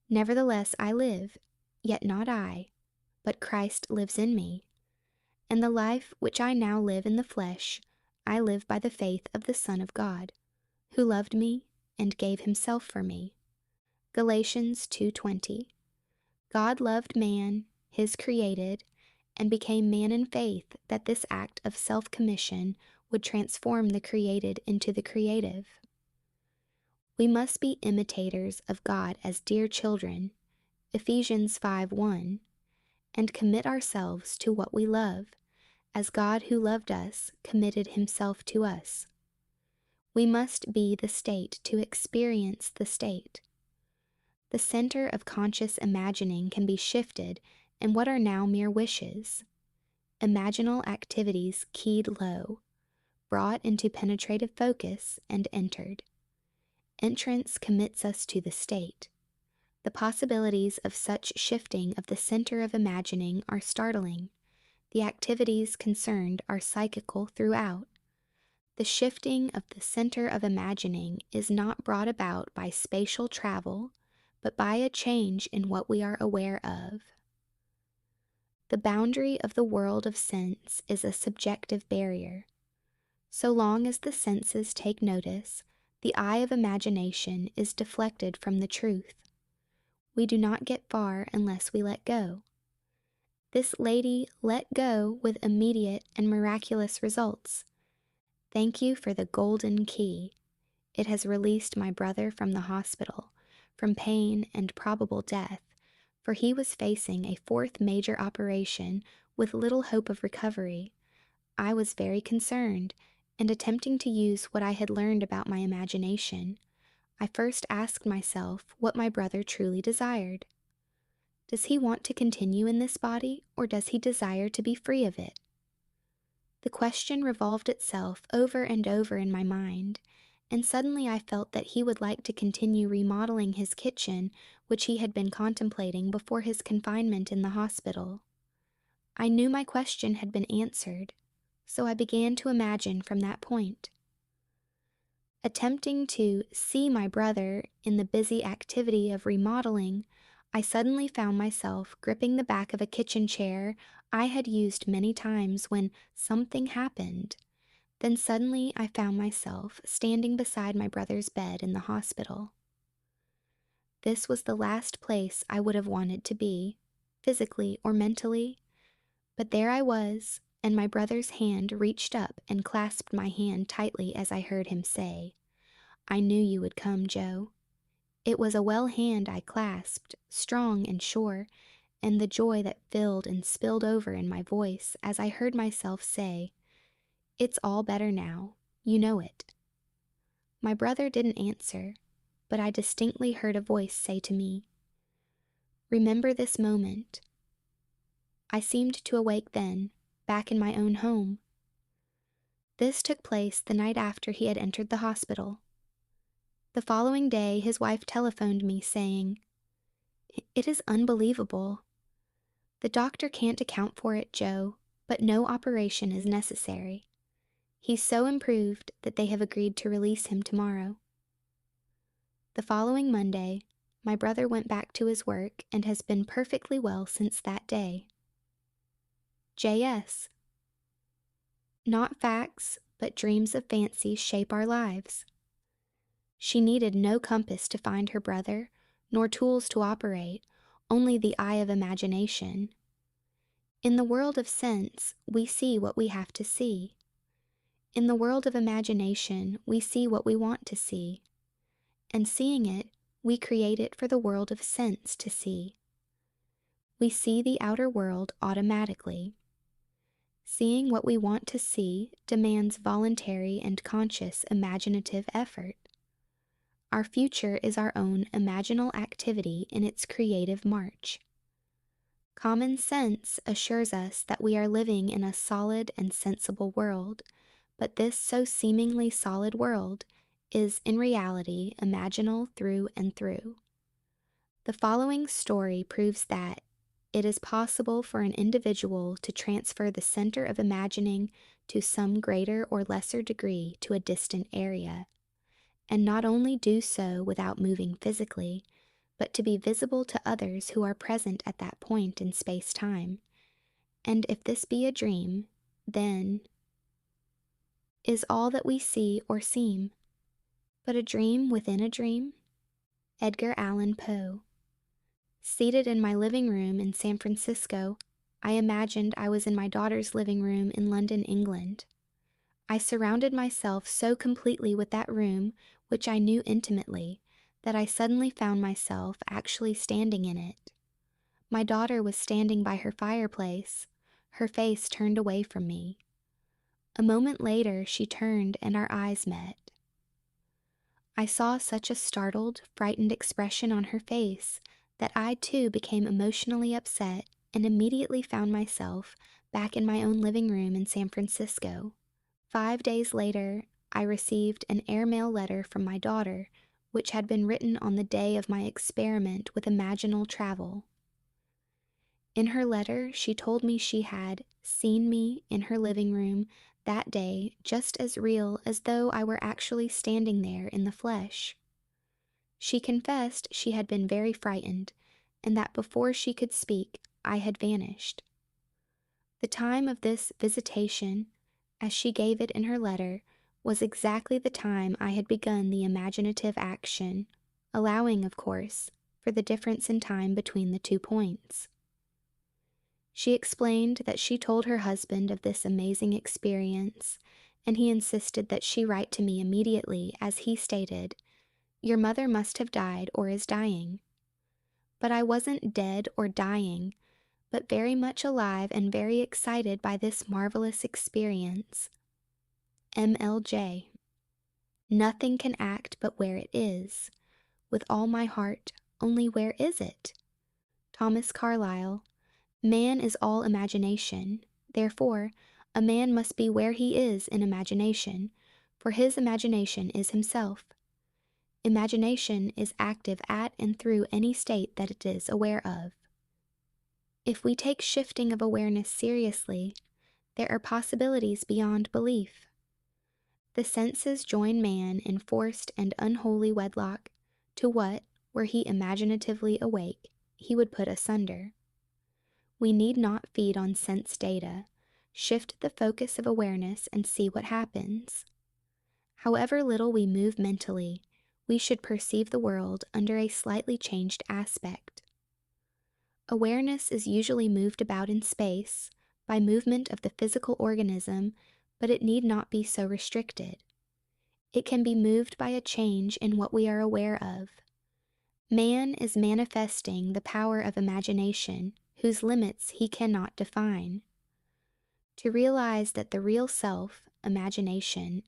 Nevertheless I live, yet not I, but Christ lives in me. And the life which I now live in the flesh, I live by the faith of the Son of God, who loved me and gave himself for me. Galatians 2:20. God loved man, his created, and became man in faith that this act of self-commission would transform the created into the creative. We must be imitators of God as dear children, Ephesians 5:1, and commit ourselves to what we love, as God who loved us committed himself to us. We must be the state to experience the state. The center of conscious imagining can be shifted in what are now mere wishes. Imaginal activities keyed low, brought into penetrative focus and entered. Entrance commits us to the state. The possibilities of such shifting of the center of imagining are startling. The activities concerned are psychical throughout. The shifting of the center of imagining is not brought about by spatial travel, but by a change in what we are aware of. The boundary of the world of sense is a subjective barrier. So long as the senses take notice, the eye of imagination is deflected from the truth. We do not get far unless we let go. This lady let go with immediate and miraculous results. Thank you for the golden key. It has released my brother from the hospital, from pain and probable death, for he was facing a fourth major operation with little hope of recovery. I was very concerned, and attempting to use what I had learned about my imagination, I first asked myself what my brother truly desired. Does he want to continue in this body, or does he desire to be free of it? The question revolved itself over and over in my mind, and suddenly I felt that he would like to continue remodeling his kitchen, which he had been contemplating before his confinement in the hospital. I knew my question had been answered, so I began to imagine from that point. Attempting to see my brother in the busy activity of remodeling, I suddenly found myself gripping the back of a kitchen chair I had used many times when something happened. Then suddenly I found myself standing beside my brother's bed in the hospital. This was the last place I would have wanted to be, physically or mentally, but there I was, and my brother's hand reached up and clasped my hand tightly as I heard him say, "I knew you would come, Joe." It was a well hand I clasped, strong and sure, and the joy that filled and spilled over in my voice as I heard myself say, "It's all better now, you know it." My brother didn't answer, but I distinctly heard a voice say to me, "Remember this moment." I seemed to awake then, back in my own home. This took place the night after he had entered the hospital. The following day his wife telephoned me saying, "It is unbelievable. The doctor can't account for it, Joe, but no operation is necessary. He's so improved that they have agreed to release him tomorrow." The following Monday, my brother went back to his work and has been perfectly well since that day. J.S. Not facts, but dreams of fancy shape our lives. She needed no compass to find her brother, nor tools to operate, only the eye of imagination. In the world of sense, we see what we have to see. In the world of imagination, we see what we want to see. And seeing it, we create it for the world of sense to see. We see the outer world automatically. Seeing what we want to see demands voluntary and conscious imaginative effort. Our future is our own imaginal activity in its creative march. Common sense assures us that we are living in a solid and sensible world, but this so seemingly solid world is in reality imaginal through and through. The following story proves that it is possible for an individual to transfer the center of imagining to some greater or lesser degree to a distant area, and not only do so without moving physically, but to be visible to others who are present at that point in space-time. And if this be a dream, then is all that we see or seem but a dream within a dream? Edgar Allan Poe. Seated in my living room in San Francisco, I imagined I was in my daughter's living room in London, England. I surrounded myself so completely with that room, which I knew intimately, that I suddenly found myself actually standing in it. My daughter was standing by her fireplace, her face turned away from me. A moment later she turned and our eyes met. I saw such a startled, frightened expression on her face that I too became emotionally upset and immediately found myself back in my own living room in San Francisco. 5 days later, I received an airmail letter from my daughter, which had been written on the day of my experiment with imaginal travel. In her letter, she told me she had seen me in her living room that day just as real as though I were actually standing there in the flesh. She confessed she had been very frightened, and that before she could speak, I had vanished. The time of this visitation, as she gave it in her letter, was exactly the time I had begun the imaginative action, allowing, of course, for the difference in time between the 2 points. She explained that she told her husband of this amazing experience, and he insisted that she write to me immediately, as he stated, "Your mother must have died or is dying." But I wasn't dead or dying, but very much alive and very excited by this marvelous experience. MLJ. Nothing can act but where it is. With all my heart, only where is it? Thomas Carlyle. Man is all imagination. Therefore, a man must be where he is in imagination, for his imagination is himself. Imagination is active at and through any state that it is aware of. If we take shifting of awareness seriously, there are possibilities beyond belief. The senses join man in forced and unholy wedlock to what, were he imaginatively awake, he would put asunder. We need not feed on sense data. Shift the focus of awareness and see what happens. However little we move mentally, we should perceive the world under a slightly changed aspect. Awareness is usually moved about in space by movement of the physical organism, but it need not be so restricted. It can be moved by a change in what we are aware of. Man is manifesting the power of imagination, whose limits he cannot define. To realize that the real self, imagination,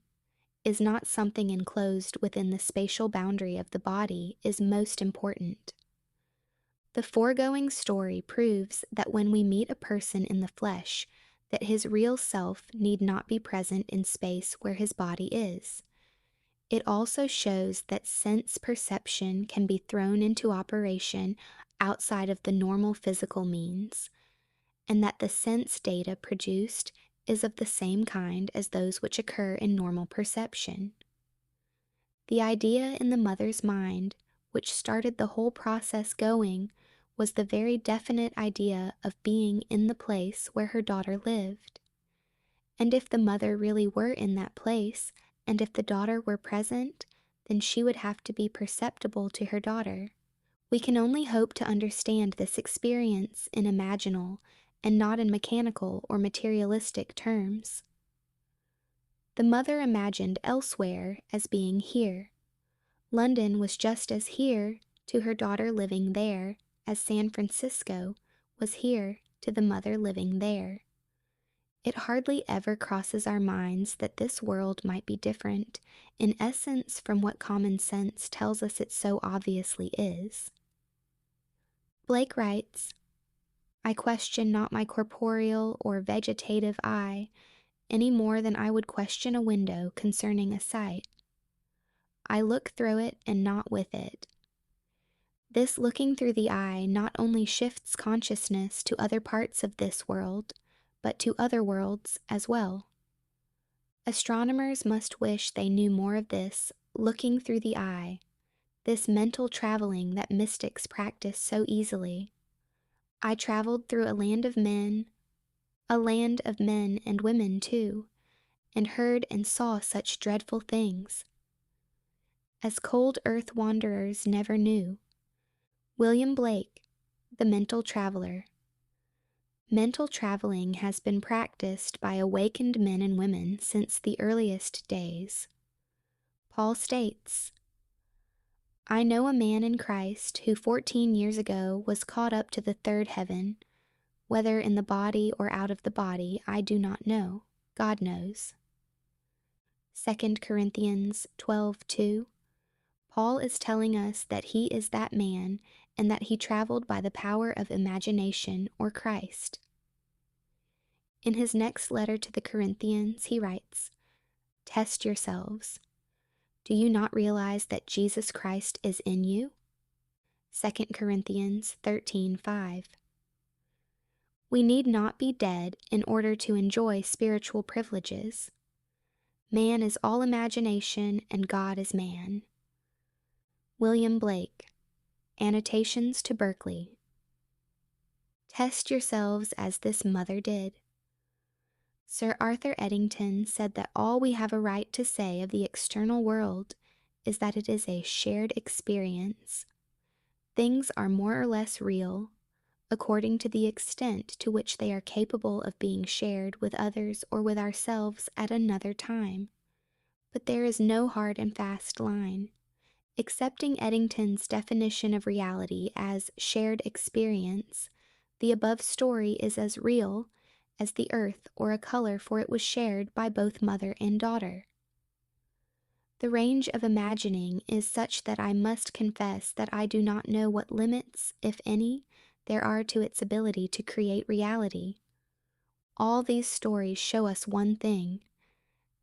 is not something enclosed within the spatial boundary of the body is most important. The foregoing story proves that when we meet a person in the flesh, that his real self need not be present in space where his body is. It also shows that sense perception can be thrown into operation outside of the normal physical means, and that the sense data produced is of the same kind as those which occur in normal perception. The idea in the mother's mind, which started the whole process going, was the very definite idea of being in the place where her daughter lived. And if the mother really were in that place, and if the daughter were present, then she would have to be perceptible to her daughter. We can only hope to understand this experience in imaginal and not in mechanical or materialistic terms. The mother imagined elsewhere as being here. London was just as here to her daughter living there as San Francisco was here to the mother living there. It hardly ever crosses our minds that this world might be different, in essence, from what common sense tells us it so obviously is. Blake writes, "I question not my corporeal or vegetative eye any more than I would question a window concerning a sight. I look through it and not with it. This looking through the eye not only shifts consciousness to other parts of this world, but to other worlds as well. Astronomers must wish they knew more of this looking through the eye, this mental traveling that mystics practice so easily. I traveled through a land of men and women too, and heard and saw such dreadful things as cold earth wanderers never knew." William Blake, The Mental Traveler. Mental traveling has been practiced by awakened men and women since the earliest days. Paul states, "I know a man in Christ who 14 years ago was caught up to the third heaven. Whether in the body or out of the body, I do not know. God knows." 2 Corinthians 12:2. Paul is telling us that he is that man and that he traveled by the power of imagination or Christ. In his next letter to the Corinthians, he writes, "Test yourselves. Do you not realize that Jesus Christ is in you?" 2 Corinthians 13:5. We need not be dead in order to enjoy spiritual privileges. Man is all imagination and God is man. William Blake, Annotations to Berkeley. Test yourselves as this mother did. Sir Arthur Eddington said that all we have a right to say of the external world is that it is a shared experience. Things are more or less real, according to the extent to which they are capable of being shared with others or with ourselves at another time. But there is no hard and fast line. Accepting Eddington's definition of reality as shared experience, the above story is as real as the earth or a color, for it was shared by both mother and daughter. The range of imagining is such that I must confess that I do not know what limits, if any, there are to its ability to create reality. All these stories show us one thing,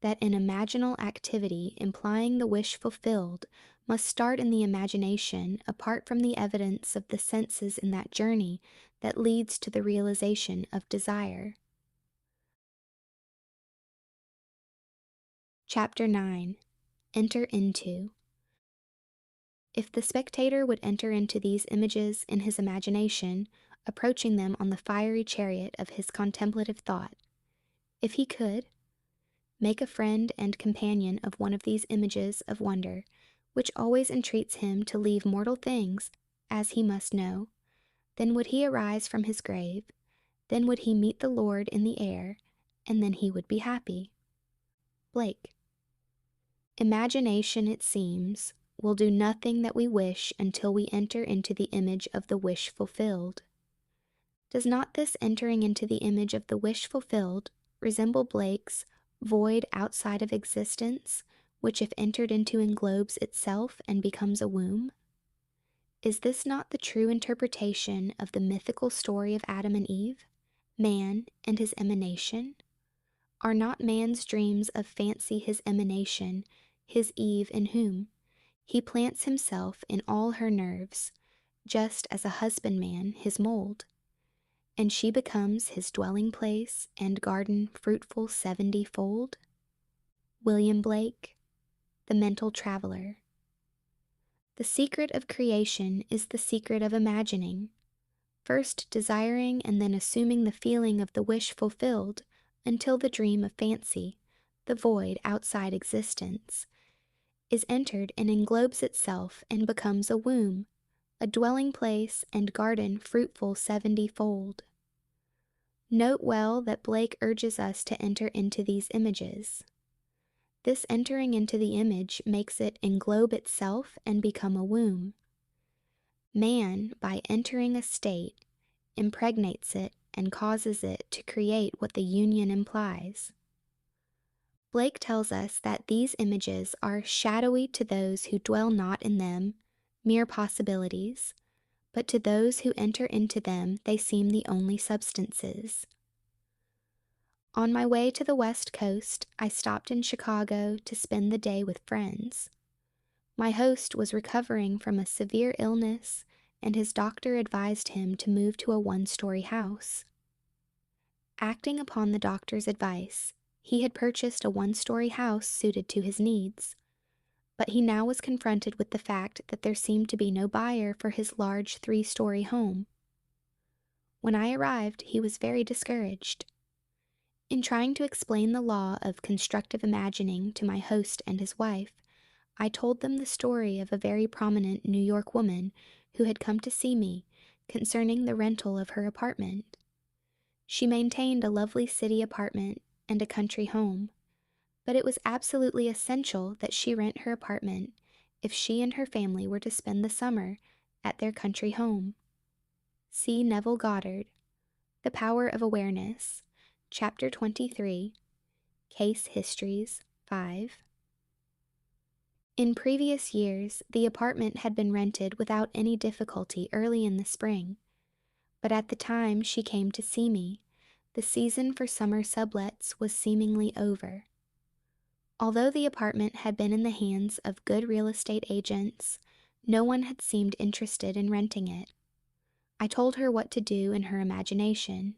that an imaginal activity implying the wish fulfilled must start in the imagination apart from the evidence of the senses in that journey that leads to the realization of desire. Chapter 9. Enter into. If the spectator would enter into these images in his imagination, approaching them on the fiery chariot of his contemplative thought, if he could, make a friend and companion of one of these images of wonder, which always entreats him to leave mortal things, as he must know, then would he arise from his grave, then would he meet the Lord in the air, and then he would be happy. Blake. Imagination, it seems, will do nothing that we wish until we enter into the image of the wish fulfilled. Does not this entering into the image of the wish fulfilled resemble Blake's void outside of existence, which if entered into englobes itself and becomes a womb? Is this not the true interpretation of the mythical story of Adam and Eve, man and his emanation? Are not man's dreams of fancy his emanation, his Eve in whom he plants himself in all her nerves, just as a husbandman his mold, and she becomes his dwelling place and garden fruitful 70-fold? William Blake, The Mental Traveler. The secret of creation is the secret of imagining, first desiring and then assuming the feeling of the wish fulfilled until the dream of fancy, the void outside existence, is entered and englobes itself and becomes a womb, a dwelling place and garden fruitful 70-fold. Note well that Blake urges us to enter into these images. This entering into the image makes it englobe itself and become a womb. Man, by entering a state, impregnates it and causes it to create what the union implies. Blake tells us that these images are shadowy to those who dwell not in them, mere possibilities, but to those who enter into them they seem the only substances. On my way to the West Coast, I stopped in Chicago to spend the day with friends. My host was recovering from a severe illness, and his doctor advised him to move to a one-story house. Acting upon the doctor's advice, he had purchased a one-story house suited to his needs, but he now was confronted with the fact that there seemed to be no buyer for his large 3-story home. When I arrived, he was very discouraged. In trying to explain the law of constructive imagining to my host and his wife, I told them the story of a very prominent New York woman who had come to see me concerning the rental of her apartment. She maintained a lovely city apartment and a country home, but it was absolutely essential that she rent her apartment if she and her family were to spend the summer at their country home. See Neville Goddard, The Power of Awareness, Chapter 23, Case Histories 5. In previous years, the apartment had been rented without any difficulty early in the spring, but at the time she came to see me, the season for summer sublets was seemingly over. Although the apartment had been in the hands of good real estate agents, no one had seemed interested in renting it. I told her what to do in her imagination.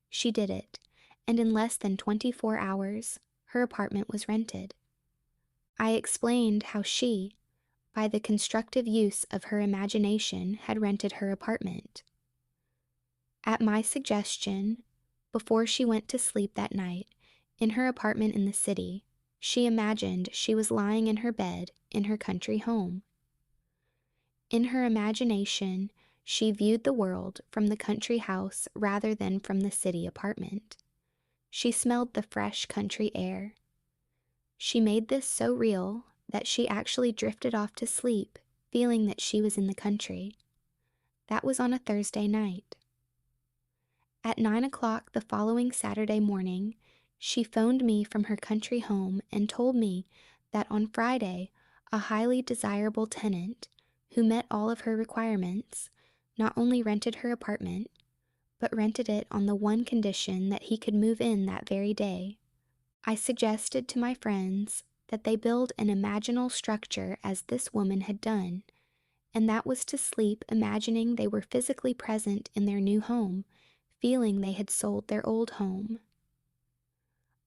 She did it, and in less than 24 hours, her apartment was rented. I explained how she, by the constructive use of her imagination, had rented her apartment. At my suggestion, before she went to sleep that night, In her apartment in the city, she imagined she was lying in her bed in her country home. In her imagination, she viewed the world from the country house rather than from the city apartment. She smelled the fresh country air. She made this so real that she actually drifted off to sleep, feeling that she was in the country. That was on a Thursday night. At 9 o'clock the following Saturday morning, she phoned me from her country home and told me that on Friday, a highly desirable tenant, who met all of her requirements, not only rented her apartment, but rented it on the one condition that he could move in that very day. I suggested to my friends that they build an imaginal structure as this woman had done, and that was to sleep imagining they were physically present in their new home, feeling they had sold their old home.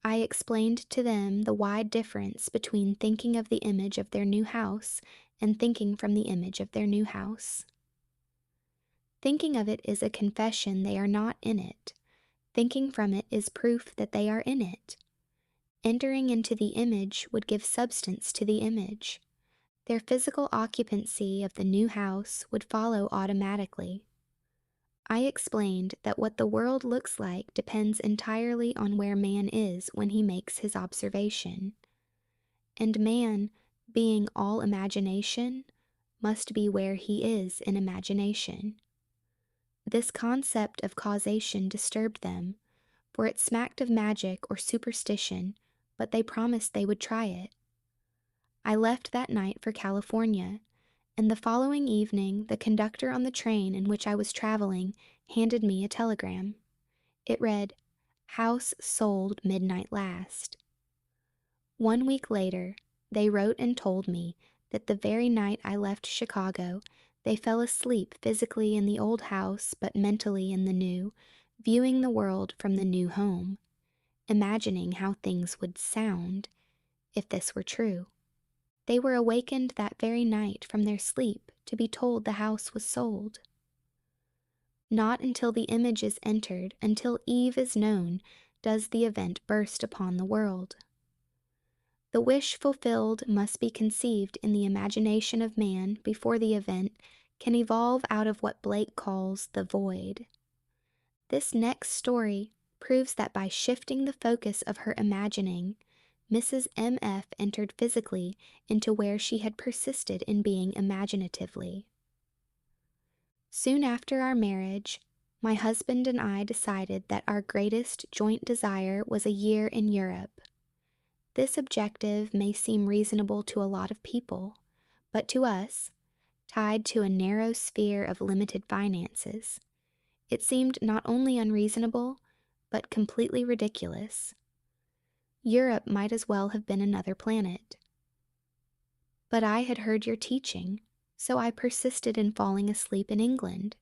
I explained to them the wide difference between thinking of the image of their new house and thinking from the image of their new house. Thinking of it is a confession they are not in it. Thinking from it is proof that they are in it. Entering into the image would give substance to the image. Their physical occupancy of the new house would follow automatically. I explained that what the world looks like depends entirely on where man is when he makes his observation. And man, being all imagination, must be where he is in imagination. This concept of causation disturbed them, for it smacked of magic or superstition, but they promised they would try it. I left that night for California, and the following evening the conductor on the train in which I was traveling handed me a telegram. It read, "House sold midnight last." 1 week later, they wrote and told me that the very night I left Chicago, they fell asleep physically in the old house but mentally in the new, viewing the world from the new home, imagining how things would sound if this were true. They were awakened that very night from their sleep to be told the house was sold. Not until the image is entered, until Eve is known, does the event burst upon the world. The wish fulfilled must be conceived in the imagination of man before the event can evolve out of what Blake calls the void. This next story proves that by shifting the focus of her imagining, Mrs. M.F. entered physically into where she had persisted in being imaginatively. Soon after our marriage, my husband and I decided that our greatest joint desire was a year in Europe. This objective may seem reasonable to a lot of people, but to us, tied to a narrow sphere of limited finances, it seemed not only unreasonable, but completely ridiculous. Europe might as well have been another planet. But I had heard your teaching, so I persisted in falling asleep in England.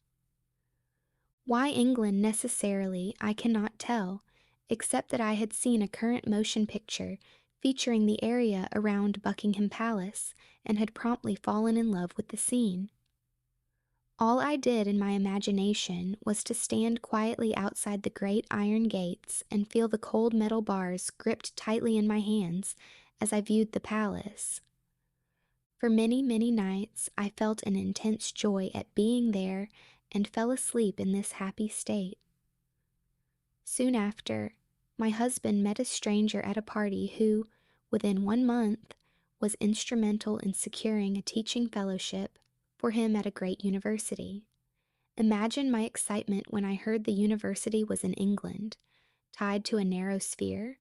Why England necessarily, I cannot tell, except that I had seen a current motion picture featuring the area around Buckingham Palace and had promptly fallen in love with the scene. All I did in my imagination was to stand quietly outside the great iron gates and feel the cold metal bars gripped tightly in my hands as I viewed the palace. For many, many nights I felt an intense joy at being there and fell asleep in this happy state. Soon after, my husband met a stranger at a party who, within 1 month, was instrumental in securing a teaching fellowship for him at a great university. Imagine my excitement when I heard the university was in England, tied to a narrow sphere.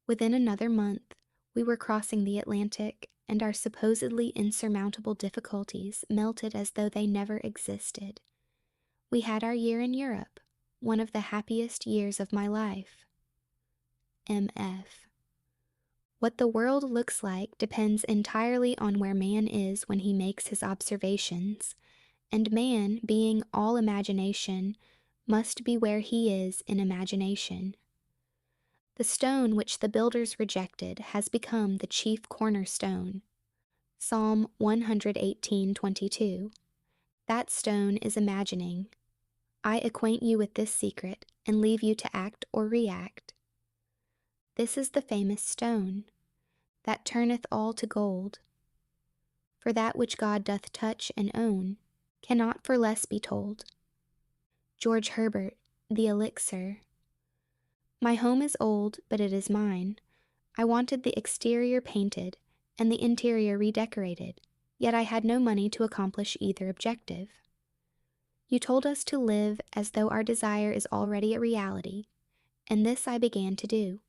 Within another month, we were crossing the Atlantic, and our supposedly insurmountable difficulties melted as though they never existed. We had our year in Europe, one of the happiest years of my life. M.F. What the world looks like depends entirely on where man is when he makes his observations, and man, being all imagination, must be where he is in imagination. The stone which the builders rejected has become the chief cornerstone. Psalm 118:22. That stone is imagining. I acquaint you with this secret and leave you to act or react. This is the famous stone, that turneth all to gold. For that which God doth touch and own, cannot for less be told. George Herbert, The Elixir. My home is old, but it is mine. I wanted the exterior painted and the interior redecorated, yet I had no money to accomplish either objective. You told us to live as though our desire is already a reality, and this I began to do,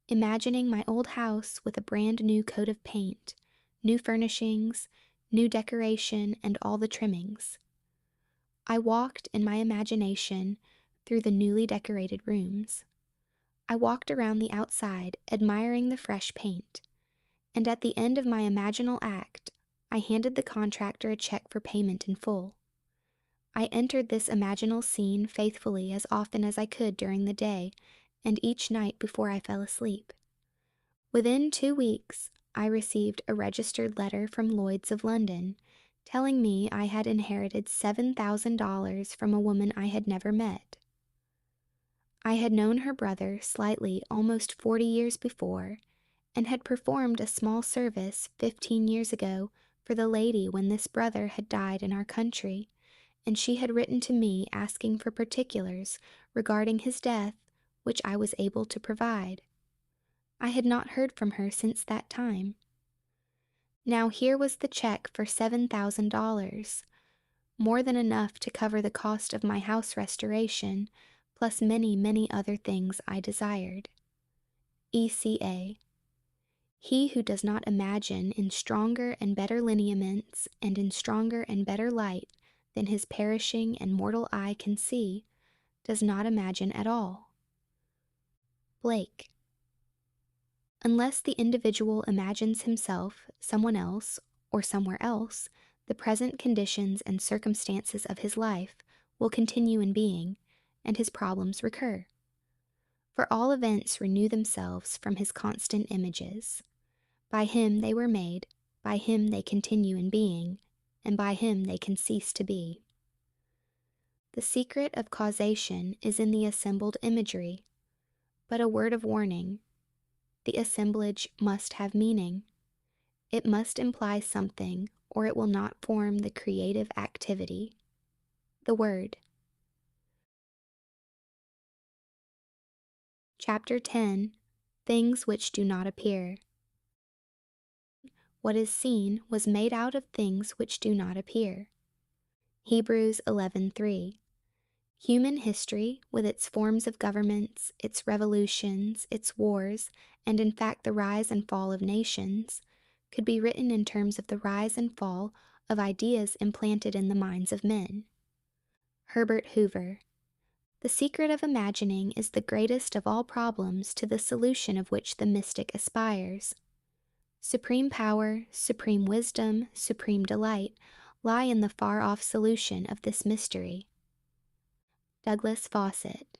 imagining my old house with a brand new coat of paint, new furnishings, new decoration, and all the trimmings. I walked in my imagination through the newly decorated rooms. I walked around the outside, admiring the fresh paint, and at the end of my imaginal act, I handed the contractor a check for payment in full. I entered this imaginal scene faithfully as often as I could during the day and each night before I fell asleep. Within 2 weeks, I received a registered letter from Lloyd's of London, telling me I had inherited $7,000 from a woman I had never met. I had known her brother slightly almost 40 years before, and had performed a small service 15 years ago for the lady when this brother had died in our country, and she had written to me asking for particulars regarding his death, which I was able to provide. I had not heard from her since that time. Now here was the check for $7,000, more than enough to cover the cost of my house restoration, plus many, many other things I desired. ECA. He who does not imagine in stronger and better lineaments and in stronger and better light than his perishing and mortal eye can see, does not imagine at all. Blake. Unless the individual imagines himself, someone else, or somewhere else, the present conditions and circumstances of his life will continue in being, and his problems recur. For all events renew themselves from his constant images. By him they were made, by him they continue in being, and by him they can cease to be. The secret of causation is in the assembled imagery, but a word of warning. The assemblage must have meaning. It must imply something, or it will not form the creative activity. The Word. Chapter 10. Things which do not appear. What is seen was made out of things which do not appear. Hebrews 11:3. Human history, with its forms of governments, its revolutions, its wars, and in fact the rise and fall of nations, could be written in terms of the rise and fall of ideas implanted in the minds of men. Herbert Hoover. The secret of imagining is the greatest of all problems to the solution of which the mystic aspires. Supreme power, supreme wisdom, supreme delight lie in the far-off solution of this mystery. Douglas Fawcett.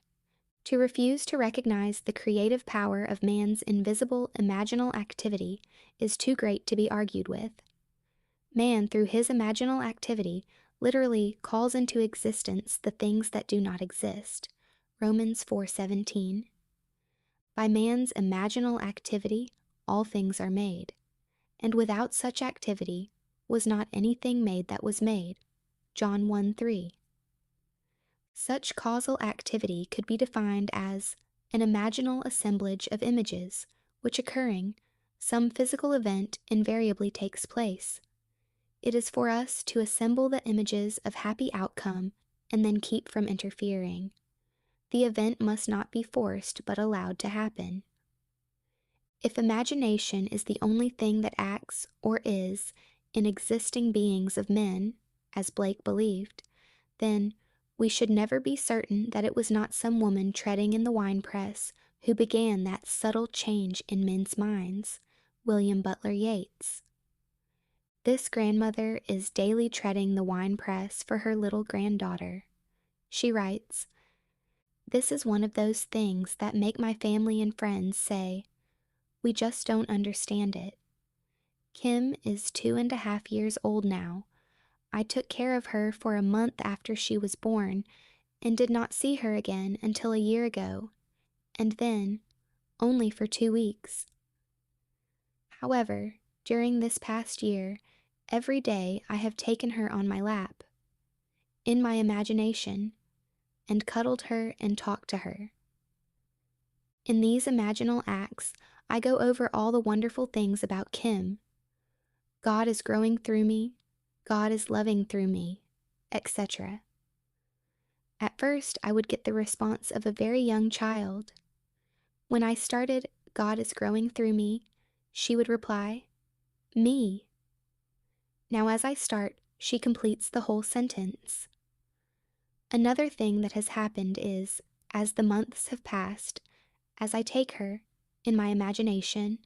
To refuse to recognize the creative power of man's invisible imaginal activity is too great to be argued with. Man, through his imaginal activity, literally calls into existence the things that do not exist. Romans 4:17. By man's imaginal activity, all things are made, and without such activity was not anything made that was made. John 1:3. Such causal activity could be defined as an imaginal assemblage of images, which occurring, some physical event invariably takes place. It is for us to assemble the images of happy outcome and then keep from interfering. The event must not be forced but allowed to happen. If imagination is the only thing that acts or is in existing beings of men, as Blake believed, then we should never be certain that it was not some woman treading in the winepress who began that subtle change in men's minds. William Butler Yeats. This grandmother is daily treading the winepress for her little granddaughter. She writes, "This is one of those things that make my family and friends say, 'We just don't understand it.' Kim is 2.5 years old now. I took care of her for a month after she was born, and did not see her again until a year ago, and then, only for 2 weeks. However, during this past year, every day I have taken her on my lap, in my imagination, and cuddled her and talked to her. In these imaginal acts, I go over all the wonderful things about Kim. God is growing through me, God is loving through me, etc. At first, I would get the response of a very young child. When I started, God is growing through me, she would reply, me. Now as I start, she completes the whole sentence. Another thing that has happened is, as the months have passed, as I take her, in my imagination,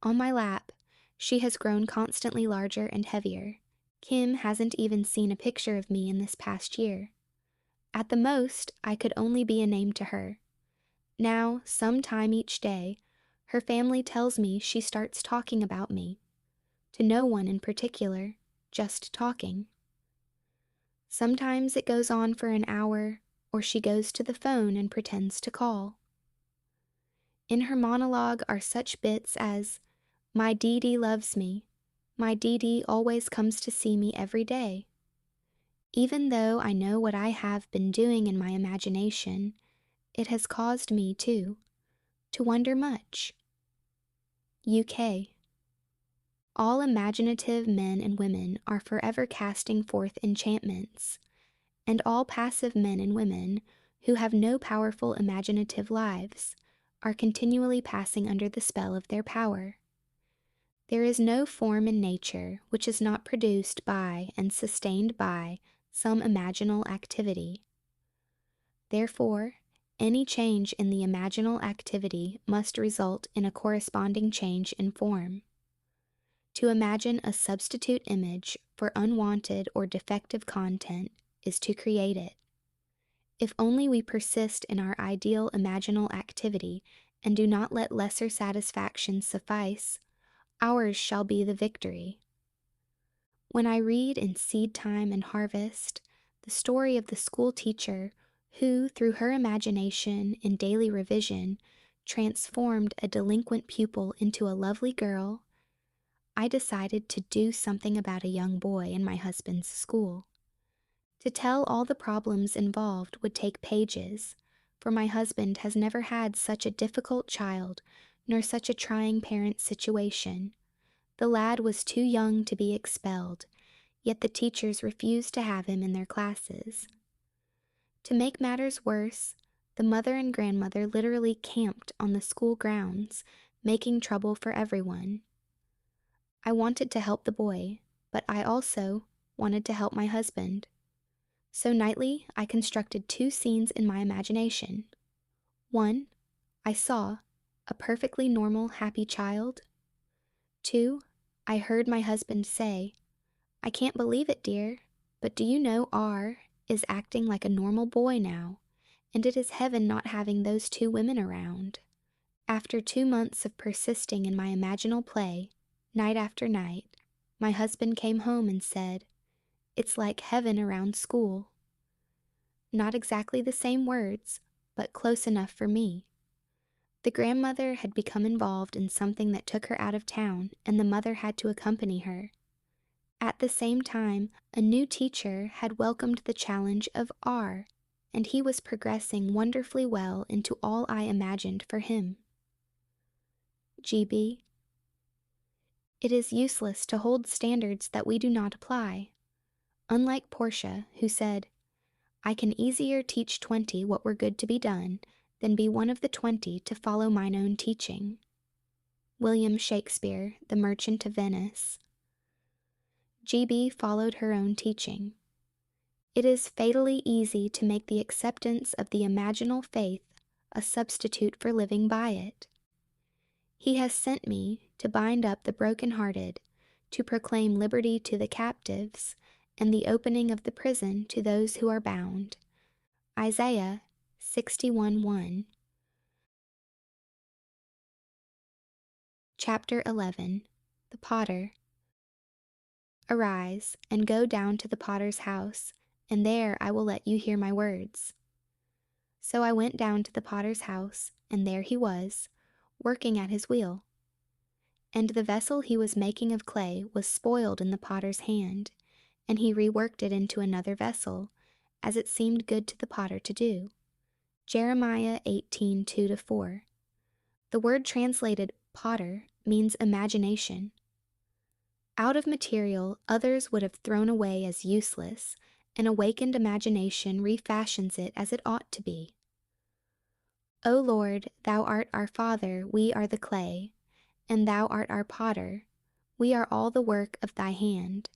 on my lap, she has grown constantly larger and heavier. Kim hasn't even seen a picture of me in this past year. At the most, I could only be a name to her. Now, some time each day, her family tells me she starts talking about me. To no one in particular, just talking. Sometimes it goes on for an hour, or she goes to the phone and pretends to call. In her monologue are such bits as, "My Dee Dee loves me. My Dee Dee always comes to see me every day." Even though I know what I have been doing in my imagination, it has caused me, too, to wonder much. UK. All imaginative men and women are forever casting forth enchantments, and all passive men and women who have no powerful imaginative lives are continually passing under the spell of their power. There is no form in nature which is not produced by and sustained by some imaginal activity. Therefore, any change in the imaginal activity must result in a corresponding change in form. To imagine a substitute image for unwanted or defective content is to create it. If only we persist in our ideal imaginal activity and do not let lesser satisfactions suffice, ours shall be the victory. When I read in Seed Time and Harvest the story of the school teacher who, through her imagination in daily revision, transformed a delinquent pupil into a lovely girl, I decided to do something about a young boy in my husband's school. To tell all the problems involved would take pages, for my husband has never had such a difficult child, nor such a trying parent situation. The lad was too young to be expelled, yet the teachers refused to have him in their classes. To make matters worse, the mother and grandmother literally camped on the school grounds, making trouble for everyone. I wanted to help the boy, but I also wanted to help my husband. So nightly, I constructed 2 scenes in my imagination. One, I saw a perfectly normal, happy child. 2, I heard my husband say, "I can't believe it, dear, but do you know R is acting like a normal boy now, and it is heaven not having those 2 women around." After 2 months of persisting in my imaginal play, night after night, my husband came home and said, "It's like heaven around school." Not exactly the same words, but close enough for me. The grandmother had become involved in something that took her out of town, and the mother had to accompany her. At the same time, a new teacher had welcomed the challenge of R, and he was progressing wonderfully well into all I imagined for him. GB. It is useless to hold standards that we do not apply. Unlike Portia, who said, "I can easier teach 20 what were good to be done than be one of the 20 to follow mine own teaching." William Shakespeare, The Merchant of Venice. GB followed her own teaching. It is fatally easy to make the acceptance of the imaginal faith a substitute for living by it. He has sent me to bind up the broken-hearted, to proclaim liberty to the captives, and the opening of the prison to those who are bound. Isaiah 61:1. Chapter 11. The Potter. Arise, and go down to the potter's house, and there I will let you hear my words. So I went down to the potter's house, and there he was, working at his wheel. And the vessel he was making of clay was spoiled in the potter's hand, and he reworked it into another vessel, as it seemed good to the potter to do. Jeremiah 18:2-4. The word translated potter means imagination. Out of material others would have thrown away as useless, an awakened imagination refashions it as it ought to be. O Lord, thou art our Father, we are the clay, and thou art our potter, we are all the work of thy hand.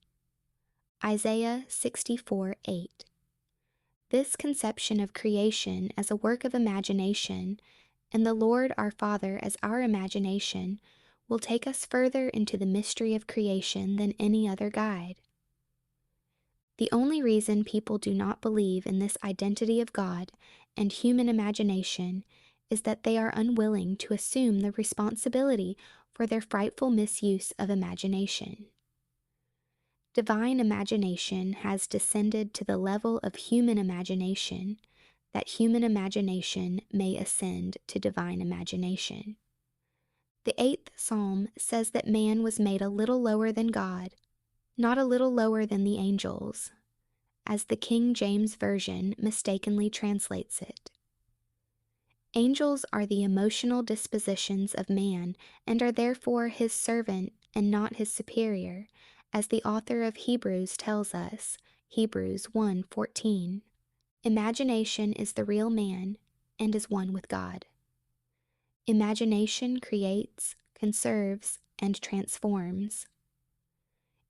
Isaiah 64:8. This conception of creation as a work of imagination, and the Lord our Father as our imagination, will take us further into the mystery of creation than any other guide. The only reason people do not believe in this identity of God and human imagination is that they are unwilling to assume the responsibility for their frightful misuse of imagination. Divine imagination has descended to the level of human imagination, that human imagination may ascend to divine imagination. The 8th Psalm says that man was made a little lower than God, not a little lower than the angels, as the King James Version mistakenly translates it. Angels are the emotional dispositions of man and are therefore his servant and not his superior, as the author of Hebrews tells us, Hebrews 1:14. Imagination is the real man and is one with God. Imagination creates, conserves, and transforms.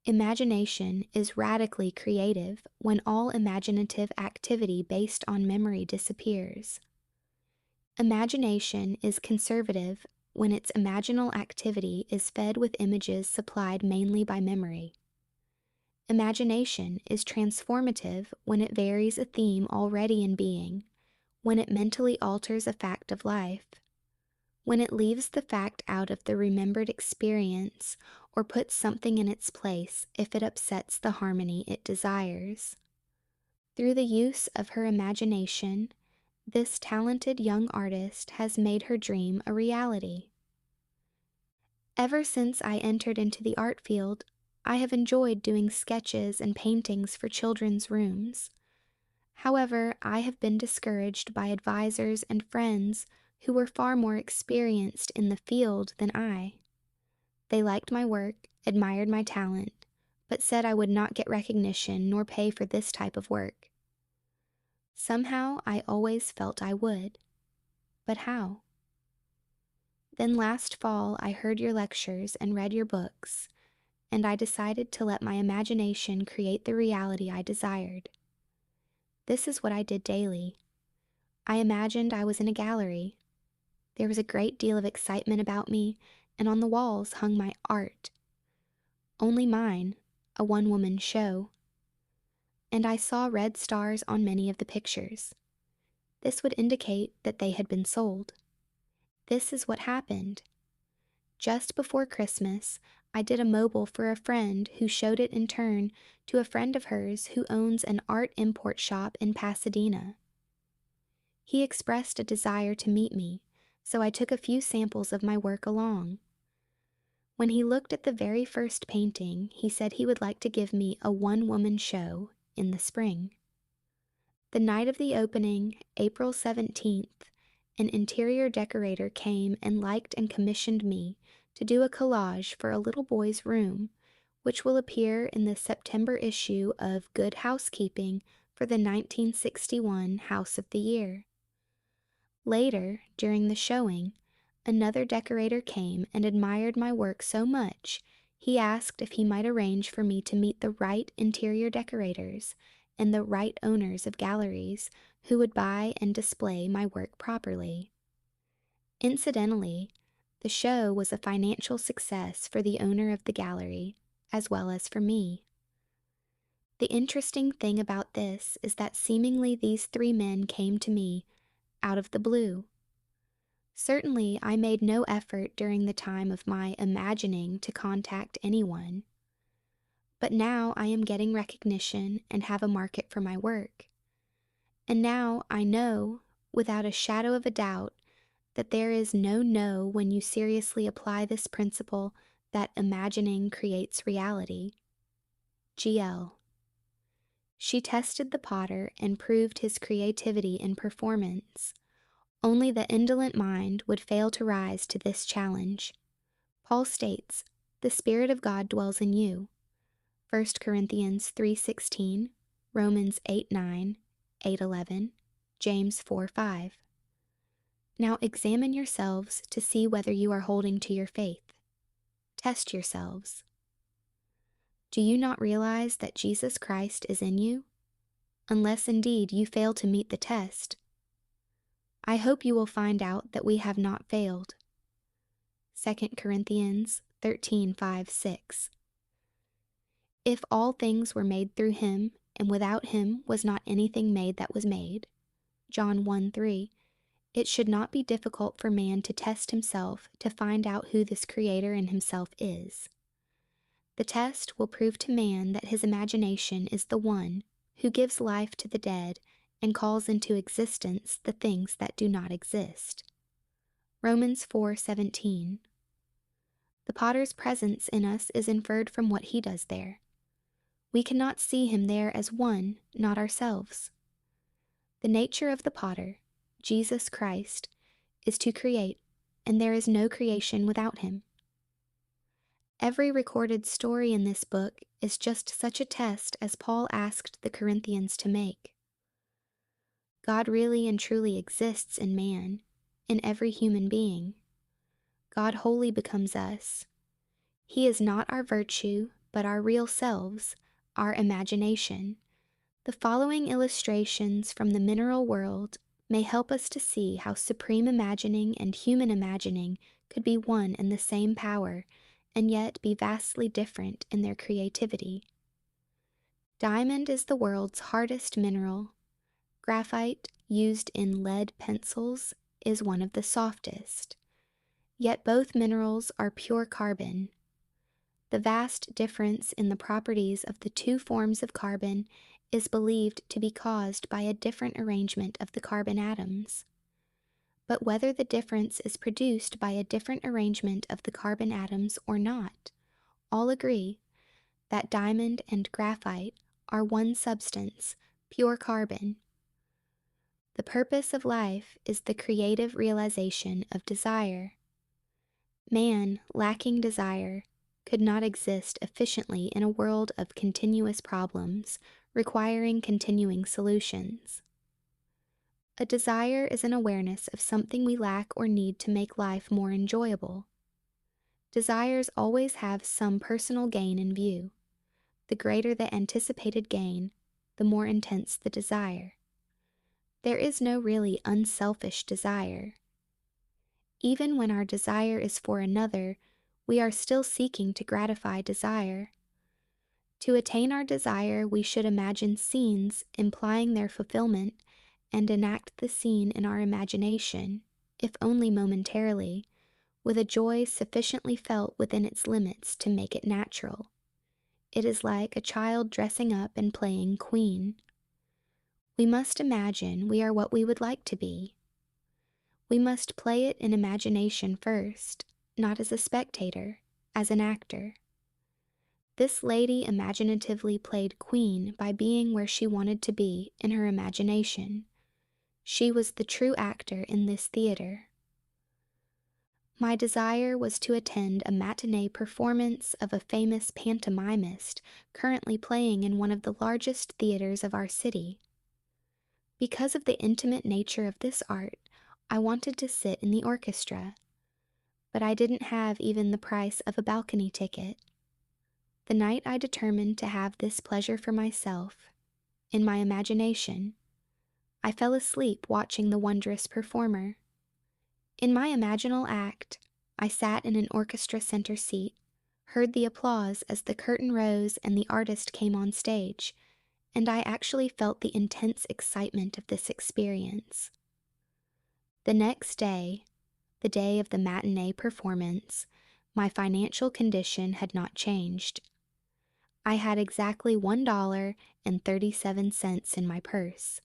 Imagination is radically creative when all imaginative activity based on memory disappears. Imagination is conservative when its imaginal activity is fed with images supplied mainly by memory. Imagination is transformative when it varies a theme already in being, when it mentally alters a fact of life, when it leaves the fact out of the remembered experience or puts something in its place if it upsets the harmony it desires. Through the use of her imagination, this talented young artist has made her dream a reality. Ever since I entered into the art field, I have enjoyed doing sketches and paintings for children's rooms. However, I have been discouraged by advisors and friends who were far more experienced in the field than I. They liked my work, admired my talent, but said I would not get recognition nor pay for this type of work. Somehow I always felt I would. But how? Then last fall I heard your lectures and read your books, and I decided to let my imagination create the reality I desired. This is what I did daily. I imagined I was in a gallery. There was a great deal of excitement about me, and on the walls hung my art. Only mine, a one-woman show. And I saw red stars on many of the pictures. This would indicate that they had been sold. This is what happened. Just before Christmas, I did a mobile for a friend who showed it in turn to a friend of hers who owns an art import shop in Pasadena. He expressed a desire to meet me, so I took a few samples of my work along. When he looked at the very first painting, he said he would like to give me a one-woman show in the spring. The night of the opening, April 17th, an interior decorator came and liked and commissioned me to do a collage for a little boy's room, which will appear in the September issue of Good Housekeeping for the 1961 House of the Year. Later, during the showing, another decorator came and admired my work so much, he asked if he might arrange for me to meet the right interior decorators and the right owners of galleries who would buy and display my work properly. Incidentally, the show was a financial success for the owner of the gallery, as well as for me. The interesting thing about this is that seemingly these three men came to me out of the blue. Certainly, I made no effort during the time of my imagining to contact anyone. But now I am getting recognition and have a market for my work. And now I know, without a shadow of a doubt, that there is no no when you seriously apply this principle that imagining creates reality. GL. She tested the potter and proved his creativity in performance. Only the indolent mind would fail to rise to this challenge. Paul states, "The Spirit of God dwells in you." 1 Corinthians 3:16, Romans 8:9, 8:11, James 4:5. Now examine yourselves to see whether you are holding to your faith. Test yourselves. Do you not realize that Jesus Christ is in you? Unless indeed you fail to meet the test. I hope you will find out that we have not failed. 2 Corinthians 13:5, 6. If all things were made through him, and without him was not anything made that was made, John 1:3, it should not be difficult for man to test himself to find out who this Creator in himself is. The test will prove to man that his imagination is the one who gives life to the dead and calls into existence the things that do not exist. Romans 4:17. The potter's presence in us is inferred from what he does there. We cannot see him there as one, not ourselves. The nature of the potter, Jesus Christ, is to create, and there is no creation without him. Every recorded story in this book is just such a test as Paul asked the Corinthians to make. God really and truly exists in man, in every human being. God wholly becomes us. He is not our virtue, but our real selves, our imagination. The following illustrations from the mineral world may help us to see how supreme imagining and human imagining could be one and the same power, and yet be vastly different in their creativity. Diamond is the world's hardest mineral. Graphite, used in lead pencils, is one of the softest. Yet both minerals are pure carbon. The vast difference in the properties of the two forms of carbon is believed to be caused by a different arrangement of the carbon atoms. But whether the difference is produced by a different arrangement of the carbon atoms or not, all agree that diamond and graphite are one substance, pure carbon. The purpose of life is the creative realization of desire. Man, lacking desire, could not exist efficiently in a world of continuous problems, requiring continuing solutions. A desire is an awareness of something we lack or need to make life more enjoyable. Desires always have some personal gain in view. The greater the anticipated gain, the more intense the desire. There is no really unselfish desire. Even when our desire is for another, we are still seeking to gratify desire. To attain our desire, we should imagine scenes implying their fulfillment and enact the scene in our imagination, if only momentarily, with a joy sufficiently felt within its limits to make it natural. It is like a child dressing up and playing queen. We must imagine we are what we would like to be. We must play it in imagination first, not as a spectator, as an actor. This lady imaginatively played queen by being where she wanted to be in her imagination. She was the true actor in this theater. My desire was to attend a matinee performance of a famous pantomimist currently playing in one of the largest theaters of our city. Because of the intimate nature of this art, I wanted to sit in the orchestra, but I didn't have even the price of a balcony ticket. The night I determined to have this pleasure for myself, in my imagination, I fell asleep watching the wondrous performer. In my imaginal act, I sat in an orchestra center seat, heard the applause as the curtain rose and the artist came on stage, and I actually felt the intense excitement of this experience. The next day, the day of the matinee performance, my financial condition had not changed. I had exactly $1.37 in my purse.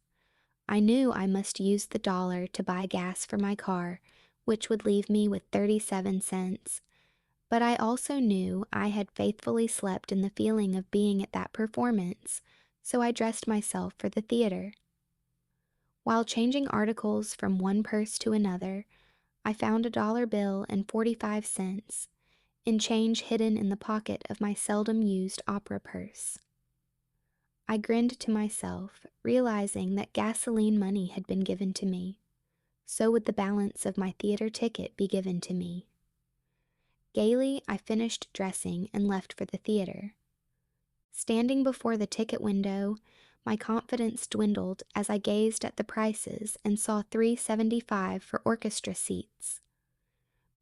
I knew I must use the dollar to buy gas for my car, which would leave me with 37 cents. But I also knew I had faithfully slept in the feeling of being at that performance, so I dressed myself for the theater. While changing articles from one purse to another, I found a dollar bill and 45 cents, in change hidden in the pocket of my seldom-used opera purse. I grinned to myself, realizing that gasoline money had been given to me. So would the balance of my theater ticket be given to me. Gaily, I finished dressing and left for the theater. Standing before the ticket window, my confidence dwindled as I gazed at the prices and saw $3.75 for orchestra seats.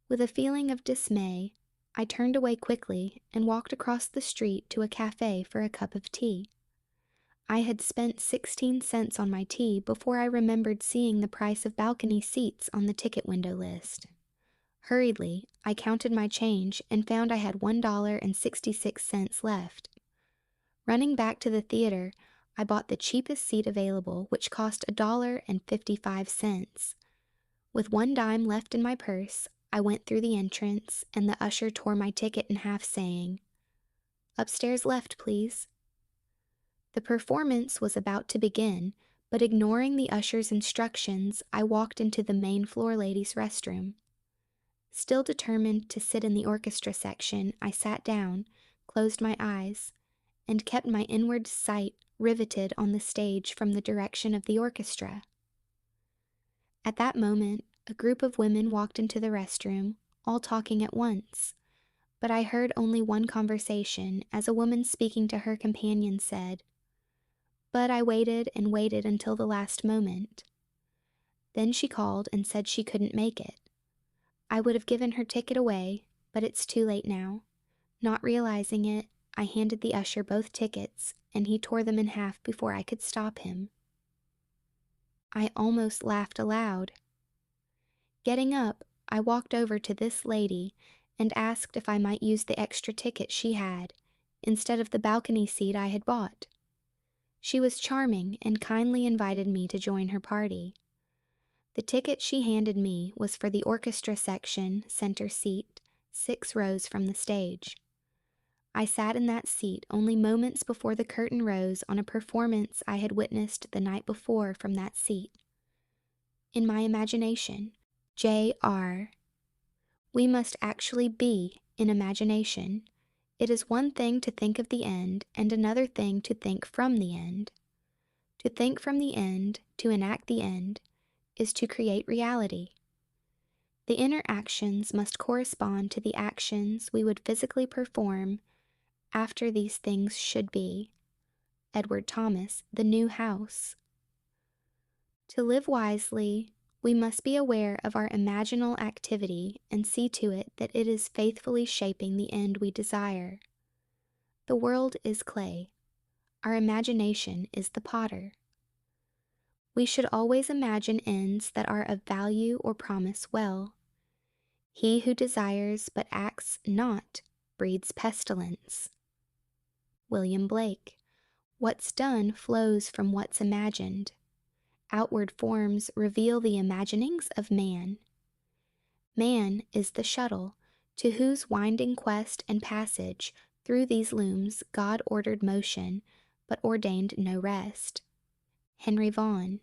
With a feeling of dismay, I turned away quickly and walked across the street to a cafe for a cup of tea. I had spent 16 cents on my tea before I remembered seeing the price of balcony seats on the ticket window list. Hurriedly, I counted my change and found I had $1.66 left. Running back to the theater, I bought the cheapest seat available, which cost $1.55. With 1 dime left in my purse, I went through the entrance, and the usher tore my ticket in half, saying, "Upstairs left, please." The performance was about to begin, but ignoring the usher's instructions, I walked into the main floor ladies' restroom. Still determined to sit in the orchestra section, I sat down, closed my eyes, and kept my inward sight riveted on the stage from the direction of the orchestra. At that moment, a group of women walked into the restroom, all talking at once, but I heard only one conversation as a woman speaking to her companion said, "But I waited and waited until the last moment." Then she called and said she couldn't make it. I would have given her ticket away, but it's too late now. Not realizing it, I handed the usher both tickets, and he tore them in half before I could stop him. I almost laughed aloud. Getting up, I walked over to this lady and asked if I might use the extra ticket she had, instead of the balcony seat I had bought. She was charming and kindly invited me to join her party. The ticket she handed me was for the orchestra section, center seat, 6 rows from the stage. I sat in that seat only moments before the curtain rose on a performance I had witnessed the night before from that seat. In my imagination, J.R. We must actually be in imagination. It is one thing to think of the end, and another thing to think from the end. To think from the end, to enact the end, is to create reality. The inner actions must correspond to the actions we would physically perform after these things should be. Edward Thomas, The New House. To live wisely, we must be aware of our imaginal activity and see to it that it is faithfully shaping the end we desire. The world is clay. Our imagination is the potter. We should always imagine ends that are of value or promise well. He who desires but acts not breeds pestilence. William Blake. What's done flows from what's imagined. Outward forms reveal the imaginings of man. Man is the shuttle, to whose winding quest and passage through these looms God ordered motion, but ordained no rest. Henry Vaughan.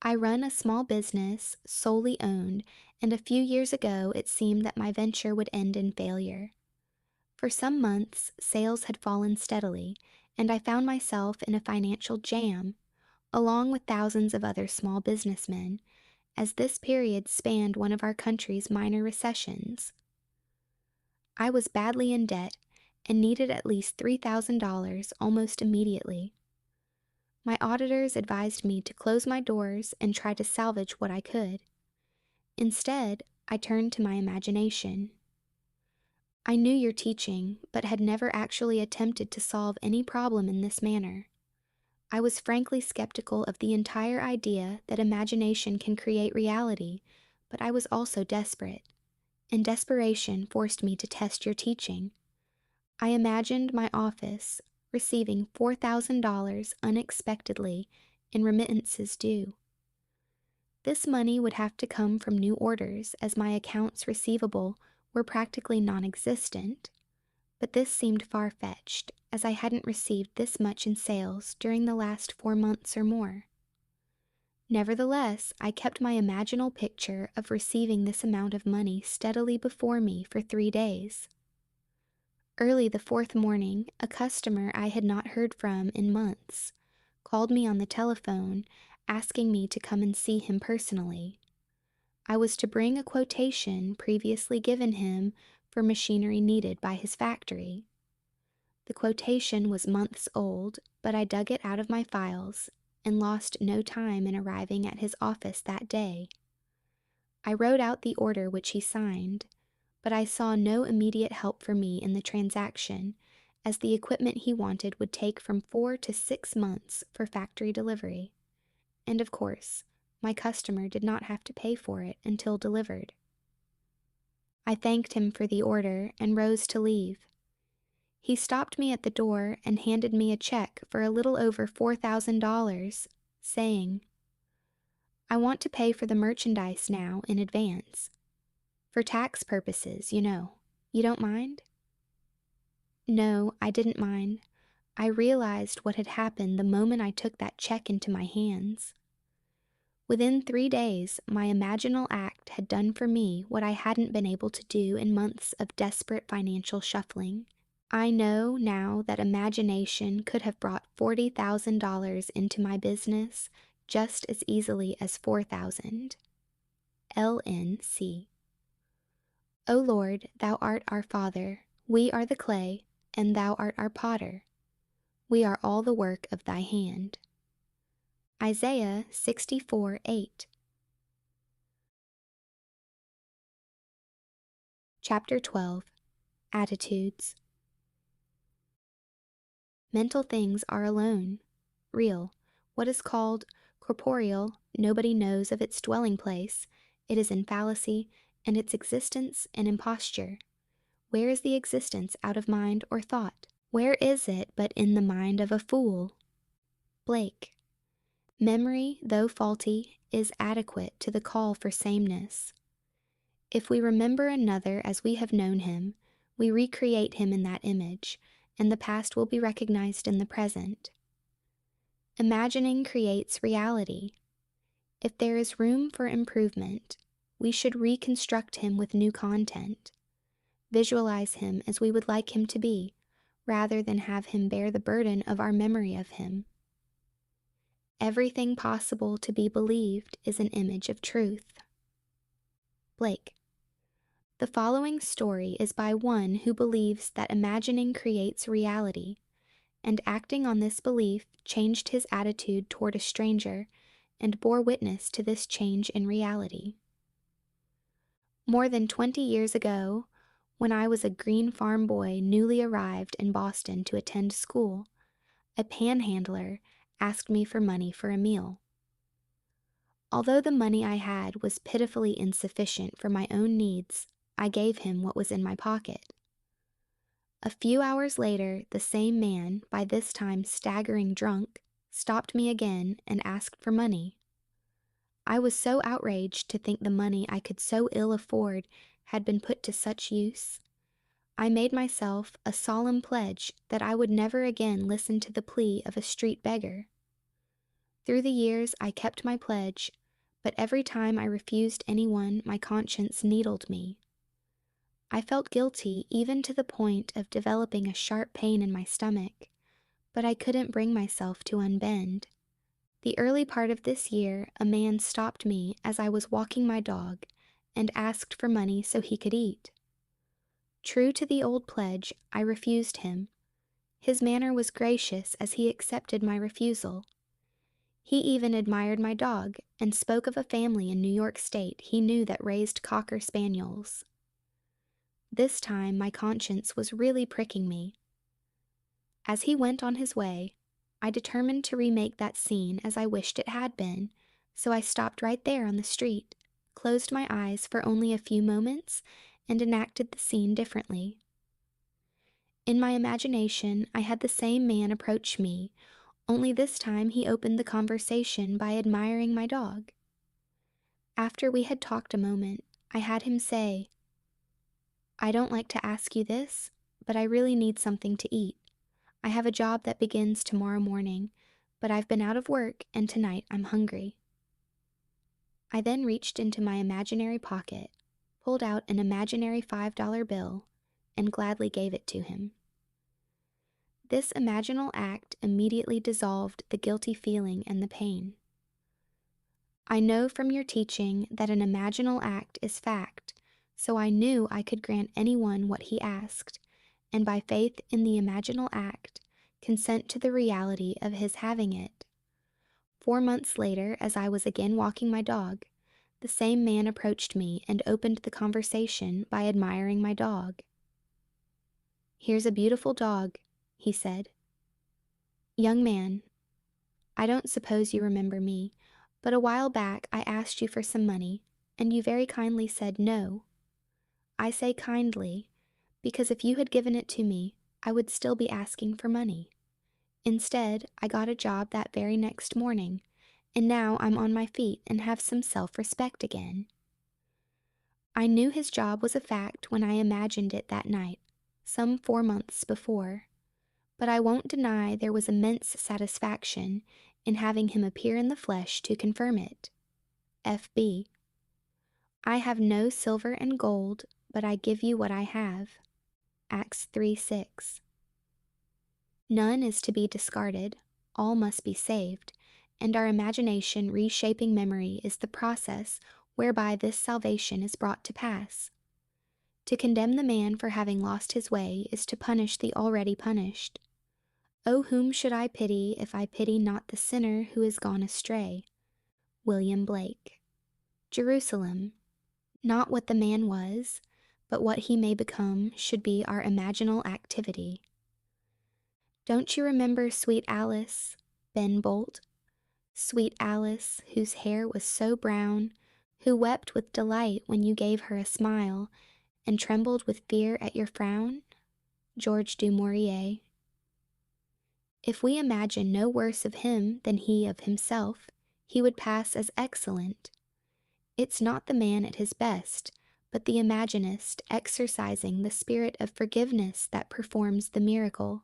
I run a small business, solely owned, and a few years ago it seemed that my venture would end in failure. For some months, sales had fallen steadily, and I found myself in a financial jam, along with thousands of other small businessmen, as this period spanned one of our country's minor recessions. I was badly in debt and needed at least $3,000 almost immediately. My auditors advised me to close my doors and try to salvage what I could. Instead, I turned to my imagination. I knew your teaching, but had never actually attempted to solve any problem in this manner. I was frankly skeptical of the entire idea that imagination can create reality, but I was also desperate, and desperation forced me to test your teaching. I imagined my office receiving $4,000 unexpectedly in remittances due. This money would have to come from new orders, as my accounts receivable were practically non-existent, but this seemed far-fetched, as I hadn't received this much in sales during the last 4 months or more. Nevertheless, I kept my imaginal picture of receiving this amount of money steadily before me for 3 days. Early the 4th morning, a customer I had not heard from in months called me on the telephone, asking me to come and see him personally. I was to bring a quotation previously given him for machinery needed by his factory. The quotation was months old, but I dug it out of my files and lost no time in arriving at his office that day. I wrote out the order which he signed, but I saw no immediate help for me in the transaction, as the equipment he wanted would take from 4 to 6 months for factory delivery, and of course, my customer did not have to pay for it until delivered. I thanked him for the order and rose to leave. He stopped me at the door and handed me a check for a little over $4,000, saying, "I want to pay for the merchandise now in advance. For tax purposes, you know. You don't mind?" No, I didn't mind. I realized what had happened the moment I took that check into my hands. Within 3 days, my imaginal act had done for me what I hadn't been able to do in months of desperate financial shuffling. I know now that imagination could have brought $40,000 into my business just as easily as 4,000. LNC. O Lord, thou art our Father, we are the clay, and thou art our potter. We are all the work of thy hand. Isaiah 64:8. Chapter 12. Attitudes. Mental things are alone, real. What is called corporeal, nobody knows of its dwelling place. It is in fallacy, and its existence an imposture. Where is the existence out of mind or thought? Where is it but in the mind of a fool? Blake. Memory, though faulty, is adequate to the call for sameness. If we remember another as we have known him, we recreate him in that image, and the past will be recognized in the present. Imagining creates reality. If there is room for improvement, we should reconstruct him with new content. Visualize him as we would like him to be, rather than have him bear the burden of our memory of him. Everything possible to be believed is an image of truth. Blake. The following story is by one who believes that imagining creates reality, and acting on this belief changed his attitude toward a stranger and bore witness to this change in reality. More than 20 years ago, when I was a green farm boy newly arrived in Boston to attend school, a panhandler asked me for money for a meal. Although the money I had was pitifully insufficient for my own needs, I gave him what was in my pocket. A few hours later, the same man, by this time staggering drunk, stopped me again and asked for money. I was so outraged to think the money I could so ill afford had been put to such use. I made myself a solemn pledge that I would never again listen to the plea of a street beggar. Through the years I kept my pledge, but every time I refused anyone, my conscience needled me. I felt guilty even to the point of developing a sharp pain in my stomach, but I couldn't bring myself to unbend. The early part of this year, a man stopped me as I was walking my dog and asked for money so he could eat. True to the old pledge, I refused him. His manner was gracious as he accepted my refusal. He even admired my dog and spoke of a family in New York State he knew that raised Cocker Spaniels. This time my conscience was really pricking me. As he went on his way, I determined to remake that scene as I wished it had been, so I stopped right there on the street, closed my eyes for only a few moments, and enacted the scene differently. In my imagination, I had the same man approach me, only this time he opened the conversation by admiring my dog. After we had talked a moment, I had him say, "I don't like to ask you this, but I really need something to eat. I have a job that begins tomorrow morning, but I've been out of work and tonight I'm hungry." I then reached into my imaginary pocket, pulled out an imaginary $5 bill, and gladly gave it to him. This imaginal act immediately dissolved the guilty feeling and the pain. I know from your teaching that an imaginal act is fact, so I knew I could grant anyone what he asked, and by faith in the imaginal act, consent to the reality of his having it. 4 months later, as I was again walking my dog, the same man approached me and opened the conversation by admiring my dog. "Here's a beautiful dog," he said. "Young man, I don't suppose you remember me, but a while back I asked you for some money, and you very kindly said no. I say kindly, because if you had given it to me, I would still be asking for money. Instead, I got a job that very next morning, and now I'm on my feet and have some self-respect again." I knew his job was a fact when I imagined it that night, some 4 months before, but I won't deny there was immense satisfaction in having him appear in the flesh to confirm it. F.B. I have no silver and gold, but I give you what I have. Acts 3:6. None is to be discarded, all must be saved, and our imagination reshaping memory is the process whereby this salvation is brought to pass. To condemn the man for having lost his way is to punish the already punished. "Oh, whom should I pity if I pity not the sinner who is gone astray?" William Blake. Jerusalem. Not what the man was, but what he may become should be our imaginal activity. Don't you remember Sweet Alice, Ben Bolt? Sweet Alice, whose hair was so brown, who wept with delight when you gave her a smile, and trembled with fear at your frown? George du Maurier. If we imagine no worse of him than he of himself, he would pass as excellent. It's not the man at his best, but the imaginist exercising the spirit of forgiveness that performs the miracle.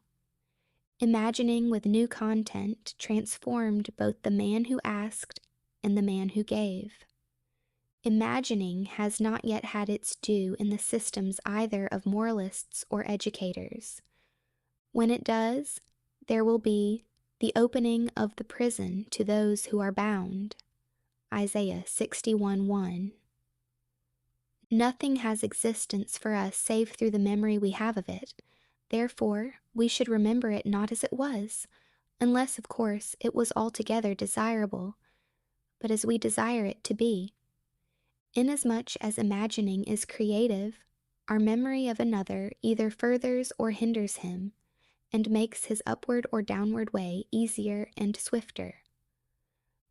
Imagining with new content transformed both the man who asked and the man who gave. Imagining has not yet had its due in the systems either of moralists or educators. When it does, there will be the opening of the prison to those who are bound. Isaiah 61:1. Nothing has existence for us save through the memory we have of it. Therefore, we should remember it not as it was, unless, of course, it was altogether desirable, but as we desire it to be. Inasmuch as imagining is creative, our memory of another either furthers or hinders him, and makes his upward or downward way easier and swifter.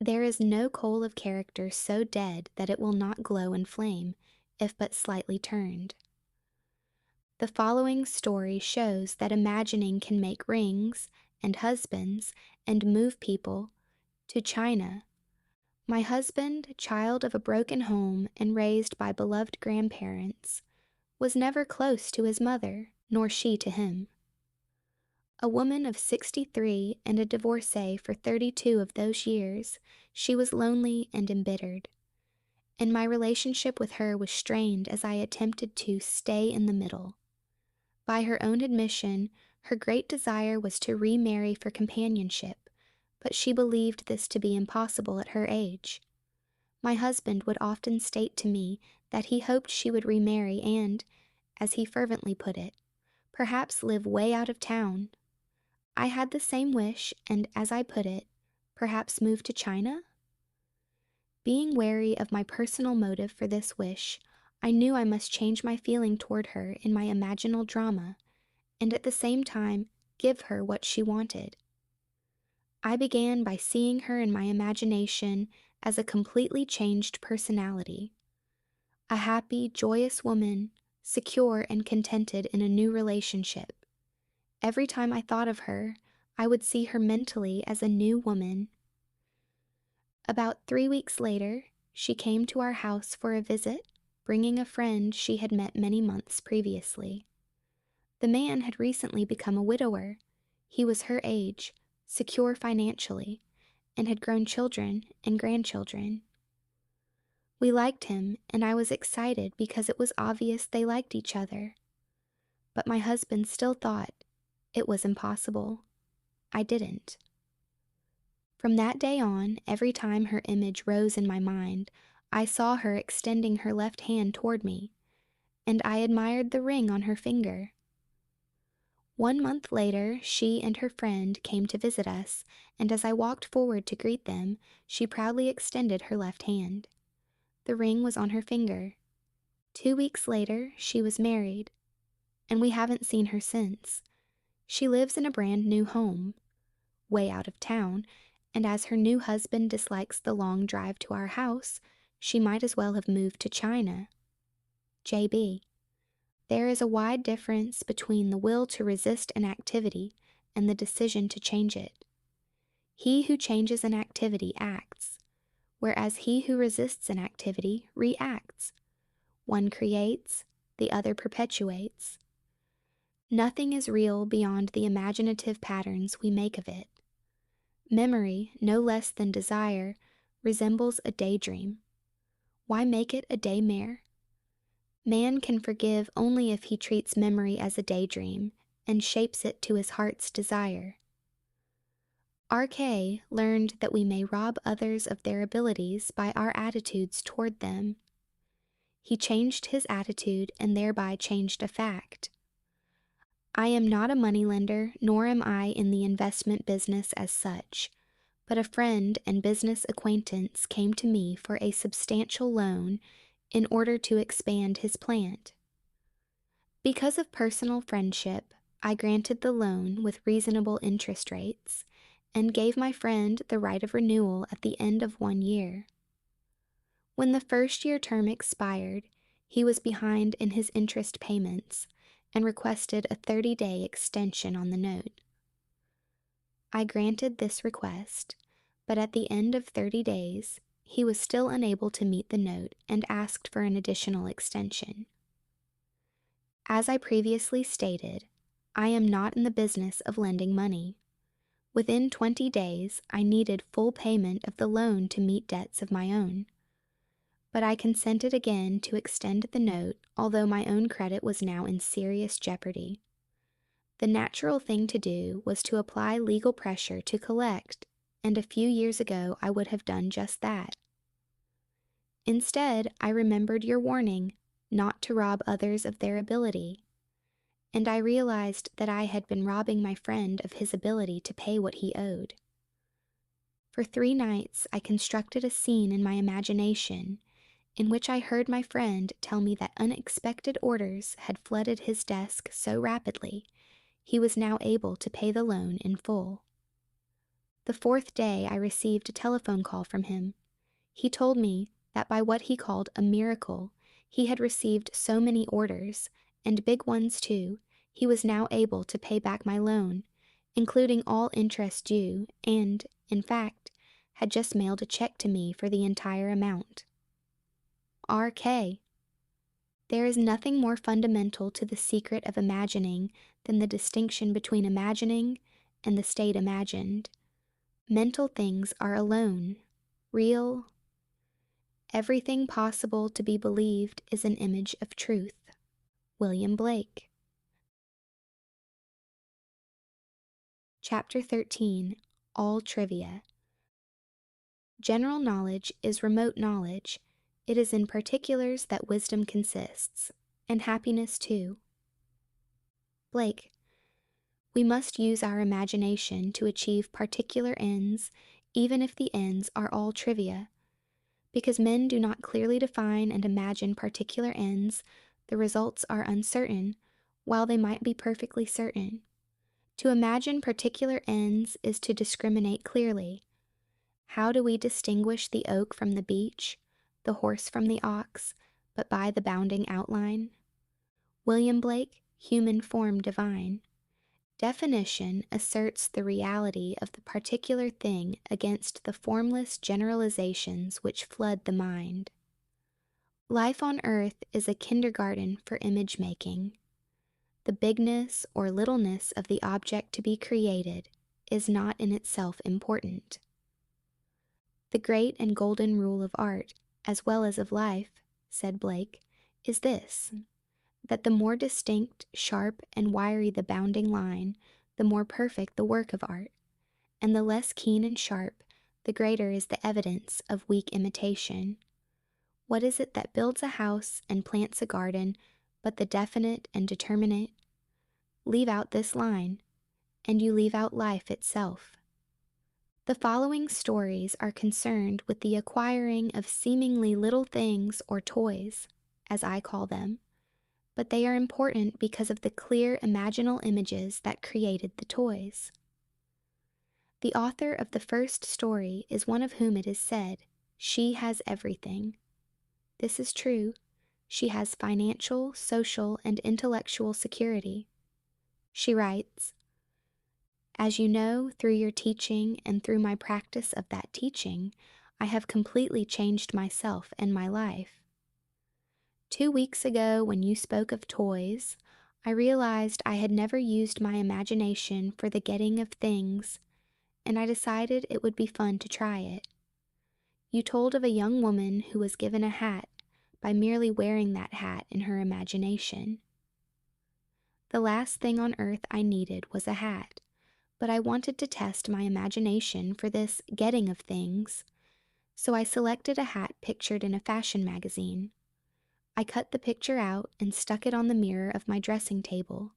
There is no coal of character so dead that it will not glow and flame, if but slightly turned. The following story shows that imagining can make rings and husbands and move people to China. My husband, child of a broken home and raised by beloved grandparents, was never close to his mother, nor she to him. A woman of 63 and a divorcee for 32 of those years, she was lonely and embittered, and my relationship with her was strained as I attempted to stay in the middle. By her own admission, her great desire was to remarry for companionship, but she believed this to be impossible at her age. My husband would often state to me that he hoped she would remarry and, as he fervently put it, perhaps live way out of town. I had the same wish, and as I put it, perhaps move to China? Being wary of my personal motive for this wish, I knew I must change my feeling toward her in my imaginal drama, and at the same time give her what she wanted. I began by seeing her in my imagination as a completely changed personality, a happy, joyous woman, secure and contented in a new relationship. Every time I thought of her, I would see her mentally as a new woman. About 3 weeks later, she came to our house for a visit, bringing a friend she had met many months previously. The man had recently become a widower. He was her age, secure financially, and had grown children and grandchildren. We liked him, and I was excited because it was obvious they liked each other. But my husband still thought it was impossible. I didn't. From that day on, every time her image rose in my mind, I saw her extending her left hand toward me, and I admired the ring on her finger. 1 month later, she and her friend came to visit us, and as I walked forward to greet them, she proudly extended her left hand. The ring was on her finger. 2 weeks later, she was married, and we haven't seen her since. She lives in a brand new home, way out of town, and as her new husband dislikes the long drive to our house, she might as well have moved to China. JB. There is a wide difference between the will to resist an activity and the decision to change it. He who changes an activity acts, whereas he who resists an activity reacts. One creates, the other perpetuates. Nothing is real beyond the imaginative patterns we make of it. Memory, no less than desire, resembles a daydream. Why make it a daymare? Man can forgive only if he treats memory as a daydream and shapes it to his heart's desire. R.K. learned that we may rob others of their abilities by our attitudes toward them. He changed his attitude and thereby changed a fact. I am not a moneylender, nor am I in the investment business as such, but a friend and business acquaintance came to me for a substantial loan in order to expand his plant. Because of personal friendship, I granted the loan with reasonable interest rates and gave my friend the right of renewal at the end of 1 year. When the first-year term expired, he was behind in his interest payments and requested a 30-day extension on the note. I granted this request, but at the end of 30 days, he was still unable to meet the note and asked for an additional extension. As I previously stated, I am not in the business of lending money. Within 20 days, I needed full payment of the loan to meet debts of my own. But I consented again to extend the note, although my own credit was now in serious jeopardy. The natural thing to do was to apply legal pressure to collect, and a few years ago I would have done just that. Instead, I remembered your warning not to rob others of their ability, and I realized that I had been robbing my friend of his ability to pay what he owed. For 3 nights, I constructed a scene in my imagination in which I heard my friend tell me that unexpected orders had flooded his desk so rapidly he was now able to pay the loan in full. The 4th day, I received a telephone call from him. He told me that by what he called a miracle, he had received so many orders, and big ones too, he was now able to pay back my loan, including all interest due, and, in fact, had just mailed a check to me for the entire amount. R.K. There is nothing more fundamental to the secret of imagining than the distinction between imagining and the state imagined. Mental things are alone, real. Everything possible to be believed is an image of truth. William Blake. Chapter 13. All Trivia. General knowledge is remote knowledge. It is in particulars that wisdom consists, and happiness too. Blake. We must use our imagination to achieve particular ends, even if the ends are all trivia. Because men do not clearly define and imagine particular ends, the results are uncertain, while they might be perfectly certain. To imagine particular ends is to discriminate clearly. How do we distinguish the oak from the beech, the horse from the ox, but by the bounding outline? William Blake, Human Form Divine. Definition asserts the reality of the particular thing against the formless generalizations which flood the mind. Life on earth is a kindergarten for image making. The bigness or littleness of the object to be created is not in itself important. The great and golden rule of art, as well as of life, said Blake, is this, that the more distinct, sharp, and wiry the bounding line, the more perfect the work of art, and the less keen and sharp, the greater is the evidence of weak imitation. What is it that builds a house and plants a garden but the definite and determinate? Leave out this line, and you leave out life itself. The following stories are concerned with the acquiring of seemingly little things or toys, as I call them, but they are important because of the clear imaginal images that created the toys. The author of the first story is one of whom it is said, "She has everything." This is true. She has financial, social, and intellectual security. She writes, "As you know, through your teaching and through my practice of that teaching, I have completely changed myself and my life. 2 weeks ago, when you spoke of toys, I realized I had never used my imagination for the getting of things, and I decided it would be fun to try it. You told of a young woman who was given a hat by merely wearing that hat in her imagination. The last thing on earth I needed was a hat, but I wanted to test my imagination for this getting of things, so I selected a hat pictured in a fashion magazine. I cut the picture out and stuck it on the mirror of my dressing table.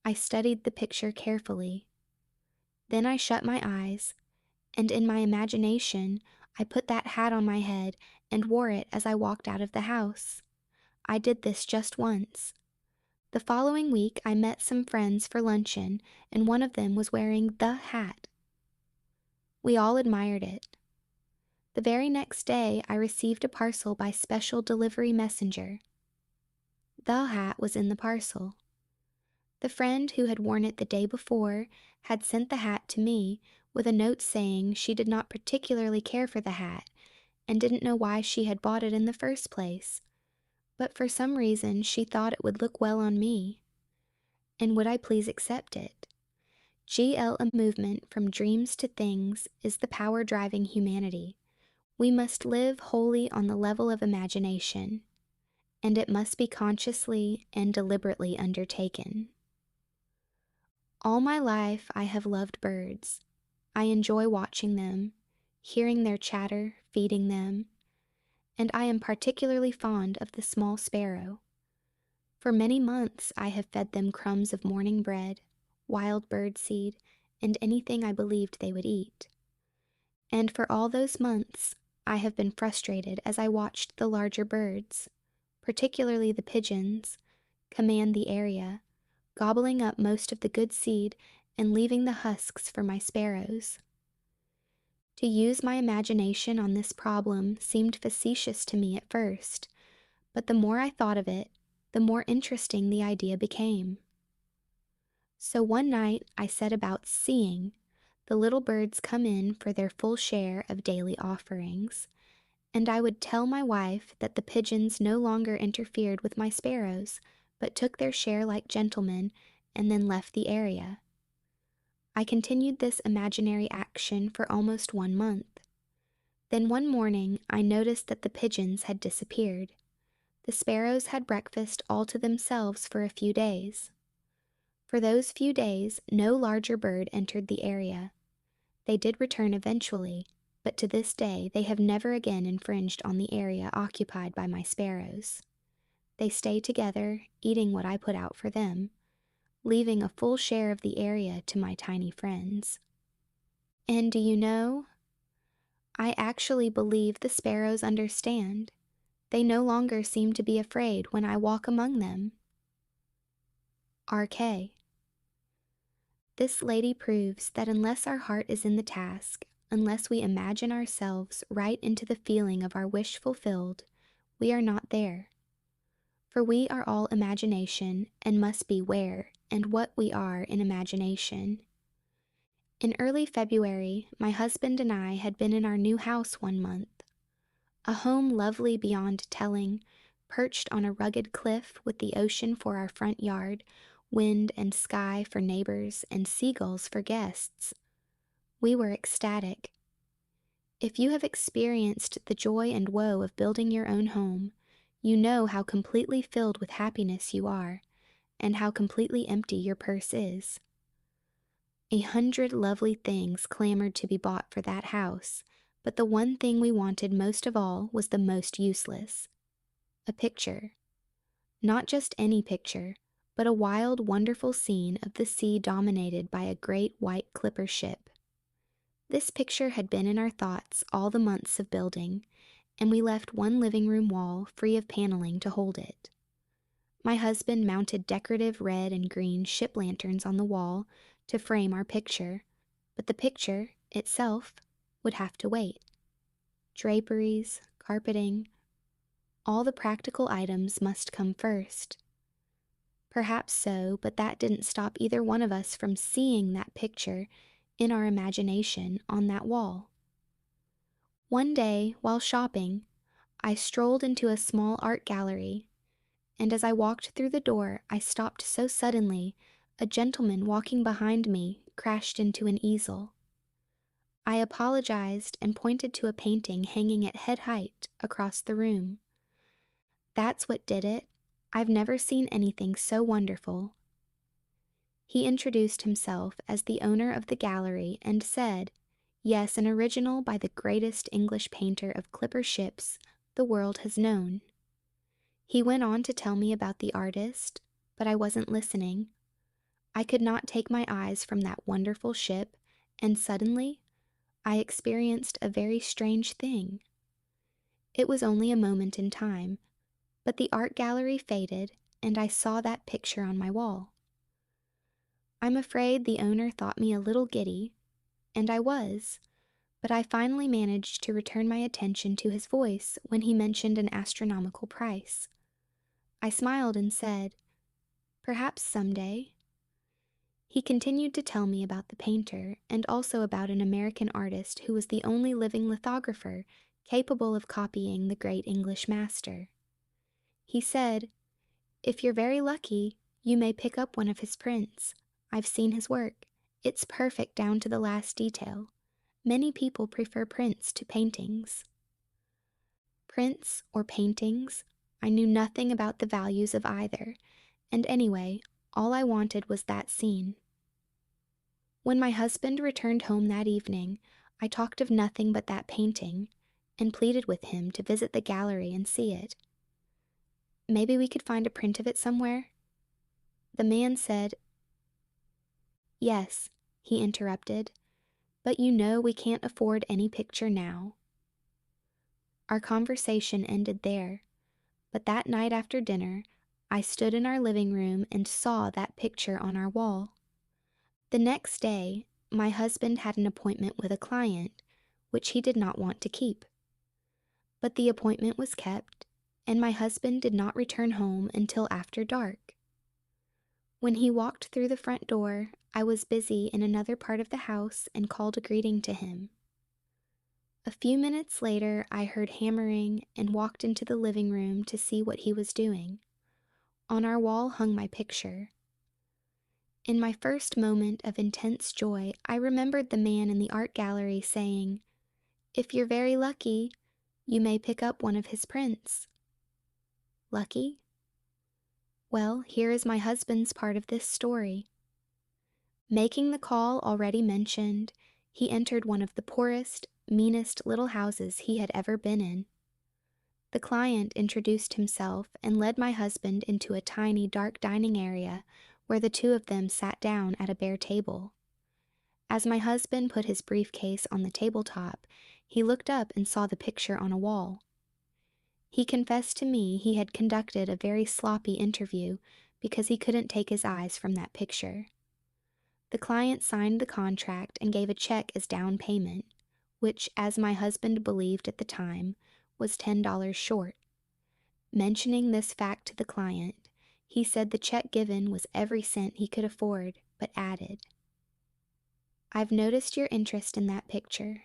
I studied the picture carefully. Then I shut my eyes, and in my imagination, I put that hat on my head and wore it as I walked out of the house. I did this just once. The following week, I met some friends for luncheon, and one of them was wearing the hat. We all admired it. The very next day, I received a parcel by special delivery messenger. The hat was in the parcel. The friend who had worn it the day before had sent the hat to me with a note saying she did not particularly care for the hat and didn't know why she had bought it in the first place, but for some reason she thought it would look well on me. And would I please accept it? A movement from dreams to things is the power driving humanity. We must live wholly on the level of imagination, and it must be consciously and deliberately undertaken. All my life I have loved birds. I enjoy watching them, hearing their chatter, feeding them, and I am particularly fond of the small sparrow. For many months I have fed them crumbs of morning bread, wild bird seed, and anything I believed they would eat. And for all those months I have been frustrated as I watched the larger birds, particularly the pigeons, command the area, gobbling up most of the good seed and leaving the husks for my sparrows. To use my imagination on this problem seemed facetious to me at first, but the more I thought of it, the more interesting the idea became. So one night I set about seeing the little birds come in for their full share of daily offerings, and I would tell my wife that the pigeons no longer interfered with my sparrows, but took their share like gentlemen and then left the area. I continued this imaginary action for almost 1 month. Then one morning I noticed that the pigeons had disappeared. The sparrows had breakfast all to themselves for a few days. For those few days no larger bird entered the area. They did return eventually, but to this day they have never again infringed on the area occupied by my sparrows. They stay together, eating what I put out for them, leaving a full share of the area to my tiny friends. And do you know, I actually believe the sparrows understand. They no longer seem to be afraid when I walk among them. R.K. This lady proves that unless our heart is in the task, unless we imagine ourselves right into the feeling of our wish fulfilled, we are not there. For we are all imagination and must be where and what we are in imagination. In early February, my husband and I had been in our new house 1 month. A home lovely beyond telling, perched on a rugged cliff with the ocean for our front yard, wind and sky for neighbors, and seagulls for guests. We were ecstatic. If you have experienced the joy and woe of building your own home, you know how completely filled with happiness you are, and how completely empty your purse is. 100 lovely things clamored to be bought for that house, but the one thing we wanted most of all was the most useless: a picture. Not just any picture, but a wild, wonderful scene of the sea dominated by a great white clipper ship. This picture had been in our thoughts all the months of building, and we left one living room wall free of paneling to hold it. My husband mounted decorative red and green ship lanterns on the wall to frame our picture, but the picture itself would have to wait. Draperies, carpeting, all the practical items must come first. Perhaps so, but that didn't stop either one of us from seeing that picture in our imagination on that wall. One day, while shopping, I strolled into a small art gallery, and as I walked through the door, I stopped so suddenly, a gentleman walking behind me crashed into an easel. I apologized and pointed to a painting hanging at head height across the room. That's what did it. I've never seen anything so wonderful. He introduced himself as the owner of the gallery and said, yes, an original by the greatest English painter of clipper ships the world has known. He went on to tell me about the artist, but I wasn't listening. I could not take my eyes from that wonderful ship, and suddenly I experienced a very strange thing. It was only a moment in time, but the art gallery faded, and I saw that picture on my wall. I'm afraid the owner thought me a little giddy, and I was, but I finally managed to return my attention to his voice when he mentioned an astronomical price. I smiled and said, perhaps someday. He continued to tell me about the painter and also about an American artist who was the only living lithographer capable of copying the great English master. He said, if you're very lucky, you may pick up one of his prints. I've seen his work. It's perfect down to the last detail. Many people prefer prints to paintings. Prints or paintings, I knew nothing about the values of either, and anyway, all I wanted was that scene. When my husband returned home that evening, I talked of nothing but that painting, and pleaded with him to visit the gallery and see it. Maybe we could find a print of it somewhere? The man said, yes, he interrupted, but you know we can't afford any picture now. Our conversation ended there, but that night after dinner, I stood in our living room and saw that picture on our wall. The next day, my husband had an appointment with a client, which he did not want to keep. But the appointment was kept, and my husband did not return home until after dark. When he walked through the front door, I was busy in another part of the house and called a greeting to him. A few minutes later, I heard hammering and walked into the living room to see what he was doing. On our wall hung my picture. In my first moment of intense joy, I remembered the man in the art gallery saying, if you're very lucky, you may pick up one of his prints. Lucky? Well, here is my husband's part of this story. Making the call already mentioned, he entered one of the poorest, meanest little houses he had ever been in. The client introduced himself and led my husband into a tiny, dark dining area where the two of them sat down at a bare table. As my husband put his briefcase on the tabletop, he looked up and saw the picture on a wall. He confessed to me he had conducted a very sloppy interview because he couldn't take his eyes from that picture. The client signed the contract and gave a check as down payment, which, as my husband believed at the time, was $10 short. Mentioning this fact to the client, he said the check given was every cent he could afford, but added, "I've noticed your interest in that picture.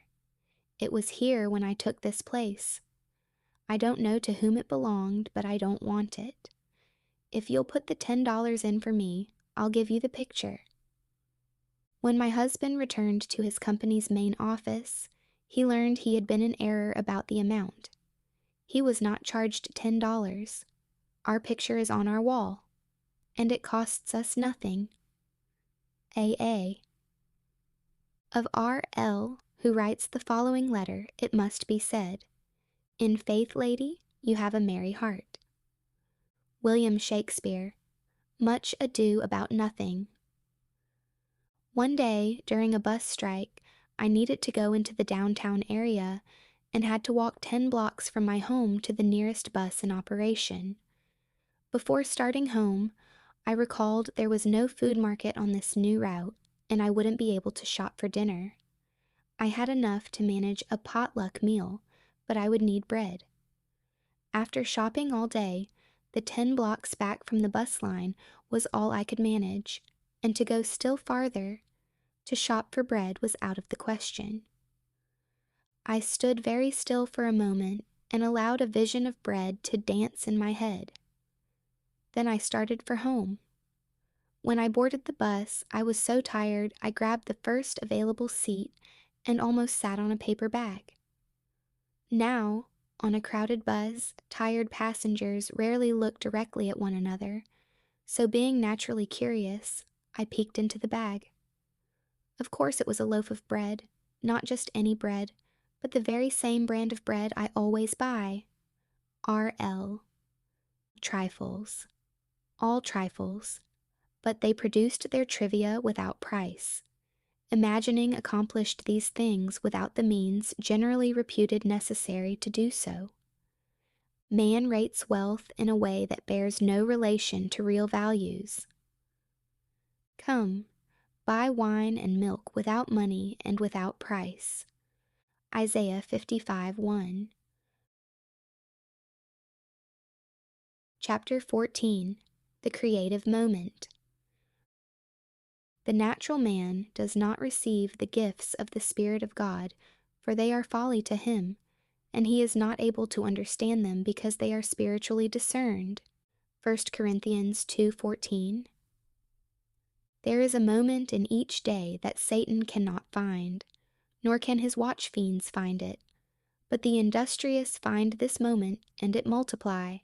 It was here when I took this place. I don't know to whom it belonged, but I don't want it. If you'll put the $10 in for me, I'll give you the picture." When my husband returned to his company's main office, he learned he had been in error about the amount. He was not charged $10. Our picture is on our wall, and it costs us nothing. A.A. Of R.L., who writes the following letter, it must be said, "In faith, lady, you have a merry heart." William Shakespeare, Much Ado About Nothing. One day, during a bus strike, I needed to go into the downtown area and had to walk 10 blocks from my home to the nearest bus in operation. Before starting home, I recalled there was no food market on this new route, and I wouldn't be able to shop for dinner. I had enough to manage a potluck meal, but I would need bread. After shopping all day, the 10 blocks back from the bus line was all I could manage, and to go still farther, to shop for bread was out of the question. I stood very still for a moment and allowed a vision of bread to dance in my head. Then I started for home. When I boarded the bus, I was so tired I grabbed the first available seat and almost sat on a paper bag. Now, on a crowded bus, tired passengers rarely look directly at one another, so being naturally curious, I peeked into the bag. Of course it was a loaf of bread, not just any bread, but the very same brand of bread I always buy. R.L. Trifles. All trifles. But they produced their trivia without price. Imagining accomplished these things without the means generally reputed necessary to do so. Man rates wealth in a way that bears no relation to real values. Come, buy wine and milk without money and without price. Isaiah 55:1. Chapter 14. The Creative Moment. The natural man does not receive the gifts of the Spirit of God, for they are folly to him, and he is not able to understand them because they are spiritually discerned. 1 Corinthians 2:14. There is a moment in each day that Satan cannot find, nor can his watch fiends find it. But the industrious find this moment, and it multiply,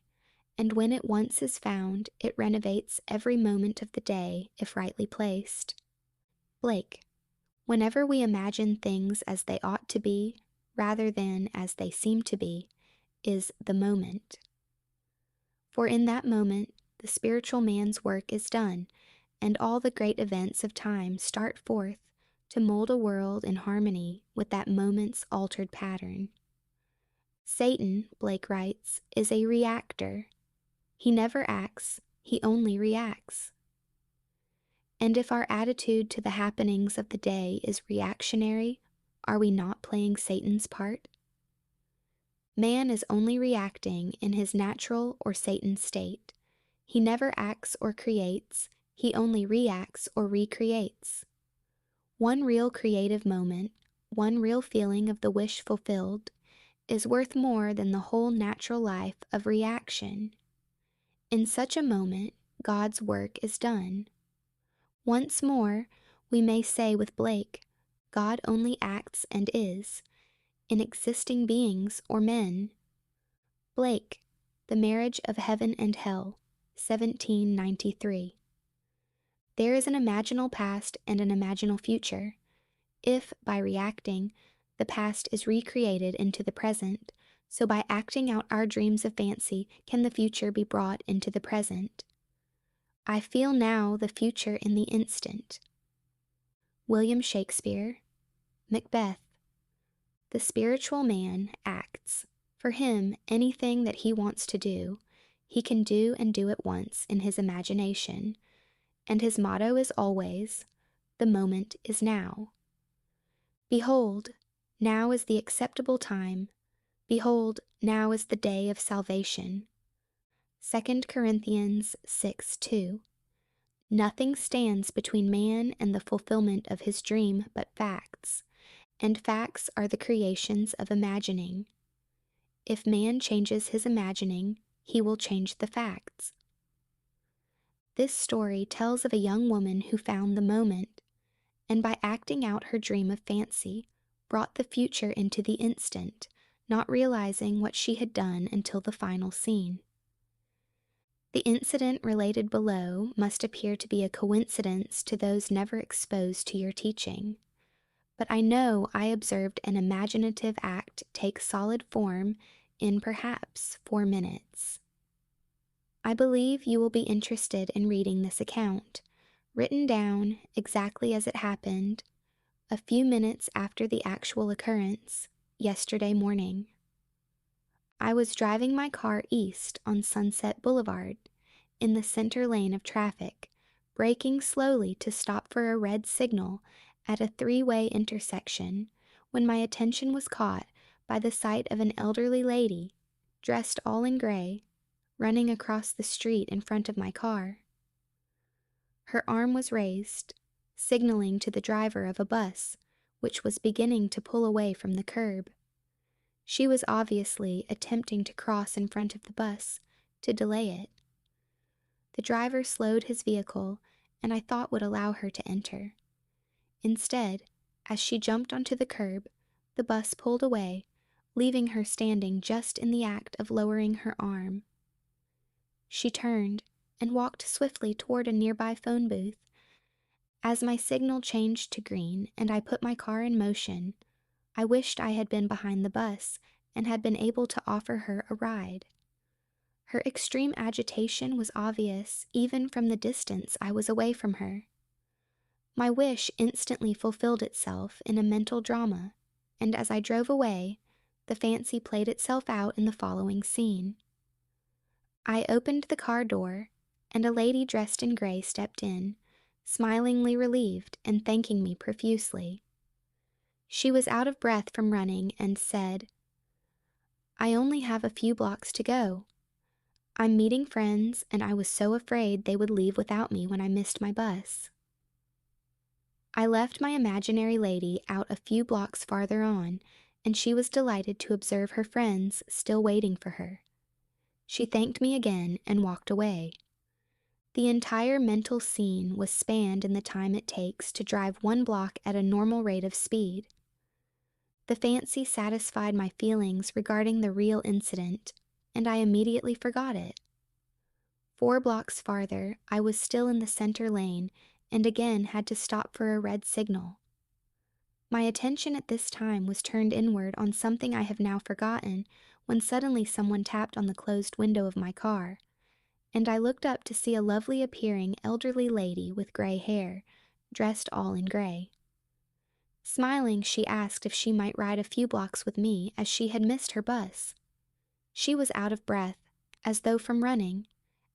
and when it once is found, it renovates every moment of the day, if rightly placed. Blake. Whenever we imagine things as they ought to be, rather than as they seem to be, is the moment. For in that moment, the spiritual man's work is done, and all the great events of time start forth to mold a world in harmony with that moment's altered pattern. Satan, Blake writes, is a reactor. He never acts, he only reacts. And if our attitude to the happenings of the day is reactionary, are we not playing Satan's part? Man is only reacting in his natural or Satan state. He never acts or creates, he only reacts or recreates. One real creative moment, one real feeling of the wish fulfilled, is worth more than the whole natural life of reaction. In such a moment, God's work is done. Once more, we may say with Blake, God only acts and is, in existing beings or men. Blake, The Marriage of Heaven and Hell, 1793. There is an imaginal past and an imaginal future. If, by reacting, the past is recreated into the present, so by acting out our dreams of fancy can the future be brought into the present. I feel now the future in the instant. William Shakespeare, Macbeth. The spiritual man acts. For him, anything that he wants to do, he can do and do at once in his imagination, and his motto is always, "The moment is now." Behold, now is the acceptable time. Behold, now is the day of salvation. 2 Corinthians 6:2. Nothing stands between man and the fulfillment of his dream but facts, and facts are the creations of imagining. If man changes his imagining, he will change the facts. This story tells of a young woman who found the moment, and by acting out her dream of fancy, brought the future into the instant, not realizing what she had done until the final scene. The incident related below must appear to be a coincidence to those never exposed to your teaching, but I know I observed an imaginative act take solid form in perhaps 4 minutes. I believe you will be interested in reading this account, written down exactly as it happened, a few minutes after the actual occurrence, yesterday morning. I was driving my car east on Sunset Boulevard, in the center lane of traffic, braking slowly to stop for a red signal at a 3-way intersection, when my attention was caught by the sight of an elderly lady, dressed all in gray, running across the street in front of my car. Her arm was raised, signaling to the driver of a bus, which was beginning to pull away from the curb. She was obviously attempting to cross in front of the bus to delay it. The driver slowed his vehicle, and I thought would allow her to enter. Instead, as she jumped onto the curb, the bus pulled away, leaving her standing just in the act of lowering her arm. She turned and walked swiftly toward a nearby phone booth. As my signal changed to green and I put my car in motion, I wished I had been behind the bus and had been able to offer her a ride. Her extreme agitation was obvious even from the distance I was away from her. My wish instantly fulfilled itself in a mental drama, and as I drove away, the fancy played itself out in the following scene. I opened the car door, and a lady dressed in gray stepped in, smilingly relieved and thanking me profusely. She was out of breath from running and said, "I only have a few blocks to go. I'm meeting friends, and I was so afraid they would leave without me when I missed my bus." I left my imaginary lady out a few blocks farther on, and she was delighted to observe her friends still waiting for her. She thanked me again and walked away. The entire mental scene was spanned in the time it takes to drive 1 block at a normal rate of speed. The fancy satisfied my feelings regarding the real incident, and I immediately forgot it. 4 blocks farther, I was still in the center lane and again had to stop for a red signal. My attention at this time was turned inward on something I have now forgotten when suddenly someone tapped on the closed window of my car, and I looked up to see a lovely appearing elderly lady with gray hair, dressed all in gray. Smiling, she asked if she might ride a few blocks with me as she had missed her bus. She was out of breath, as though from running,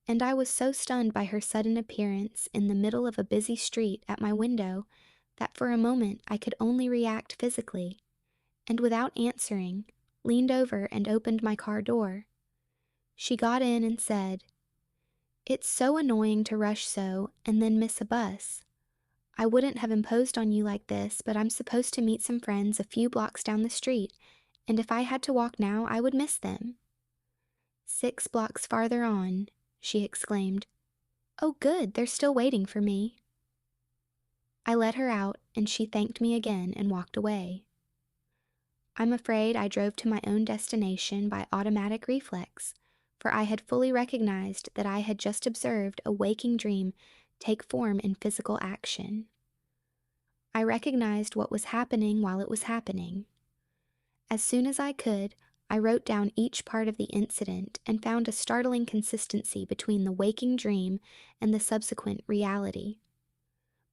and I was so stunned by her sudden appearance in the middle of a busy street at my window that for a moment I could only react physically, and without answering, leaned over and opened my car door. She got in and said, "It's so annoying to rush so and then miss a bus. I wouldn't have imposed on you like this, but I'm supposed to meet some friends a few blocks down the street, and if I had to walk now, I would miss them." 6 blocks farther on, she exclaimed, "Oh good, they're still waiting for me." I let her out, and she thanked me again and walked away. I'm afraid I drove to my own destination by automatic reflex, for I had fully recognized that I had just observed a waking dream take form in physical action. I recognized what was happening while it was happening. As soon as I could, I wrote down each part of the incident and found a startling consistency between the waking dream and the subsequent reality.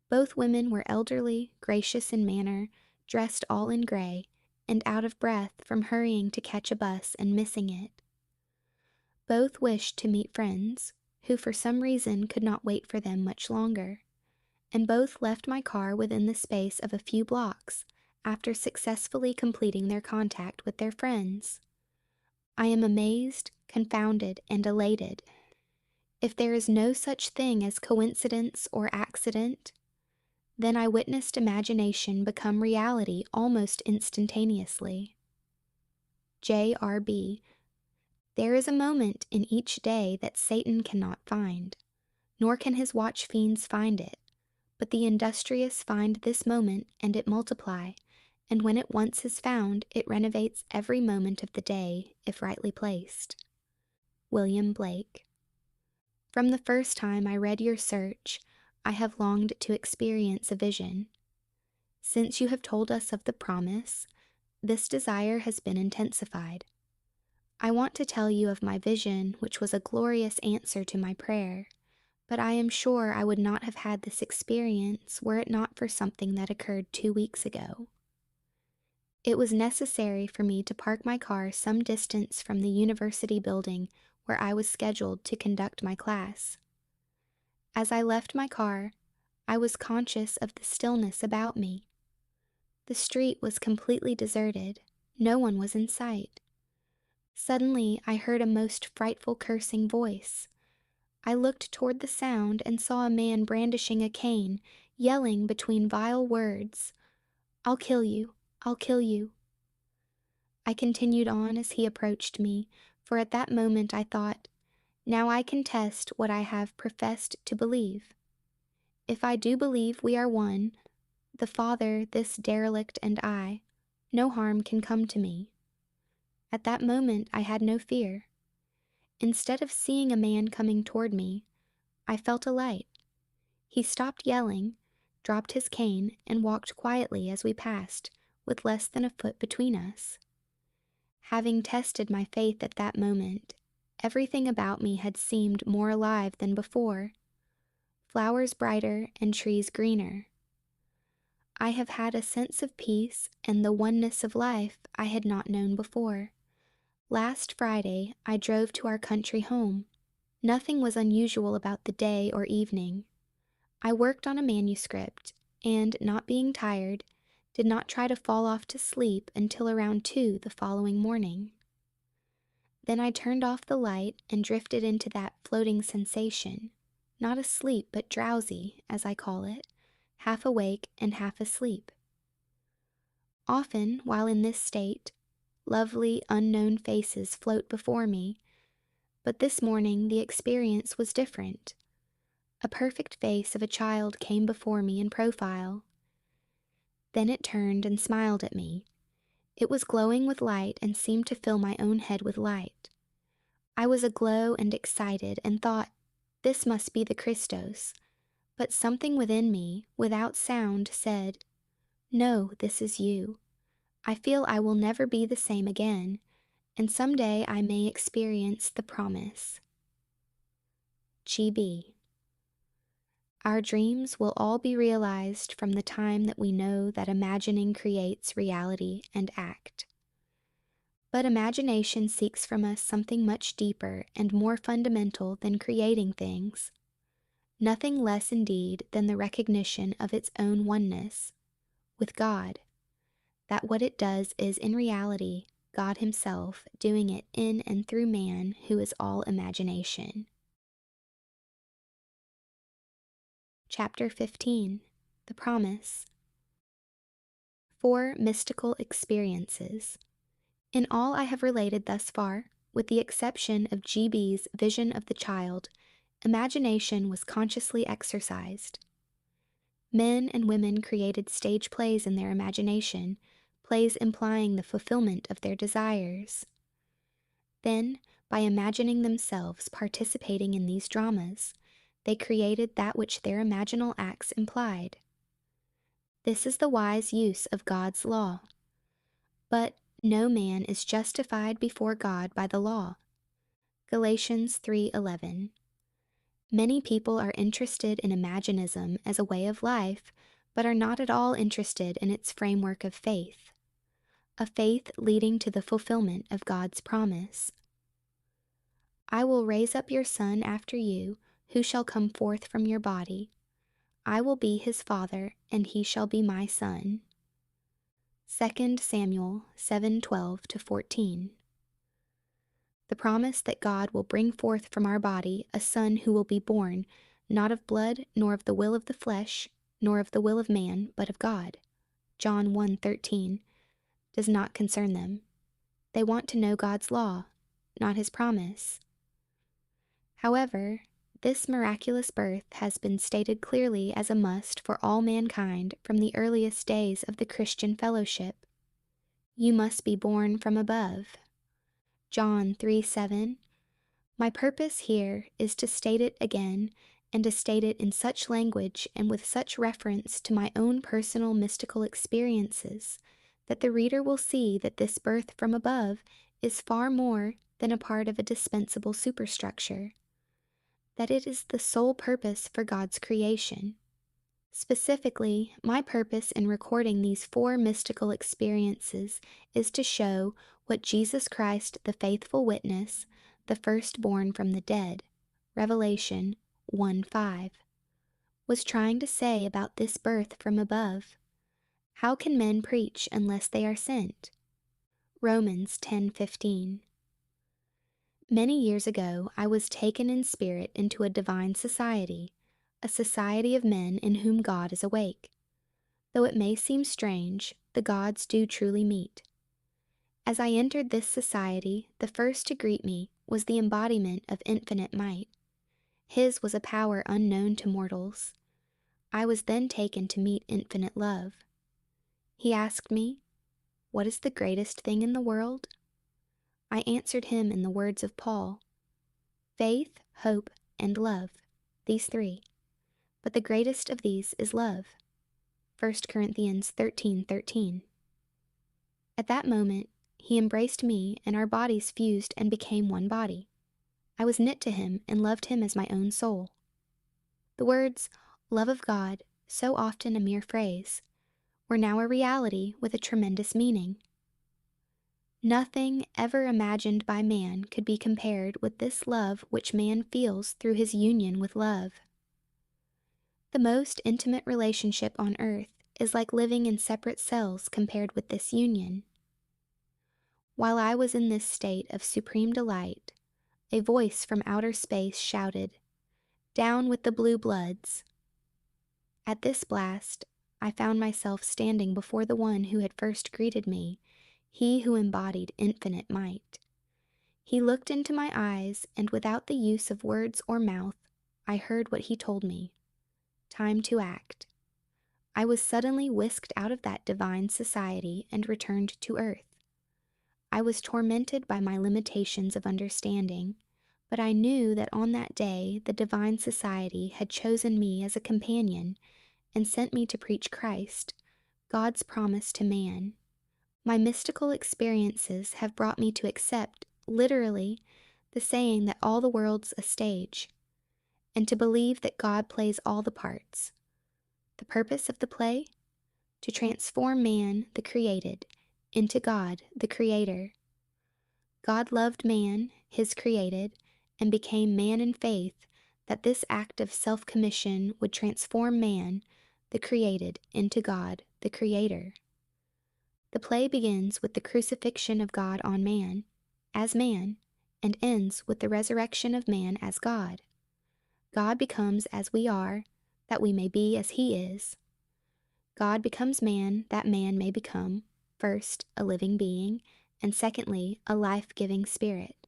Both women were elderly, gracious in manner, dressed all in gray, and out of breath from hurrying to catch a bus and missing it. Both wished to meet friends, who for some reason could not wait for them much longer, and both left my car within the space of a few blocks after successfully completing their contact with their friends. I am amazed, confounded, and elated. If there is no such thing as coincidence or accident, then I witnessed imagination become reality almost instantaneously. J.R.B. There is a moment in each day that Satan cannot find, nor can his watch fiends find it, but the industrious find this moment and it multiply, and when it once is found, it renovates every moment of the day, if rightly placed. William Blake. From the first time I read your search, I have longed to experience a vision. Since you have told us of the promise, this desire has been intensified. I want to tell you of my vision, which was a glorious answer to my prayer, but I am sure I would not have had this experience were it not for something that occurred 2 weeks ago. It was necessary for me to park my car some distance from the university building where I was scheduled to conduct my class. As I left my car, I was conscious of the stillness about me. The street was completely deserted. No one was in sight. Suddenly, I heard a most frightful cursing voice. I looked toward the sound and saw a man brandishing a cane, yelling between vile words, "I'll kill you! I'll kill you!" I continued on as he approached me, for at that moment I thought, now I can test what I have professed to believe. If I do believe we are one, the Father, this derelict, and I, no harm can come to me. At that moment I had no fear. Instead of seeing a man coming toward me, I felt a light. He stopped yelling, dropped his cane, and walked quietly as we passed, with less than a foot between us. Having tested my faith at that moment, everything about me had seemed more alive than before, flowers brighter and trees greener. I have had a sense of peace and the oneness of life I had not known before. Last Friday, I drove to our country home. Nothing was unusual about the day or evening. I worked on a manuscript, and, not being tired, did not try to fall off to sleep until around 2 the following morning. Then I turned off the light and drifted into that floating sensation, not asleep but drowsy, as I call it, half awake and half asleep. Often, while in this state, lovely, unknown faces float before me, but this morning the experience was different. A perfect face of a child came before me in profile. Then it turned and smiled at me. It was glowing with light and seemed to fill my own head with light. I was aglow and excited and thought, this must be the Christos, but something within me, without sound, said, no, this is you. I feel I will never be the same again, and some day I may experience the promise. G.B. Our dreams will all be realized from the time that we know that imagining creates reality and act. But imagination seeks from us something much deeper and more fundamental than creating things, nothing less indeed than the recognition of its own oneness with God, that what it does is in reality God Himself doing it in and through man who is all imagination. Chapter 15. The Promise. 4 mystical experiences. In all I have related thus far, with the exception of G.B.'s vision of the child, imagination was consciously exercised. Men and women created stage plays in their imagination, plays implying the fulfillment of their desires. Then, by imagining themselves participating in these dramas, they created that which their imaginal acts implied. This is the wise use of God's law. But no man is justified before God by the law. Galatians 3:11. Many people are interested in imaginism as a way of life, but are not at all interested in its framework of faith, a faith leading to the fulfillment of God's promise. I will raise up your son after you, who shall come forth from your body. I will be his father, and he shall be my son. 2 Samuel 7:12-14. The promise that God will bring forth from our body a son who will be born, not of blood, nor of the will of the flesh, nor of the will of man, but of God. John 1:13, does not concern them. They want to know God's law, not his promise. However, this miraculous birth has been stated clearly as a must for all mankind from the earliest days of the Christian fellowship. You must be born from above. John 3:7. My purpose here is to state it again, and to state it in such language and with such reference to my own personal mystical experiences, that the reader will see that this birth from above is far more than a part of a dispensable superstructure, that it is the sole purpose for God's creation. Specifically, my purpose in recording these 4 mystical experiences is to show what Jesus Christ, the faithful witness, the firstborn from the dead, Revelation 1:5, was trying to say about this birth from above. How can men preach unless they are sent? Romans 10:15. Many years ago, I was taken in spirit into a divine society, a society of men in whom God is awake. Though it may seem strange, the gods do truly meet. As I entered this society, the first to greet me was the embodiment of infinite might. His was a power unknown to mortals. I was then taken to meet infinite love. He asked me, "What is the greatest thing in the world?" I answered him in the words of Paul, "Faith, hope, and love, these 3. But the greatest of these is love." 1 Corinthians 13:13. At that moment, he embraced me, and our bodies fused and became one body. I was knit to him and loved him as my own soul. The words, love of God, so often a mere phrase, were now a reality with a tremendous meaning. Nothing ever imagined by man could be compared with this love which man feels through his union with love. The most intimate relationship on earth is like living in separate cells compared with this union. While I was in this state of supreme delight, a voice from outer space shouted, "Down with the blue bloods!" At this blast, I found myself standing before the one who had first greeted me, he who embodied infinite might. He looked into my eyes, and without the use of words or mouth, I heard what he told me. Time to act. I was suddenly whisked out of that divine society and returned to earth. I was tormented by my limitations of understanding, but I knew that on that day the divine society had chosen me as a companion and sent me to preach Christ, God's promise to man. My mystical experiences have brought me to accept, literally, the saying that all the world's a stage, and to believe that God plays all the parts. The purpose of the play? To transform man, the created, into God, the Creator. God loved man, his created, and became man in faith, that this act of self-commission would transform man, the created, into God, the Creator. The play begins with the crucifixion of God on man, as man, and ends with the resurrection of man as God. God becomes as we are, that we may be as he is. God becomes man, that man may become, first, a living being, and secondly, a life-giving spirit.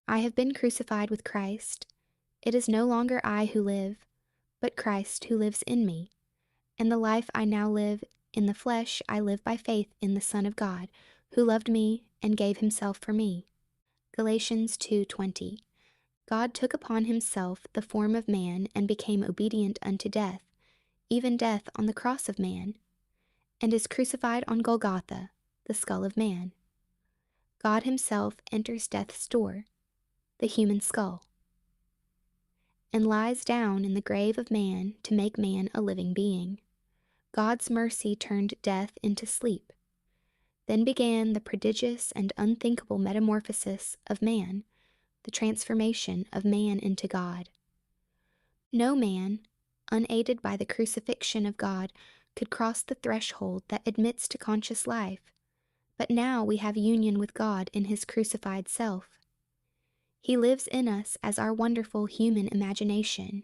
I have been crucified with Christ. It is no longer I who live, but Christ who lives in me. And the life I now live in the flesh, I live by faith in the Son of God, who loved me and gave himself for me. Galatians 2:20. God took upon himself the form of man and became obedient unto death, even death on the cross of man, and is crucified on Golgotha, the skull of man. God himself enters death's door, the human skull, and lies down in the grave of man to make man a living being. God's mercy turned death into sleep. Then began the prodigious and unthinkable metamorphosis of man, the transformation of man into God. No man, unaided by the crucifixion of God, could cross the threshold that admits to conscious life, but now we have union with God in his crucified self. He lives in us as our wonderful human imagination.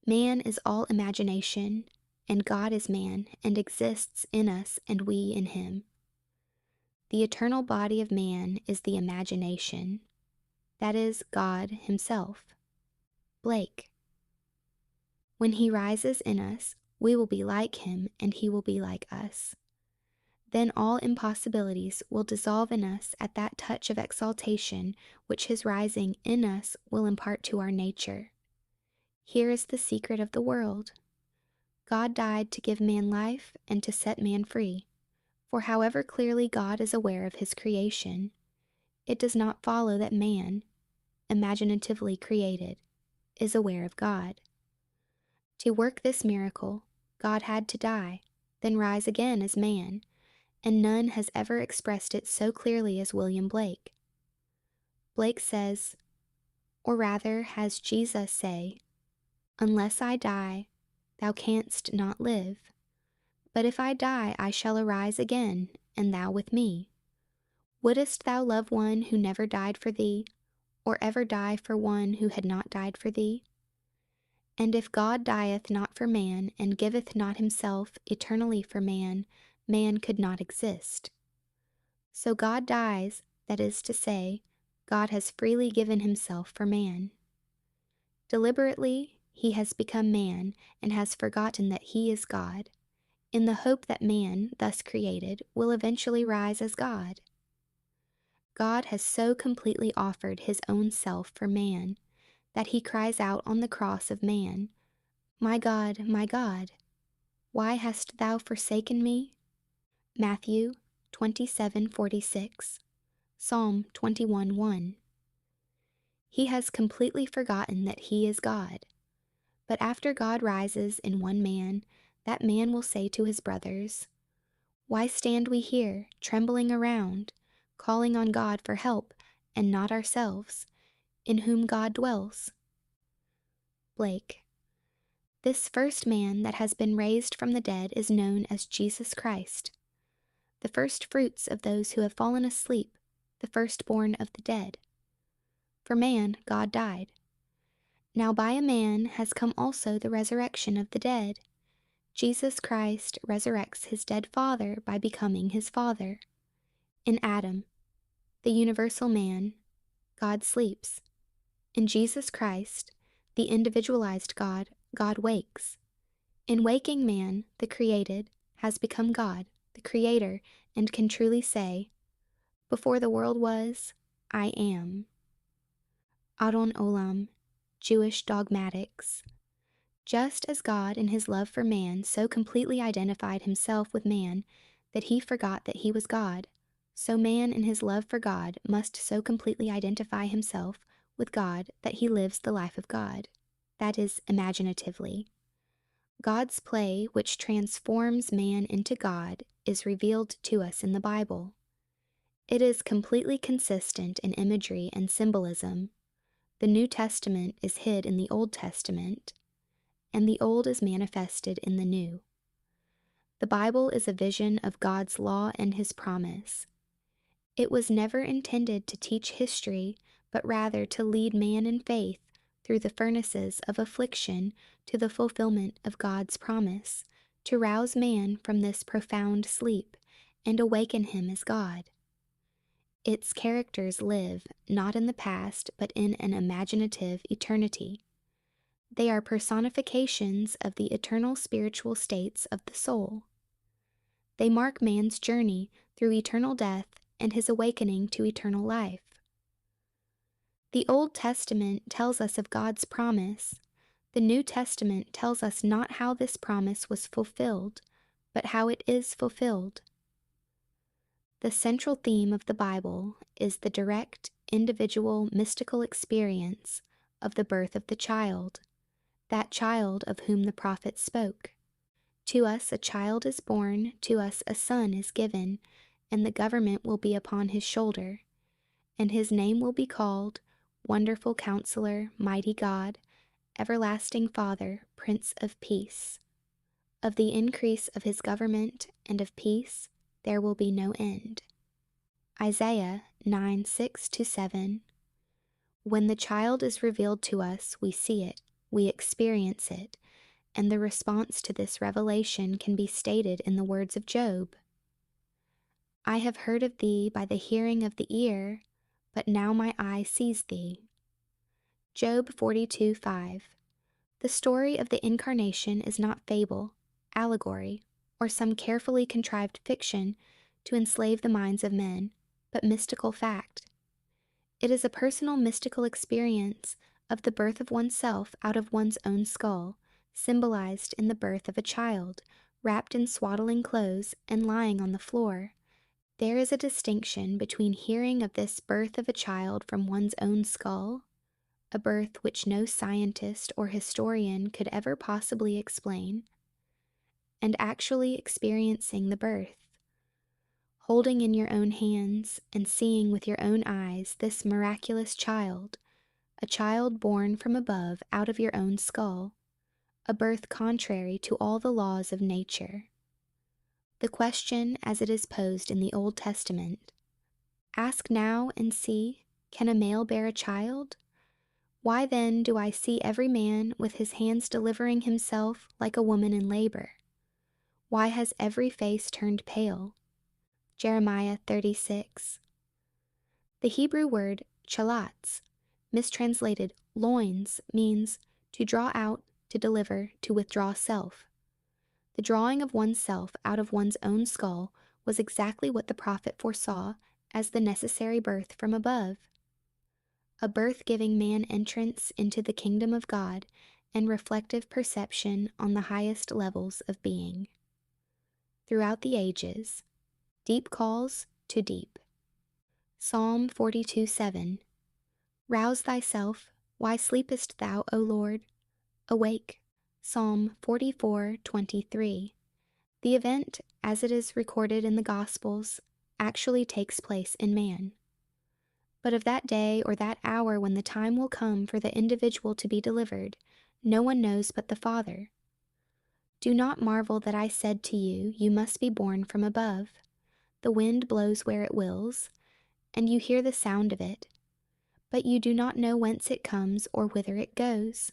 Man is all imagination, and God is man and exists in us and we in him. The eternal body of man is the imagination, that is, God himself. Blake. When he rises in us, we will be like him and he will be like us. Then all impossibilities will dissolve in us at that touch of exaltation which his rising in us will impart to our nature. Here is the secret of the world. God died to give man life and to set man free. For however clearly God is aware of his creation, it does not follow that man, imaginatively created, is aware of God. To work this miracle, God had to die, then rise again as man, and none has ever expressed it so clearly as William Blake. Blake says, or rather has Jesus say, "Unless I die, thou canst not live. But if I die, I shall arise again, and thou with me. Wouldest thou love one who never died for thee, or ever die for one who had not died for thee? And if God dieth not for man, and giveth not himself eternally for man, man could not exist. So God dies, that is to say, God has freely given himself for man. Deliberately, he has become man and has forgotten that he is God, in the hope that man, thus created, will eventually rise as God. God has so completely offered his own self for man that he cries out on the cross of man, my God, why hast thou forsaken me?" Matthew 27:46, Psalm 21:1. He has completely forgotten that he is God. But after God rises in one man, that man will say to his brothers, "Why stand we here, trembling around, calling on God for help, and not ourselves, in whom God dwells?" Blake. This first man that has been raised from the dead is known as Jesus Christ, the first fruits of those who have fallen asleep, the firstborn of the dead. For man, God died. Now by a man has come also the resurrection of the dead. Jesus Christ resurrects his dead father by becoming his father. In Adam, the universal man, God sleeps. In Jesus Christ, the individualized God, God wakes. In waking man, the created, has become God, the creator, and can truly say, "Before the world was, I am." Adon Olam, Jewish Dogmatics. Just as God in his love for man so completely identified himself with man that he forgot that he was God, so man in his love for God must so completely identify himself with God that he lives the life of God, that is, imaginatively. God's play, which transforms man into God, is revealed to us in the Bible. It is completely consistent in imagery and symbolism. The New Testament is hid in the Old Testament, and the Old is manifested in the New. The Bible is a vision of God's law and his promise. It was never intended to teach history, but rather to lead man in faith through the furnaces of affliction to the fulfillment of God's promise, to rouse man from this profound sleep and awaken him as God. Its characters live not in the past, but in an imaginative eternity. They are personifications of the eternal spiritual states of the soul. They mark man's journey through eternal death and his awakening to eternal life. The Old Testament tells us of God's promise. The New Testament tells us not how this promise was fulfilled, but how it is fulfilled. The central theme of the Bible is the direct, individual, mystical experience of the birth of the child, that child of whom the prophet spoke. To us a child is born, to us a son is given, and the government will be upon his shoulder, and his name will be called Wonderful Counselor, Mighty God, Everlasting Father, Prince of Peace. Of the increase of his government and of peace there will be no end. Isaiah 9:6-7. When the child is revealed to us, we see it, we experience it, and the response to this revelation can be stated in the words of Job. I have heard of thee by the hearing of the ear, but now my eye sees thee. Job 42:5. The story of the incarnation is not fable, allegory, or some carefully contrived fiction to enslave the minds of men, but mystical fact. It is a personal mystical experience of the birth of oneself out of one's own skull, symbolized in the birth of a child, wrapped in swaddling clothes and lying on the floor. There is a distinction between hearing of this birth of a child from one's own skull, a birth which no scientist or historian could ever possibly explain, and actually experiencing the birth. Holding in your own hands and seeing with your own eyes this miraculous child, a child born from above out of your own skull, a birth contrary to all the laws of nature. The question as it is posed in the Old Testament, ask now and see, can a male bear a child? Why then do I see every man with his hands delivering himself like a woman in labor? Why has every face turned pale? Jeremiah 36. The Hebrew word chalatz, mistranslated loins, means to draw out, to deliver, to withdraw self. The drawing of oneself out of one's own skull was exactly what the prophet foresaw as the necessary birth from above. A birth-giving man entrance into the kingdom of God and reflective perception on the highest levels of being. Throughout the ages, deep calls to deep. Psalm 42:7. Rouse thyself, why sleepest thou, O Lord? Awake. Psalm 44:23. The event, as it is recorded in the Gospels, actually takes place in man. But of that day or that hour when the time will come for the individual to be delivered, no one knows but the Father. Do not marvel that I said to you, you must be born from above. The wind blows where it wills, and you hear the sound of it, but you do not know whence it comes or whither it goes.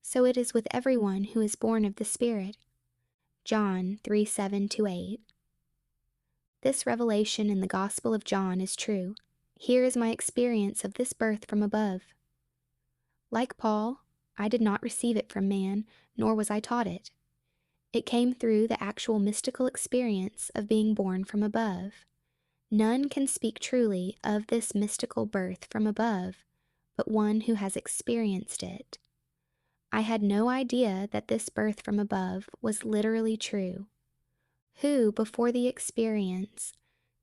So it is with everyone who is born of the Spirit. John 3:7-8. This revelation in the Gospel of John is true. Here is my experience of this birth from above. Like Paul, I did not receive it from man, nor was I taught it. It came through the actual mystical experience of being born from above. None can speak truly of this mystical birth from above, but one who has experienced it. I had no idea that this birth from above was literally true. Who, before the experience,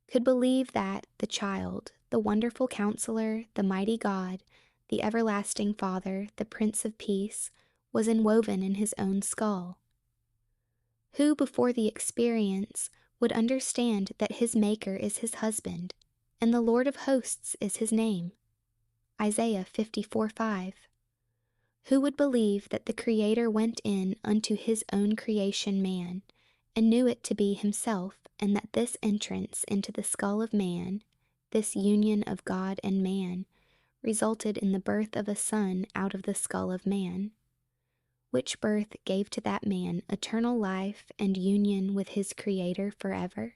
could believe that the child, the wonderful Counselor, the mighty God, the everlasting Father, the Prince of Peace, was enwoven in his own skull? Who, before the experience, would understand that his Maker is his husband, and the Lord of hosts is his name? Isaiah 54:5. Who would believe that the Creator went in unto his own creation man, and knew it to be himself, and that this entrance into the skull of man, this union of God and man, resulted in the birth of a son out of the skull of man, which birth gave to that man eternal life and union with his Creator forever?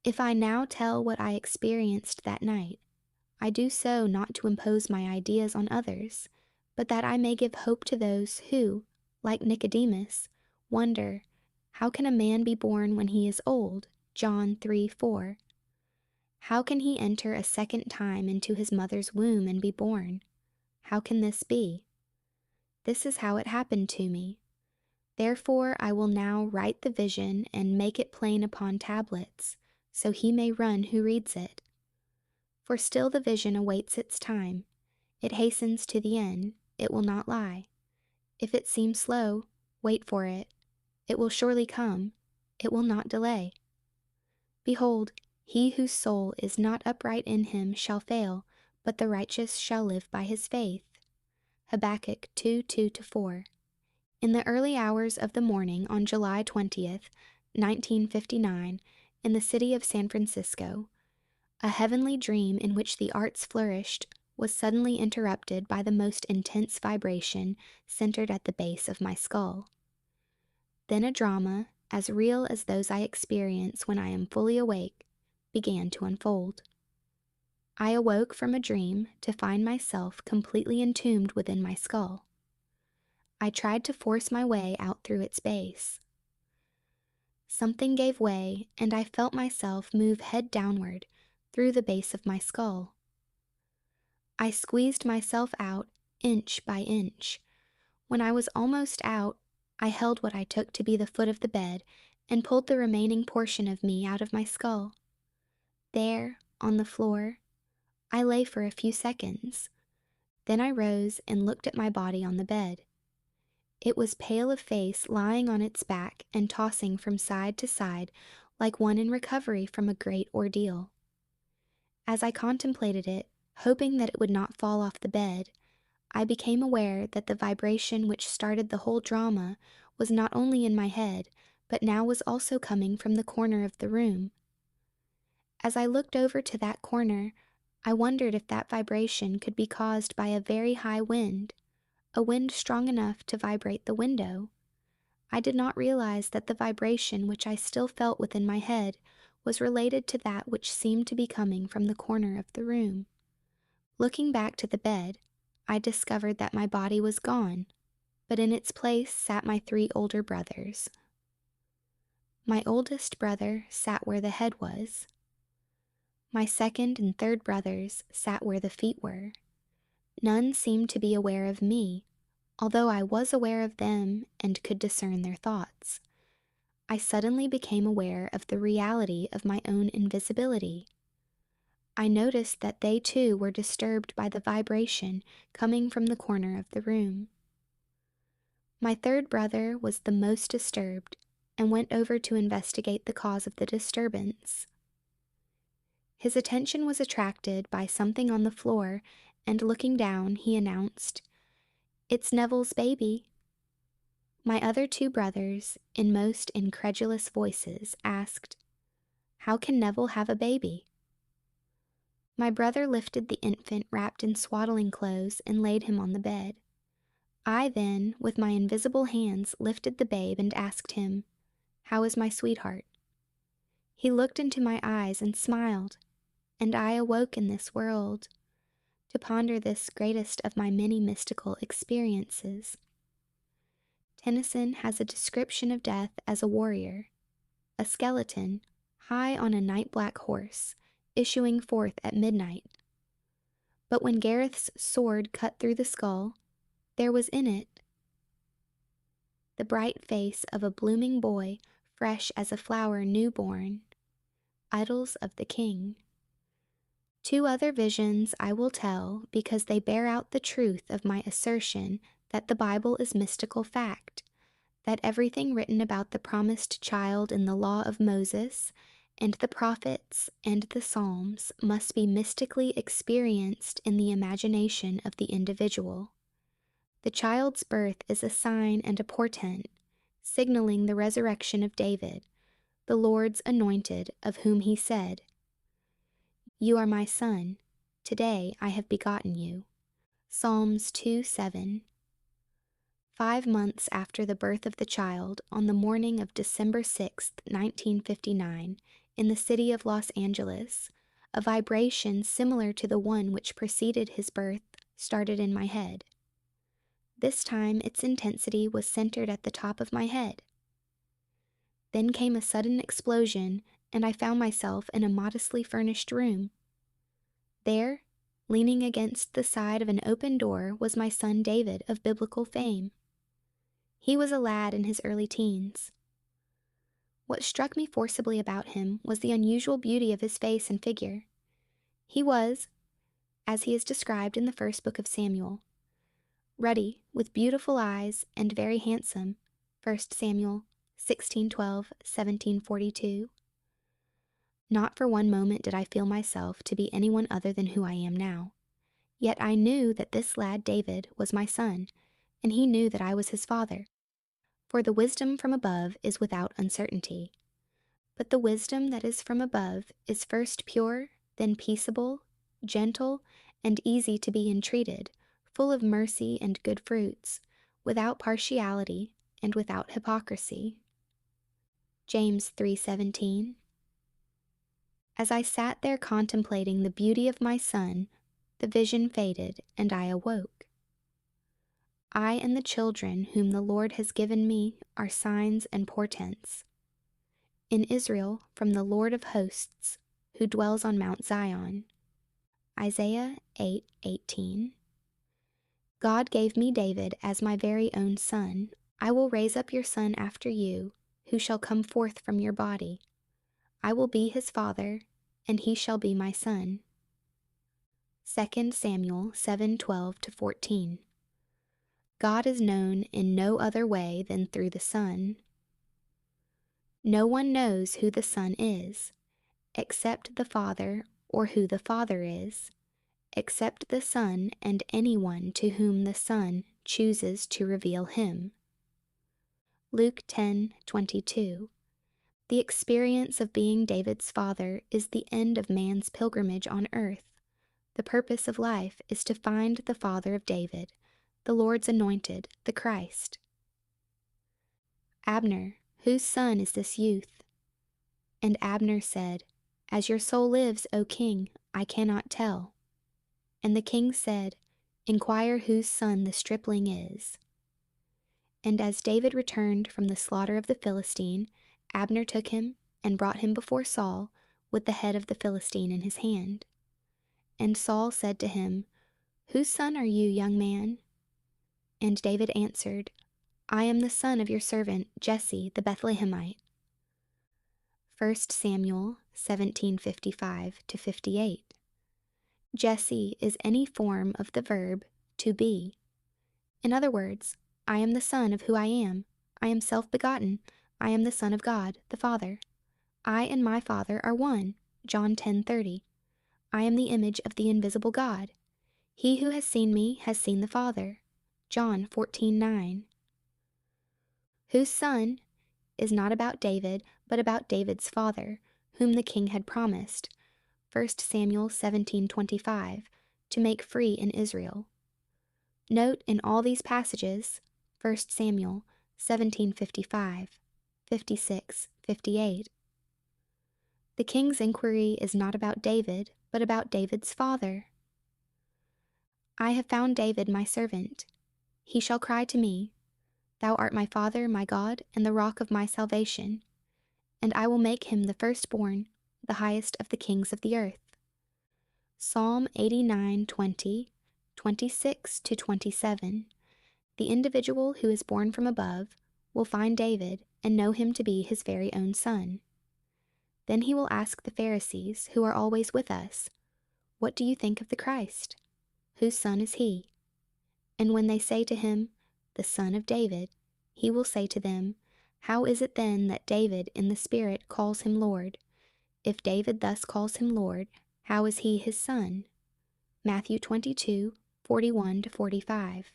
If I now tell what I experienced that night, I do so not to impose my ideas on others, but that I may give hope to those who, like Nicodemus, wonder, how can a man be born when he is old? John 3:4. How can he enter a second time into his mother's womb and be born? How can this be? This is how it happened to me. Therefore I will now write the vision and make it plain upon tablets, so he may run who reads it. For still the vision awaits its time. It hastens to the end, it will not lie. If it seems slow, wait for it. It will surely come, it will not delay. Behold, he whose soul is not upright in him shall fail, but the righteous shall live by his faith. Habakkuk 2:2-4. In the early hours of the morning on July 20th, 1959, in the city of San Francisco, a heavenly dream in which the arts flourished was suddenly interrupted by the most intense vibration centered at the base of my skull. Then a drama, as real as those I experience when I am fully awake, began to unfold. I awoke from a dream to find myself completely entombed within my skull. I tried to force my way out through its base. Something gave way, and I felt myself move head downward through the base of my skull. I squeezed myself out inch by inch. When I was almost out, I held what I took to be the foot of the bed and pulled the remaining portion of me out of my skull. There, on the floor, I lay for a few seconds. Then I rose and looked at my body on the bed. It was pale of face, lying on its back and tossing from side to side like one in recovery from a great ordeal. As I contemplated it, hoping that it would not fall off the bed, I became aware that the vibration which started the whole drama was not only in my head, but now was also coming from the corner of the room. As I looked over to that corner, I wondered if that vibration could be caused by a very high wind, a wind strong enough to vibrate the window. I did not realize that the vibration which I still felt within my head was related to that which seemed to be coming from the corner of the room. Looking back to the bed, I discovered that my body was gone, but in its place sat my 3 older brothers. My oldest brother sat where the head was. My second and third brothers sat where the feet were. None seemed to be aware of me, although I was aware of them and could discern their thoughts. I suddenly became aware of the reality of my own invisibility. I noticed that they too were disturbed by the vibration coming from the corner of the room. My third brother was the most disturbed and went over to investigate the cause of the disturbance. His attention was attracted by something on the floor, and looking down, he announced, "It's Neville's baby." My other 2 brothers, in most incredulous voices, asked, "How can Neville have a baby?" My brother lifted the infant wrapped in swaddling clothes and laid him on the bed. I then, with my invisible hands, lifted the babe and asked him, "How is my sweetheart?" He looked into my eyes and smiled, and I awoke in this world to ponder this greatest of my many mystical experiences. Tennyson has a description of death as a warrior, a skeleton, high on a night-black horse, issuing forth at midnight. But when Gareth's sword cut through the skull, there was in it the bright face of a blooming boy, fresh as a flower new-born, Idylls of the King. 2 other visions I will tell because they bear out the truth of my assertion that the Bible is mystical fact, that everything written about the promised child in the law of Moses and the prophets and the Psalms must be mystically experienced in the imagination of the individual. The child's birth is a sign and a portent, signaling the resurrection of David, the Lord's anointed, of whom he said, "You are my son, today I have begotten you." Psalms 2:7. 5 months after the birth of the child, on the morning of December 6, 1959, in the city of Los Angeles, a vibration similar to the one which preceded his birth started in my head. This time its intensity was centered at the top of my head. Then came a sudden explosion, and I found myself in a modestly furnished room. There, leaning against the side of an open door, was my son David of biblical fame. He was a lad in his early teens. What struck me forcibly about him was the unusual beauty of his face and figure. He was, as he is described in the first book of Samuel, ruddy, with beautiful eyes, and very handsome. 1 Samuel 16:12, 17:42. Not for one moment did I feel myself to be anyone other than who I am now. Yet I knew that this lad David was my son, and he knew that I was his father. For the wisdom from above is without uncertainty. But the wisdom that is from above is first pure, then peaceable, gentle, and easy to be entreated, full of mercy and good fruits, without partiality and without hypocrisy. James 3:17. As I sat there contemplating the beauty of my Son, the vision faded, and I awoke. I and the children whom the Lord has given me are signs and portents. In Israel, from the Lord of hosts, who dwells on Mount Zion. Isaiah 8:18. God gave me David as my very own son. I will raise up your son after you, who shall come forth from your body. I will be his father, and he shall be my son. 2 Samuel 7:12-14. God is known in no other way than through the Son. No one knows who the Son is, except the Father, or who the Father is, except the Son and anyone to whom the Son chooses to reveal him. Luke 10:22. The experience of being David's father is the end of man's pilgrimage on earth. The purpose of life is to find the father of David, the Lord's anointed, the Christ. Abner, whose son is this youth? And Abner said, As your soul lives, O king, I cannot tell. And the king said, Inquire whose son the stripling is. And as David returned from the slaughter of the Philistine, Abner took him and brought him before Saul with the head of the Philistine in his hand. And Saul said to him, Whose son are you, young man? And David answered, I am the son of your servant Jesse the Bethlehemite. 1 Samuel 17:55-58. Jesse is any form of the verb to be. In other words, I am the son of who I am self-begotten, I am the Son of God, the Father. I and my Father are one, John 10:30. I am the image of the invisible God. He who has seen me has seen the Father, John 14:9. Whose son is not about David, but about David's father, whom the king had promised, 1 Samuel 17:25, to make free in Israel. Note in all these passages, 1 Samuel 17:55, 56, 58. The king's inquiry is not about David, but about David's father. I have found David my servant. He shall cry to me, Thou art my Father, my God, and the rock of my salvation. And I will make him the firstborn, the highest of the kings of the earth. Psalm 89:20, 26-27. The individual who is born from above will find David and know him to be his very own son. Then he will ask the Pharisees, who are always with us, What do you think of the Christ? Whose son is he? And when they say to him, The son of David, he will say to them, How is it then that David in the Spirit calls him Lord? If David thus calls him Lord, how is he his son? Matthew 22:41-45.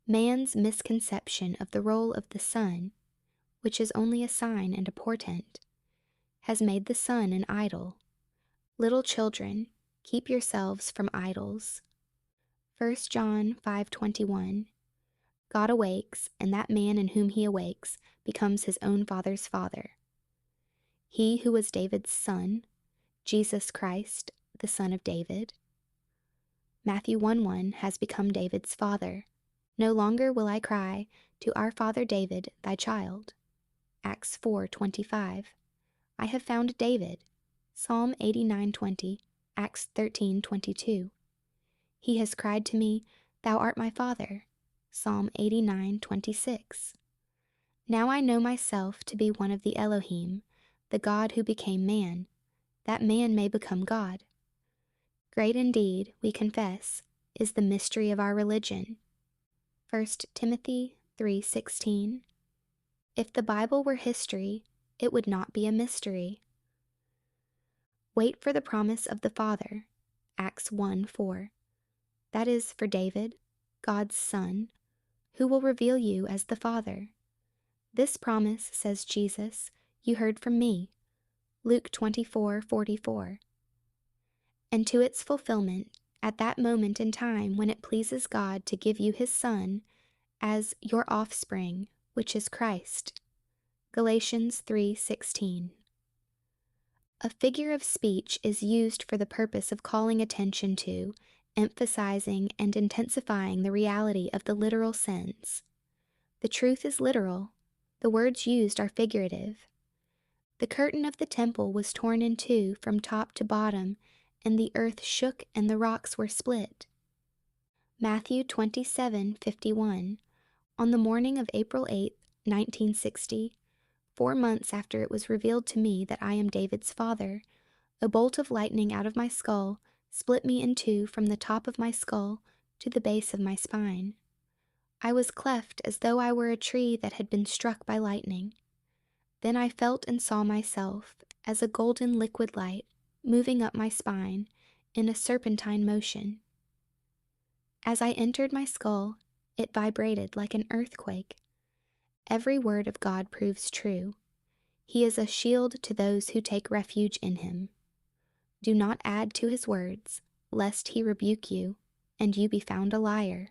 Man's misconception of the role of the Son, which is only a sign and a portent, has made the Son an idol. Little children, keep yourselves from idols. 1 John 5:21. God awakes, and that man in whom he awakes becomes his own father's father. He who was David's son, Jesus Christ, the Son of David. Matthew 1:1 has become David's father. No longer will I cry to our father David, thy child. Acts 4:25. I have found David. Psalm 89:20, Acts 13:22. He has cried to me, Thou art my Father. Psalm 89:26. Now I know myself to be one of the Elohim, the God who became man, that man may become God. Great indeed, we confess, is the mystery of our religion. 1 Timothy 3:16. If the Bible were history, it would not be a mystery. Wait for the promise of the Father. Acts 1:4. That is for David, God's Son, who will reveal you as the Father. This promise, says Jesus, you heard from me. Luke 24:44. And to its fulfillment, at that moment in time when it pleases God to give you his Son as your offspring, which is Christ. Galatians 3:16. A figure of speech is used for the purpose of calling attention to, emphasizing, and intensifying the reality of the literal sense. The truth is literal. The words used are figurative. The curtain of the temple was torn in two from top to bottom, and the earth shook and the rocks were split. Matthew 27:51. On the morning of April 8, 1960, 4 months after it was revealed to me that I am David's father, a bolt of lightning out of my skull split me in two from the top of my skull to the base of my spine. I was cleft as though I were a tree that had been struck by lightning. Then I felt and saw myself as a golden liquid light moving up my spine in a serpentine motion. As I entered my skull, it vibrated like an earthquake. Every word of God proves true. He is a shield to those who take refuge in him. Do not add to his words, lest he rebuke you, and you be found a liar.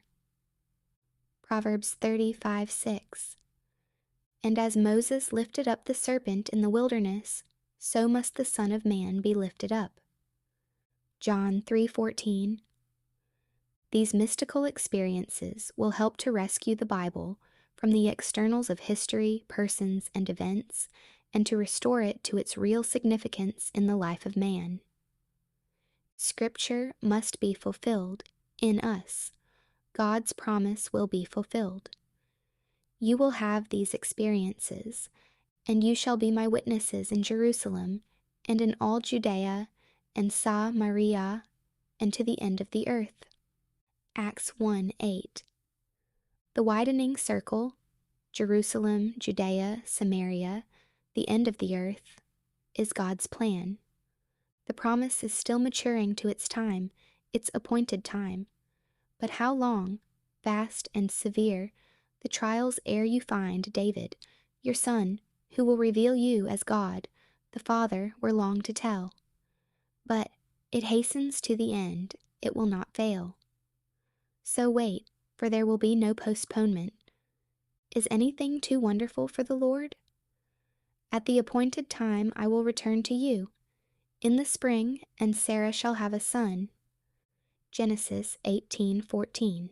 Proverbs 35:6. And as Moses lifted up the serpent in the wilderness, so must the Son of Man be lifted up. John 3:14. These mystical experiences will help to rescue the Bible from the externals of history, persons, and events, and to restore it to its real significance in the life of man. Scripture must be fulfilled in us. God's promise will be fulfilled. You will have these experiences, and you shall be my witnesses in Jerusalem, and in all Judea, and Samaria, and to the end of the earth. Acts 1:8. The widening circle, Jerusalem, Judea, Samaria, the end of the earth, is God's plan. The promise is still maturing to its time, its appointed time. But how long, vast and severe, the trials ere you find David, your son, who will reveal you as God, the Father, were long to tell. But it hastens to the end, it will not fail. So wait, for there will be no postponement. Is anything too wonderful for the Lord? At the appointed time I will return to you. In the spring, and Sarah shall have a son. Genesis 18:14.